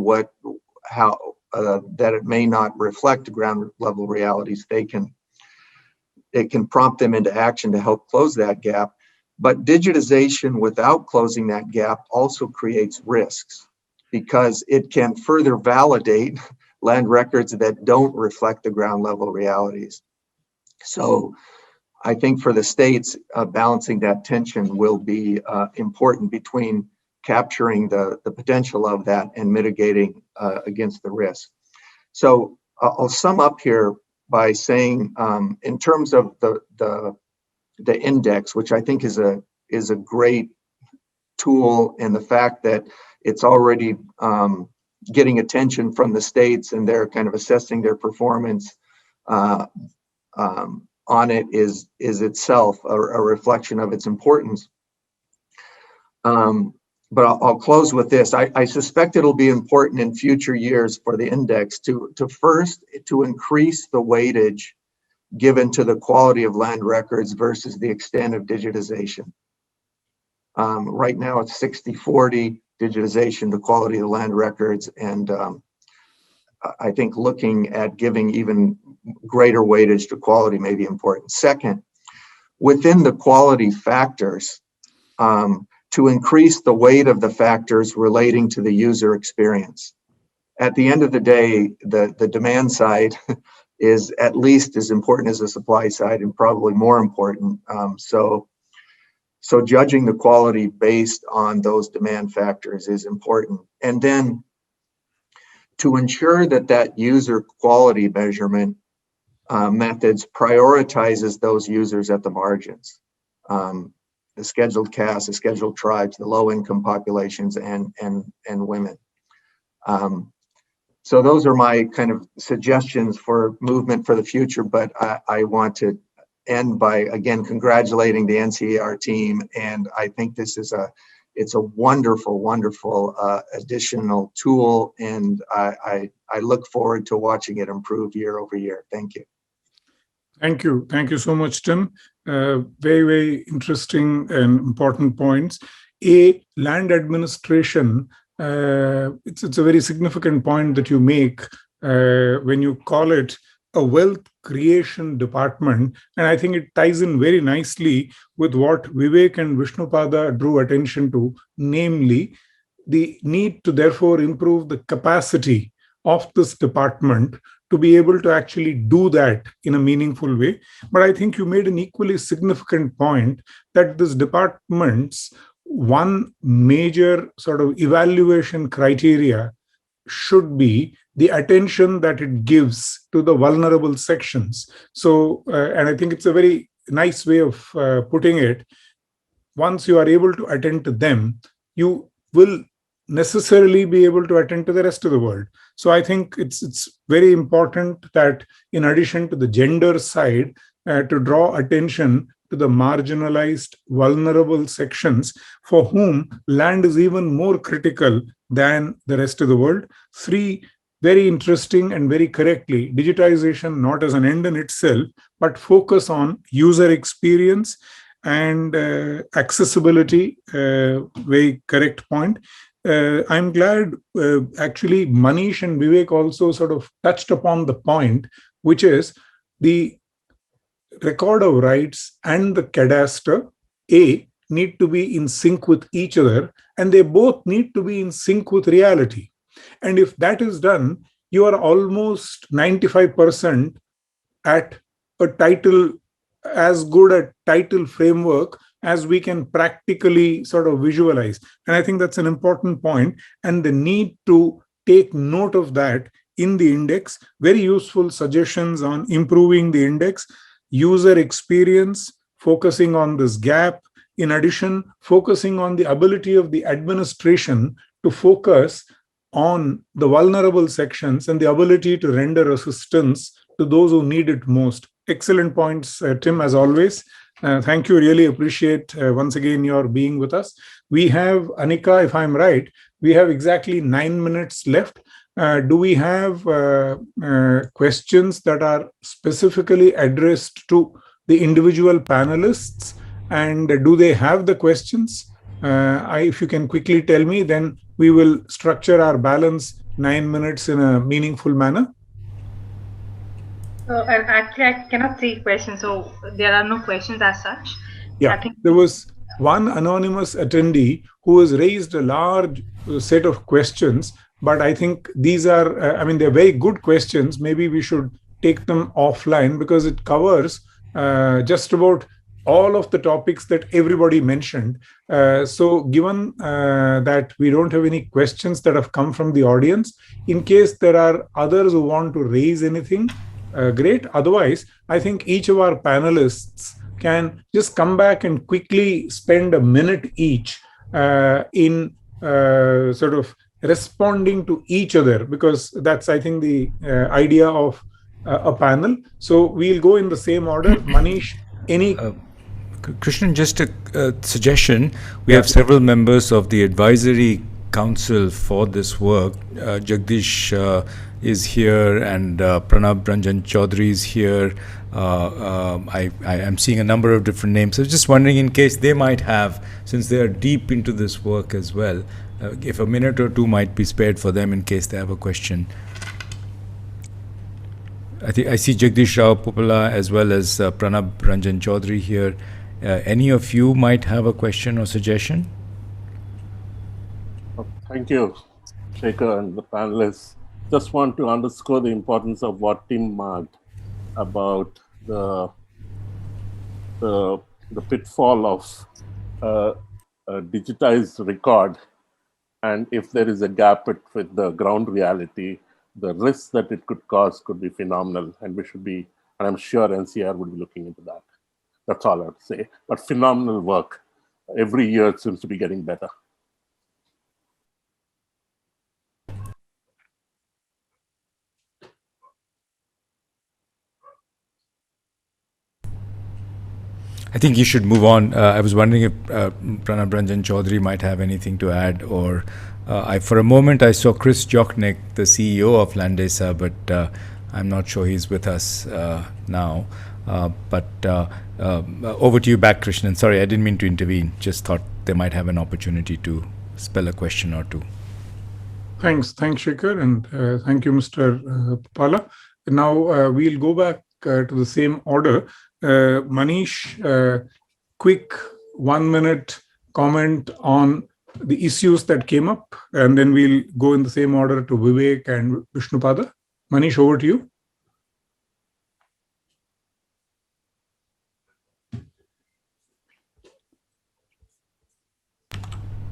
how that it may not reflect ground level realities, it can prompt them into action to help close that gap. But digitization without closing that gap also creates risks, because it can further validate land records that don't reflect the ground level realities. So I think for the states, balancing that tension will be important between capturing the potential of that and mitigating against the risk. So I'll sum up here by saying, in terms of the index, which I think is a great tool, and the fact that it's already getting attention from the states and they're kind of assessing their performance on it is itself a reflection of its importance. But I'll close with this. I suspect it'll be important in future years for the index to increase the weightage given to the quality of land records versus the extent of digitization. Right now it's 60-40 digitization to quality of the land records, and I think looking at giving even greater weightage to quality may be important. Second, within the quality factors, to increase the weight of the factors relating to the user experience. At the end of the day, the demand side is at least as important as the supply side, and probably more important. So judging the quality based on those demand factors is important. And then to ensure that user quality measurement methods prioritizes those users at the margins. The scheduled castes, the scheduled tribes, the low-income populations, and women. So those are my kind of suggestions for movement for the future, but I want to end by again congratulating the NCAER team, and I think this is it's a wonderful, wonderful additional tool, and I look forward to watching it improve year over year. Thank you. Thank you so much, Tim. Very, very interesting and important points. Land administration. It's a very significant point that you make when you call it a wealth creation department, and I think it ties in very nicely with what Vivek and Vishnupada drew attention to, namely the need to therefore improve the capacity of this department to be able to actually do that in a meaningful way. But I think you made an equally significant point that this department's one major sort of evaluation criteria should be the attention that it gives to the vulnerable sections. So, and I think it's a very nice way of putting it. Once you are able to attend to them, you will necessarily be able to attend to the rest of the world. So I think it's very important that in addition to the gender side, to draw attention to the marginalized, vulnerable sections for whom land is even more critical than the rest of the world. 3, very interesting and very correctly, digitization not as an end in itself, but focus on user experience and accessibility, very correct point. I'm glad actually Manish and Vivek also sort of touched upon the point, which is the record of rights and the cadastre, need to be in sync with each other, and they both need to be in sync with reality. And if that is done, you are almost 95% at a title, as good a title framework as we can practically sort of visualize. And I think that's an important point, and the need to take note of that in the index. Very useful suggestions on improving the index, user experience, focusing on this gap. In addition, focusing on the ability of the administration to focus on the vulnerable sections and the ability to render assistance to those who need it most. Excellent points, Tim, as always. Thank you. Really appreciate once again your being with us. We have, Anika, if I'm right, we have exactly 9 minutes left. Do we have questions that are specifically addressed to the individual panelists? And do they have the questions? If you can quickly tell me, then we will structure our balance 9 minutes in a meaningful manner. Actually, I cannot see questions, so there are no questions as such. Yeah, there was one anonymous attendee who has raised a large set of questions, but I think these are, I mean, they're very good questions. Maybe we should take them offline because it covers just about all of the topics that everybody mentioned. So given that we don't have any questions that have come from the audience, in case there are others who want to raise anything, great. Otherwise, I think each of our panelists can just come back and quickly spend a minute each in sort of responding to each other, because that's, I think, the idea of a panel. So we'll go in the same order. Manish, any... Krishnan, just a suggestion. We have several members of the advisory council for this work. Jagdish is here, and Pranab Ranjan Chaudhary is here. I am seeing a number of different names. So just wondering, in case they might have, since they are deep into this work as well, if a minute or two might be spared for them in case they have a question. I think I see Jagdish Rao Popala as well as Pranab Ranjan Chaudhary here. Any of you might have a question or suggestion? Thank you, Shekhar and the panelists. Just want to underscore the importance of what Tim marked about the pitfall of a digitized record, and if there is a gap with the ground reality, the risk that it could cause could be phenomenal, and we should be, and I'm sure NCR would be looking into that. That's all I would say. But phenomenal work. Every year it seems to be getting better. I think you should move on. I was wondering if Pranab Ranjan Chaudhary might have anything to add, or for a moment I saw Chris Joknik, the CEO of Landesa, but I'm not sure he's with us now. But over to you back, Krishnan. Sorry, I didn't mean to intervene. Just thought they might have an opportunity to spell a question or two. Thanks, Shikhar, and thank you, Mr. Pala. Now we'll go back to the same order. Manish, quick 1 minute comment on the issues that came up, and then we'll go in the same order to Vivek and Vishnupada. Manish, over to you.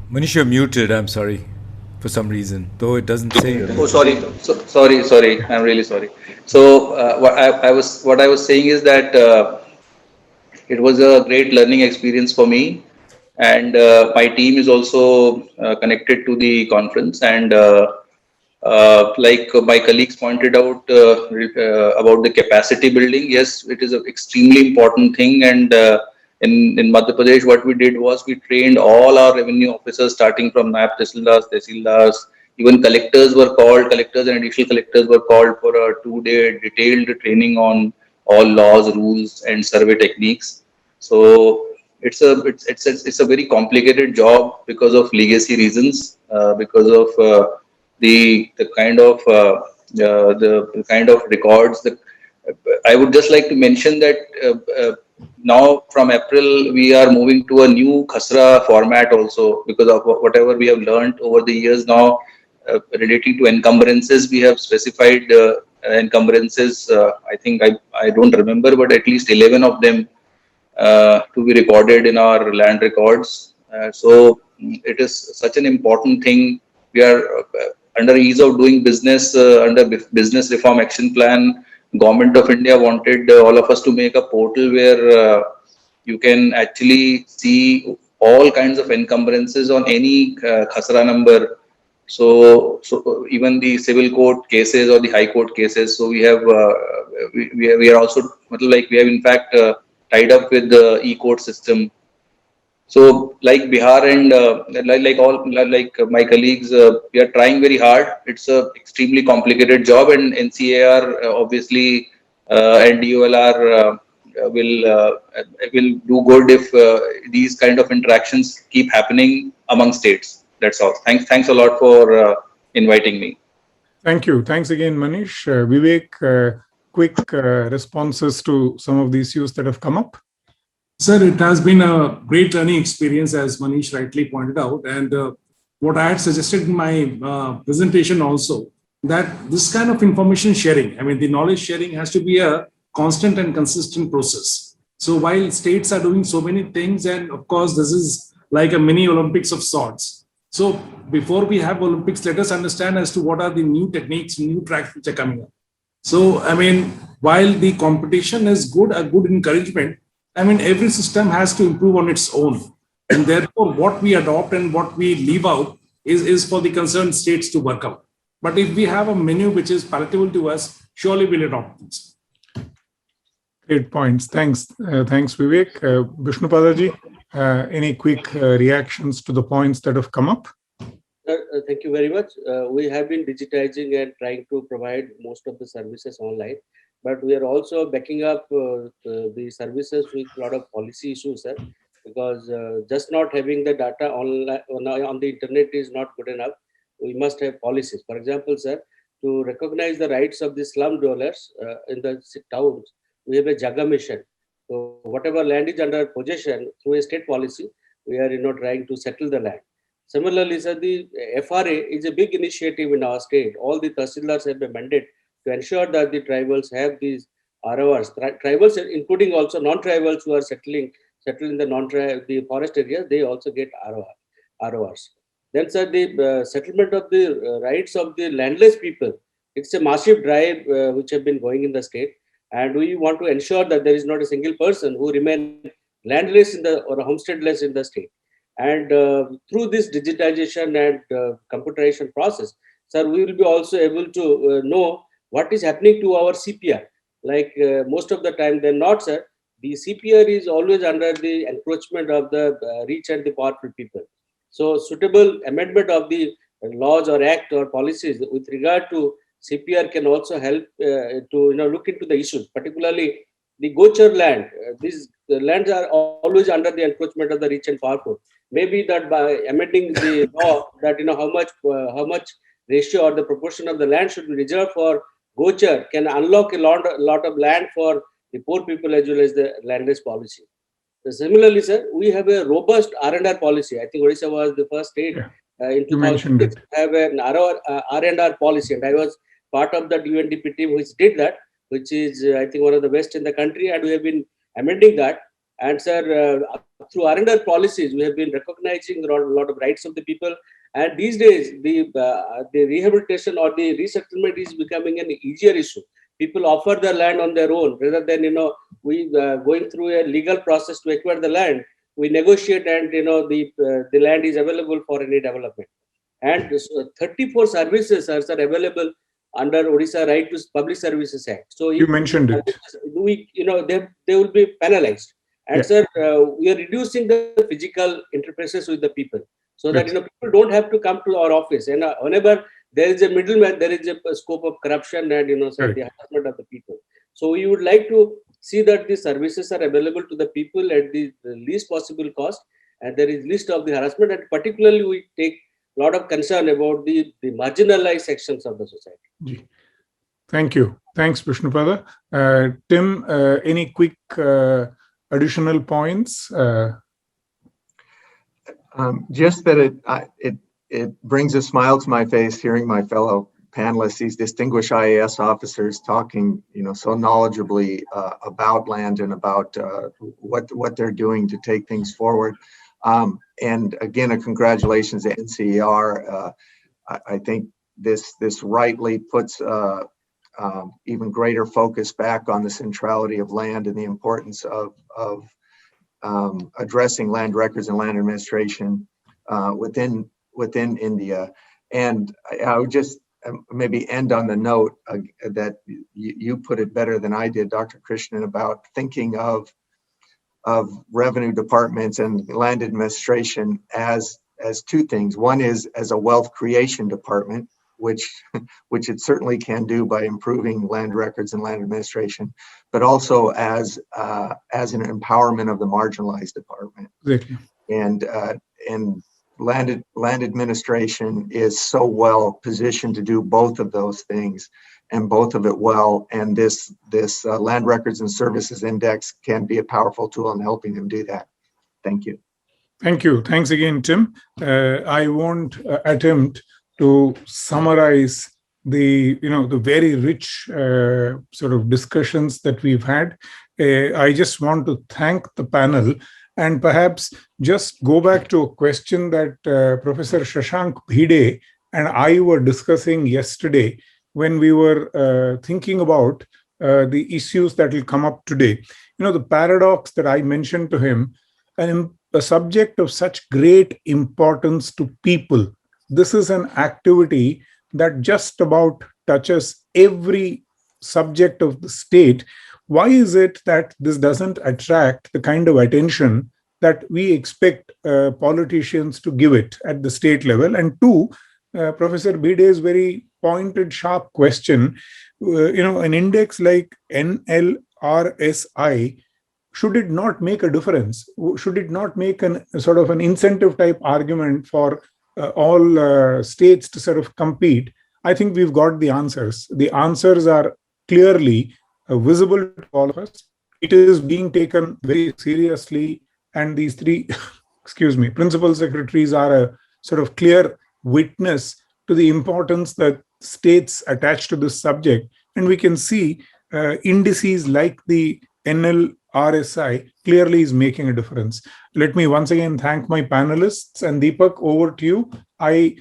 Manish, you're muted. I'm sorry, for some reason, though it doesn't say. Oh, sorry. Sorry. I'm really sorry. So what I was saying is that it was a great learning experience for me, and my team is also connected to the conference. And like my colleagues pointed out about the capacity building, yes, it is an extremely important thing. And in Madhya Pradesh, what we did was we trained all our revenue officers, starting from Naib Tehsildars, even collectors and additional collectors were called for a 2-day detailed training on all laws, rules, and survey techniques. So it's a very complicated job because of legacy reasons, because of the kind of records. I would just like to mention that now from April we are moving to a new Khasra format also, because of whatever we have learned over the years now relating to encumbrances. We have specified encumbrances. I think I don't remember, but at least 11 of them to be recorded in our land records. So it is such an important thing. We are under ease of doing business, under business reform action plan. Government of India wanted all of us to make a portal where you can actually see all kinds of encumbrances on any Khasra number. So even the civil court cases or the high court cases. So we have we are also like we have in fact tied up with the e-court system. So like Bihar and like my colleagues, we are trying very hard. It's a extremely complicated job, and NCAER obviously and DOLR will do good if these kind of interactions keep happening among states. That's all. Thanks a lot for inviting me. Thank you. Thanks again, Manish. Vivek, quick responses to some of the issues that have come up. Sir, it has been a great learning experience, as Manish rightly pointed out. And what I had suggested in my presentation also, that this kind of information sharing, I mean, the knowledge sharing has to be a constant and consistent process. So while states are doing so many things, and of course, this is like a mini Olympics of sorts. So before we have Olympics, let us understand as to what are the new techniques, new tracks which are coming up. So, I mean, while the competition is good, a good encouragement, I mean, every system has to improve on its own. And therefore, what we adopt and what we leave out is for the concerned states to work out. But if we have a menu which is palatable to us, surely we'll adopt this. Great points. Thanks. Thanks, Vivek. Vishnupadaji, any quick reactions to the points that have come up? Thank you very much. We have been digitizing and trying to provide most of the services online, but we are also backing up the services with a lot of policy issues, sir, because just not having the data online on the internet is not good enough. We must have policies. For example, sir, to recognize the rights of the slum dwellers in the towns, we have a Jaga mission. So whatever land is under possession through a state policy, we are trying to settle the land. Similarly, sir, the FRA is a big initiative in our state. All the Tahsildars have been mandated to ensure that the tribals have these RORs. Tribals, including also non-tribals who are settled in the forest areas, they also get RORs. Then, sir, the settlement of the rights of the landless people. It's a massive drive which have been going in the state, and we want to ensure that there is not a single person who remain landless or homesteadless in the state. And through this digitization and computerization process, sir, we will be also able to know what is happening to our CPR. Like most of the time, they're not, sir. the CPR is always under the encroachment of the rich and the powerful people. So suitable amendment of the laws or act or policies with regard to CPR can also help to look into the issues, particularly the gochar land. These lands are always under the encroachment of the rich and powerful. Maybe that by amending the law, that how much ratio or the proportion of the land should be reserved for gochar can unlock a lot of land for the poor people as well as the land-based policy. So similarly, sir, we have a robust R&R policy. I think Odisha was the first state in 2006 to have an R&R policy, and I was part of that UNDP team which did that, which is I think one of the best in the country, and we have been amending that. And sir, through R&R policies, we have been recognizing a lot of rights of the people. And these days, the rehabilitation or the resettlement is becoming an easier issue. People offer the land on their own rather than we going through a legal process to acquire the land. We negotiate, and the land is available for any development. And 34 services are available under Odisha Right to Public Services Act. So you mentioned it. They will be penalized. And sir, we are reducing the physical interfaces with the people, so that people don't have to come to our office. And whenever there is a middleman, there is a scope of corruption and the harassment of the people. So we would like to see that the services are available to the people at the least possible cost, and there is least of the harassment. And particularly, we take a lot of concern about the marginalized sections of the society. Thank you. Thanks, Vishnupada. Tim, any quick additional points? Just that it brings a smile to my face hearing my fellow panelists, these distinguished IAS officers, talking, so knowledgeably about land and about what they're doing to take things forward. And again, a congratulations to NCER. I think this rightly puts even greater focus back on the centrality of land and the importance of addressing land records and land administration within India. And I would just maybe end on the note that you put it better than I did, Dr. Krishnan, about thinking of revenue departments and land administration as two things. One is as a wealth creation department, which it certainly can do by improving land records and land administration, but also as an empowerment of the marginalized department. Exactly. And land administration is so well positioned to do both of those things, and both of it well. And this Land Records and Services Index can be a powerful tool in helping them do that. Thank you. Thank you. Thanks again, Tim. I won't attempt to summarize the very rich sort of discussions that we've had. I just want to thank the panel, and perhaps just go back to a question that Professor Shashank Bhide and I were discussing yesterday when we were thinking about the issues that will come up today. The paradox that I mentioned to him, a subject of such great importance to people. This is an activity that just about touches every subject of the state. Why is it that this doesn't attract the kind of attention that we expect politicians to give it at the state level? And two, Professor Bhide's very pointed, sharp question, an index like N-LRSI, should it not make a difference? Should it not make an sort of an incentive type argument for all states to sort of compete? I think we've got the answers. The answers are clearly visible to all of us. It is being taken very seriously, and these three, principal secretaries are a sort of clear witness to the importance that states attach to this subject. And we can see indices like the N-LRSI clearly is making a difference. Let me once again thank my panelists, and Deepak, over to you. I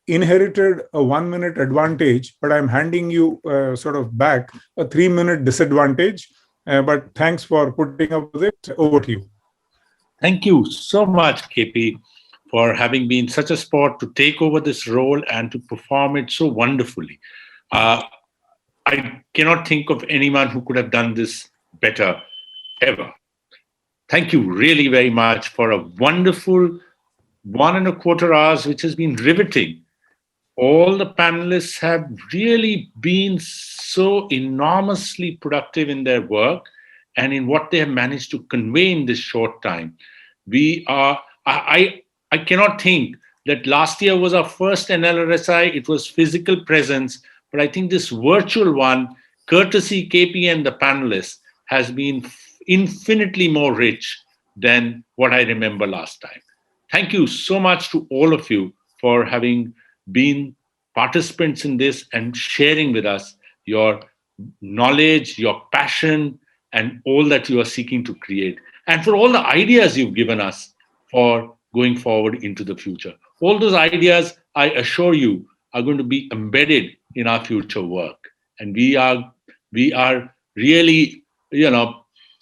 inherited a 1-minute advantage, but I'm handing you sort of back a 3-minute disadvantage. But thanks for putting up with it. Over to you. Thank you so much, KP, for having been such a sport to take over this role and to perform it so wonderfully. I cannot think of anyone who could have done this better ever. thank you really very much for a wonderful 1.25 hours, which has been riveting. All the panelists have really been so enormously productive in their work and in what they have managed to convey in this short time. I cannot think that last year was our first N-LRSI. It was physical presence, but I think this virtual one, courtesy KP and the panelists, has been infinitely more rich than what I remember last time. Thank you so much to all of you for having been participants in this and sharing with us your knowledge, your passion, and all that you are seeking to create, and for all the ideas you've given us for going forward into the future. All those ideas, I assure you, are going to be embedded in our future work. And we are really,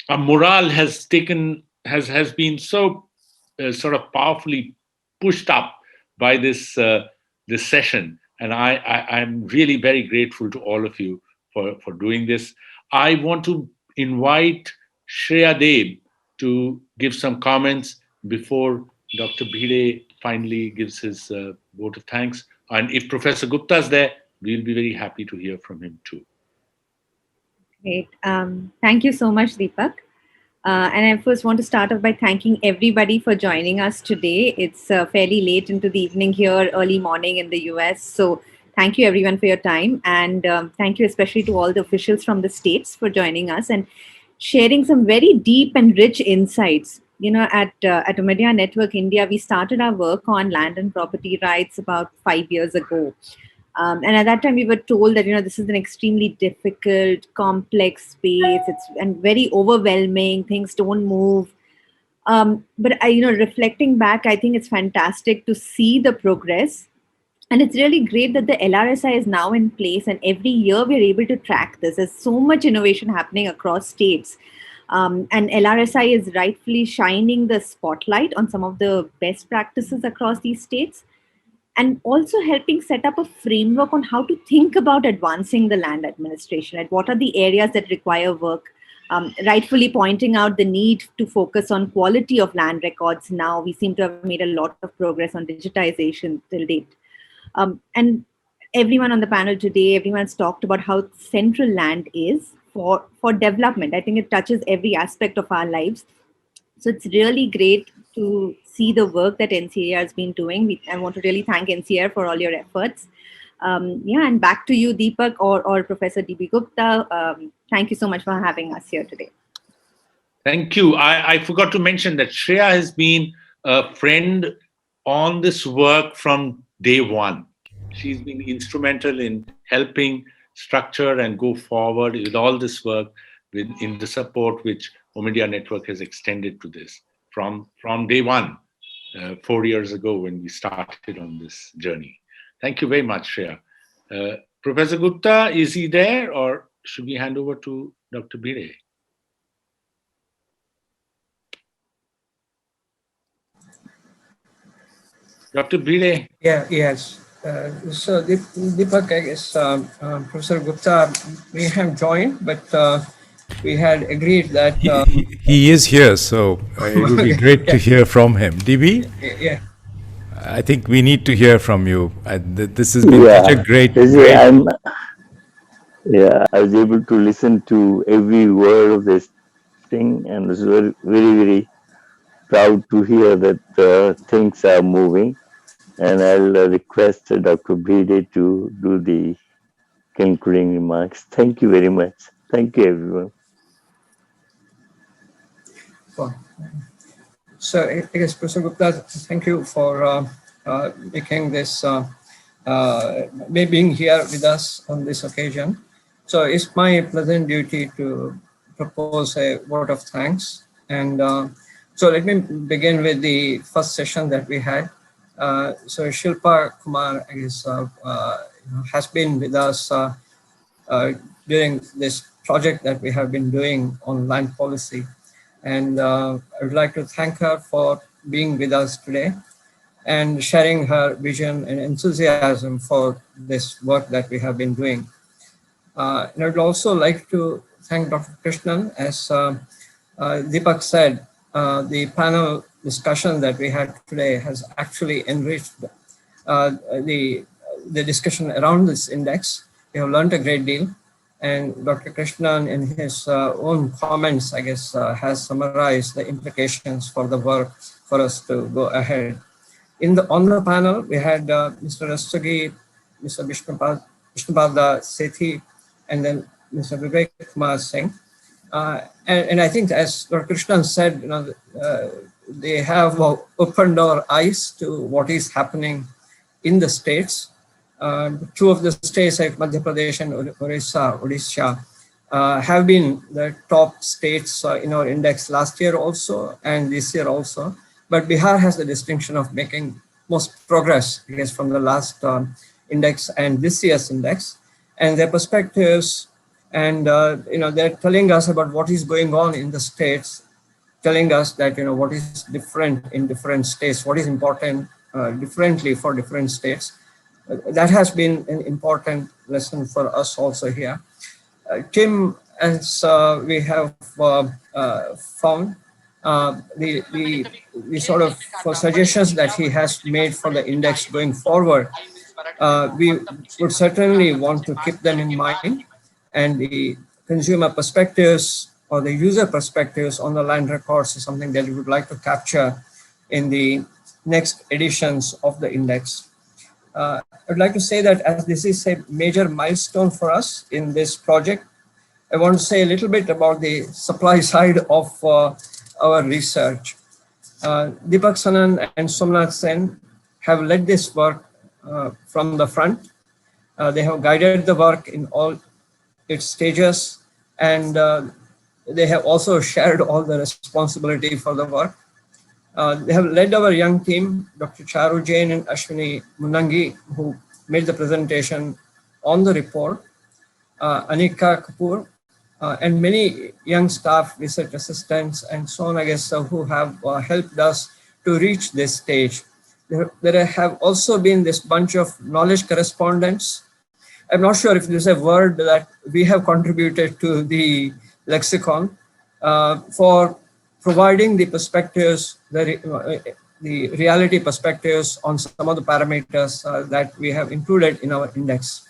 our morale has been so sort of powerfully pushed up by this session, and I'm really very grateful to all of you for doing this. I want to invite Shreya Deb to give some comments before Dr. Bhide finally gives his vote of thanks. And if Professor Gupta is there, we'll be very happy to hear from him too. Great. Thank you so much, Deepak. And I first want to start off by thanking everybody for joining us today. It's fairly late into the evening here, early morning in the US. So thank you everyone for your time. And thank you especially to all the officials from the states for joining us and sharing some very deep and rich insights. At Omidyar Network India, we started our work on land and property rights about 5 years ago. And at that time, we were told that, this is an extremely difficult, complex space. And very overwhelming. Things don't move. But reflecting back, I think it's fantastic to see the progress. And it's really great that the LRSI is now in place. And every year we're able to track this. There's so much innovation happening across states. And LRSI is rightfully shining the spotlight on some of the best practices across these states, and also helping set up a framework on how to think about advancing the land administration and what are the areas that require work, rightfully pointing out the need to focus on quality of land records. Now we seem to have made a lot of progress on digitization till date. And everyone on the panel today, everyone's talked about how central land is for development. I think it touches every aspect of our lives. So it's really great to see the work that NCAER has been doing. I want to really thank NCAER for all your efforts. And back to you, Deepak or Professor D.B. Gupta. Thank you so much for having us here today. Thank you. I forgot to mention that Shreya has been a friend on this work from day one. She's been instrumental in helping structure and go forward with all this work in the support which Omidyar Network has extended to this from day one, 4 years ago when we started on this journey. Thank you very much, Shreya. Professor Gupta, is he there, or should we hand over to Dr. Bhide? Dr. Bhide? Yes. So Deepak, I guess Professor Gupta may have joined, but we had agreed that he is here, so it would be great to hear from him. DB? Yeah. I think we need to hear from you. This has been such a great. I was able to listen to every word of this thing, and was very, very, very proud to hear that things are moving. And I'll request Dr. Bhide to do the concluding remarks. Thank you very much. Thank you, everyone. So I guess, Professor Gupta, thank you for making this, being here with us on this occasion. So it's my pleasant duty to propose a word of thanks. And so let me begin with the first session that we had. So Shilpa Kumar has been with us during this project that we have been doing on land policy. And I would like to thank her for being with us today and sharing her vision and enthusiasm for this work that we have been doing. And I would also like to thank Dr. Krishnan. As Deepak said, the panel discussion that we had today has actually enriched the discussion around this index. We have learned a great deal, and Dr. Krishnan in his own comments, I guess, has summarized the implications for the work for us to go ahead. On the panel, we had Mr. Rastagi, Mr. Vishnupada Sethi, and then Mr. Vivek Kumar Singh. And I think, as Dr. Krishnan said, they have opened our eyes to what is happening in the states. Two of the states like Madhya Pradesh and Odisha have been the top states in our index last year also and this year also. But Bihar has the distinction of making most progress, I guess, from the last index and this year's index. And their perspectives and they're telling us about what is going on in the states, telling us that what is different in different states, what is important differently for different states. That has been an important lesson for us also here. Tim, as we have found, the sort of suggestions that he has made for the index going forward, we would certainly want to keep them in mind, and the consumer perspectives or the user perspectives on the land records is something that we would like to capture in the next editions of the index. I'd like to say that as this is a major milestone for us in this project, I want to say a little bit about the supply side of our research. Deepak Sanan and Somnath Sen have led this work from the front. They have guided the work in all its stages, and they have also shared all the responsibility for the work. They have led our young team, Dr. Charu Jain and Ashwini Munangi, who made the presentation on the report, Anika Kapoor, and many young staff, research assistants, and so on, I guess, who have helped us to reach this stage. There have also been this bunch of knowledge correspondents. I'm not sure if there's a word that we have contributed to the lexicon for providing the perspectives, the reality perspectives on some of the parameters that we have included in our index.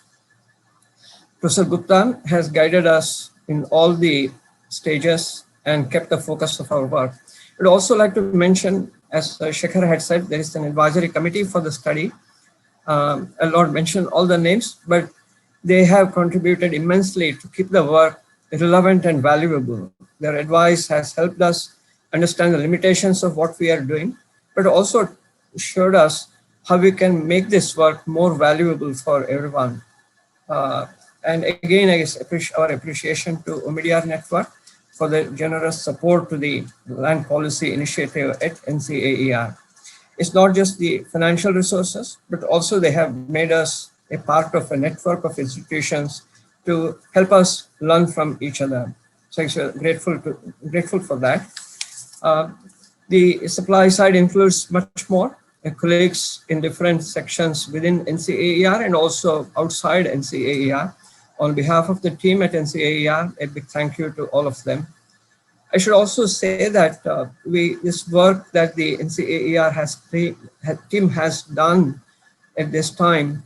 Professor Gupta has guided us in all the stages and kept the focus of our work. I'd also like to mention, as Shekhar had said, there is an advisory committee for the study. I'll not mention all the names, but they have contributed immensely to keep the work relevant and valuable. Their advice has helped us understand the limitations of what we are doing, but also showed us how we can make this work more valuable for everyone. And again, I guess our appreciation to Omidyar Network for the generous support to the Land Policy Initiative at NCAER. It's not just the financial resources, but also they have made us a part of a network of institutions to help us learn from each other. So I'm grateful for that. The supply side includes much more. Colleagues in different sections within NCAER and also outside NCAER. On behalf of the team at NCAER, a big thank you to all of them. I should also say that this work that the NCAER team has done at this time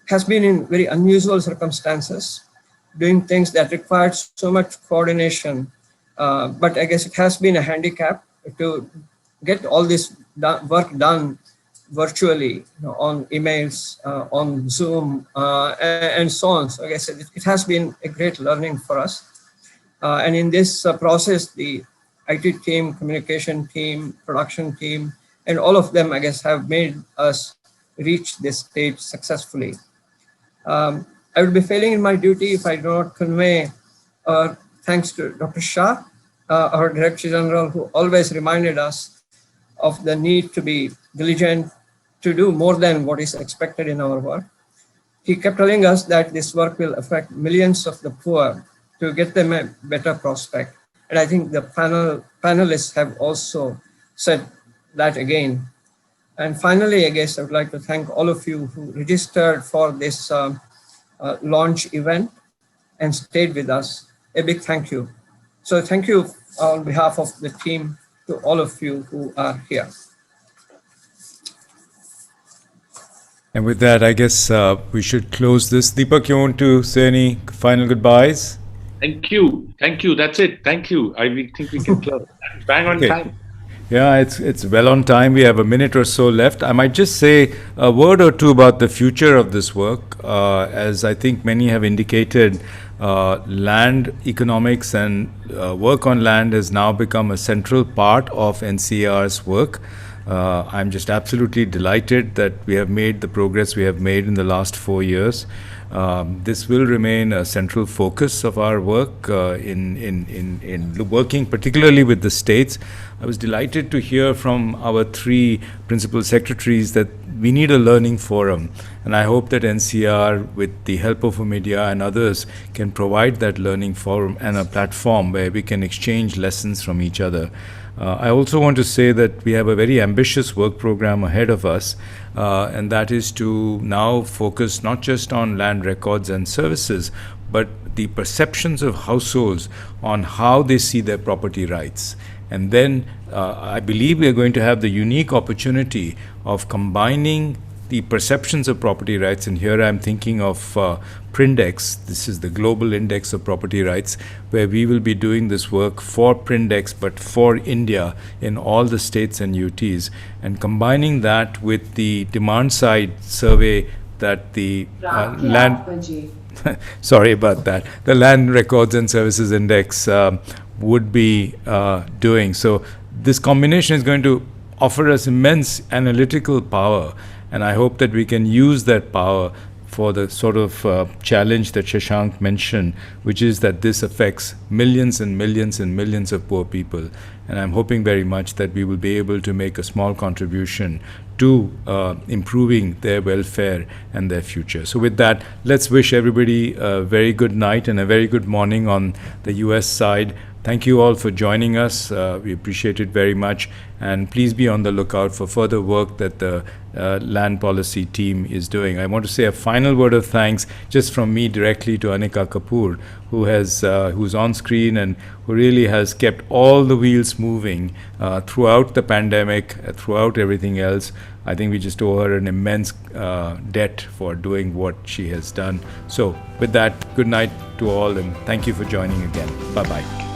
has been in very unusual circumstances, doing things that required so much coordination. But I guess it has been a handicap to get all this work done virtually, on emails, on Zoom, and so on. So I guess it has been a great learning for us. And in this process, the IT team, communication team, production team, and all of them, I guess, have made us reach this stage successfully. I would be failing in my duty if I do not convey thanks to Dr. Shah, our Director General, who always reminded us of the need to be diligent, to do more than what is expected in our work. He kept telling us that this work will affect millions of the poor to get them a better prospect. And I think the panelists have also said that again. And finally, I guess I would like to thank all of you who registered for this launch event and stayed with us. A big thank you. So thank you on behalf of the team to all of you who are here. And with that, I guess we should close this. Deepak, you want to say any final goodbyes? Thank you. Thank you. That's it. Thank you. I think we can close. Bang on time. Yeah, it's well on time. We have a minute or so left. I might just say a word or two about the future of this work. As I think many have indicated, land economics and work on land has now become a central part of NCER's work. I'm just absolutely delighted that we have made the progress we have made in the last 4 years. This will remain a central focus of our work in working particularly with the states. I was delighted to hear from our 3 principal secretaries that we need a learning forum, and I hope that NCER, with the help of media and others, can provide that learning forum and a platform where we can exchange lessons from each other. I also want to say that we have a very ambitious work program ahead of us, and that is to now focus not just on land records and services, but the perceptions of households on how they see their property rights. And then I believe we are going to have the unique opportunity of combining the perceptions of property rights, and here I'm thinking of Prindex. This is the global index of property rights, where we will be doing this work for Prindex, but for India in all the states and UTs, and combining that with the demand side survey that the land sorry about that, the Land Records and Services Index would be doing. So this combination is going to offer us immense analytical power, and I hope that we can use that power for the sort of challenge that Shashank mentioned, which is that this affects millions and millions and millions of poor people. And I'm hoping very much that we will be able to make a small contribution to improving their welfare and their future. So with that, let's wish everybody a very good night and a very good morning on the US side. Thank you all for joining us. We appreciate it very much. And please be on the lookout for further work that the land policy team is doing. I want to say a final word of thanks just from me directly to Anika Kapoor, who's on screen and who really has kept all the wheels moving throughout the pandemic, throughout everything else. I think we just owe her an immense debt for doing what she has done. So with that, good night to all, and thank you for joining again. Bye-bye.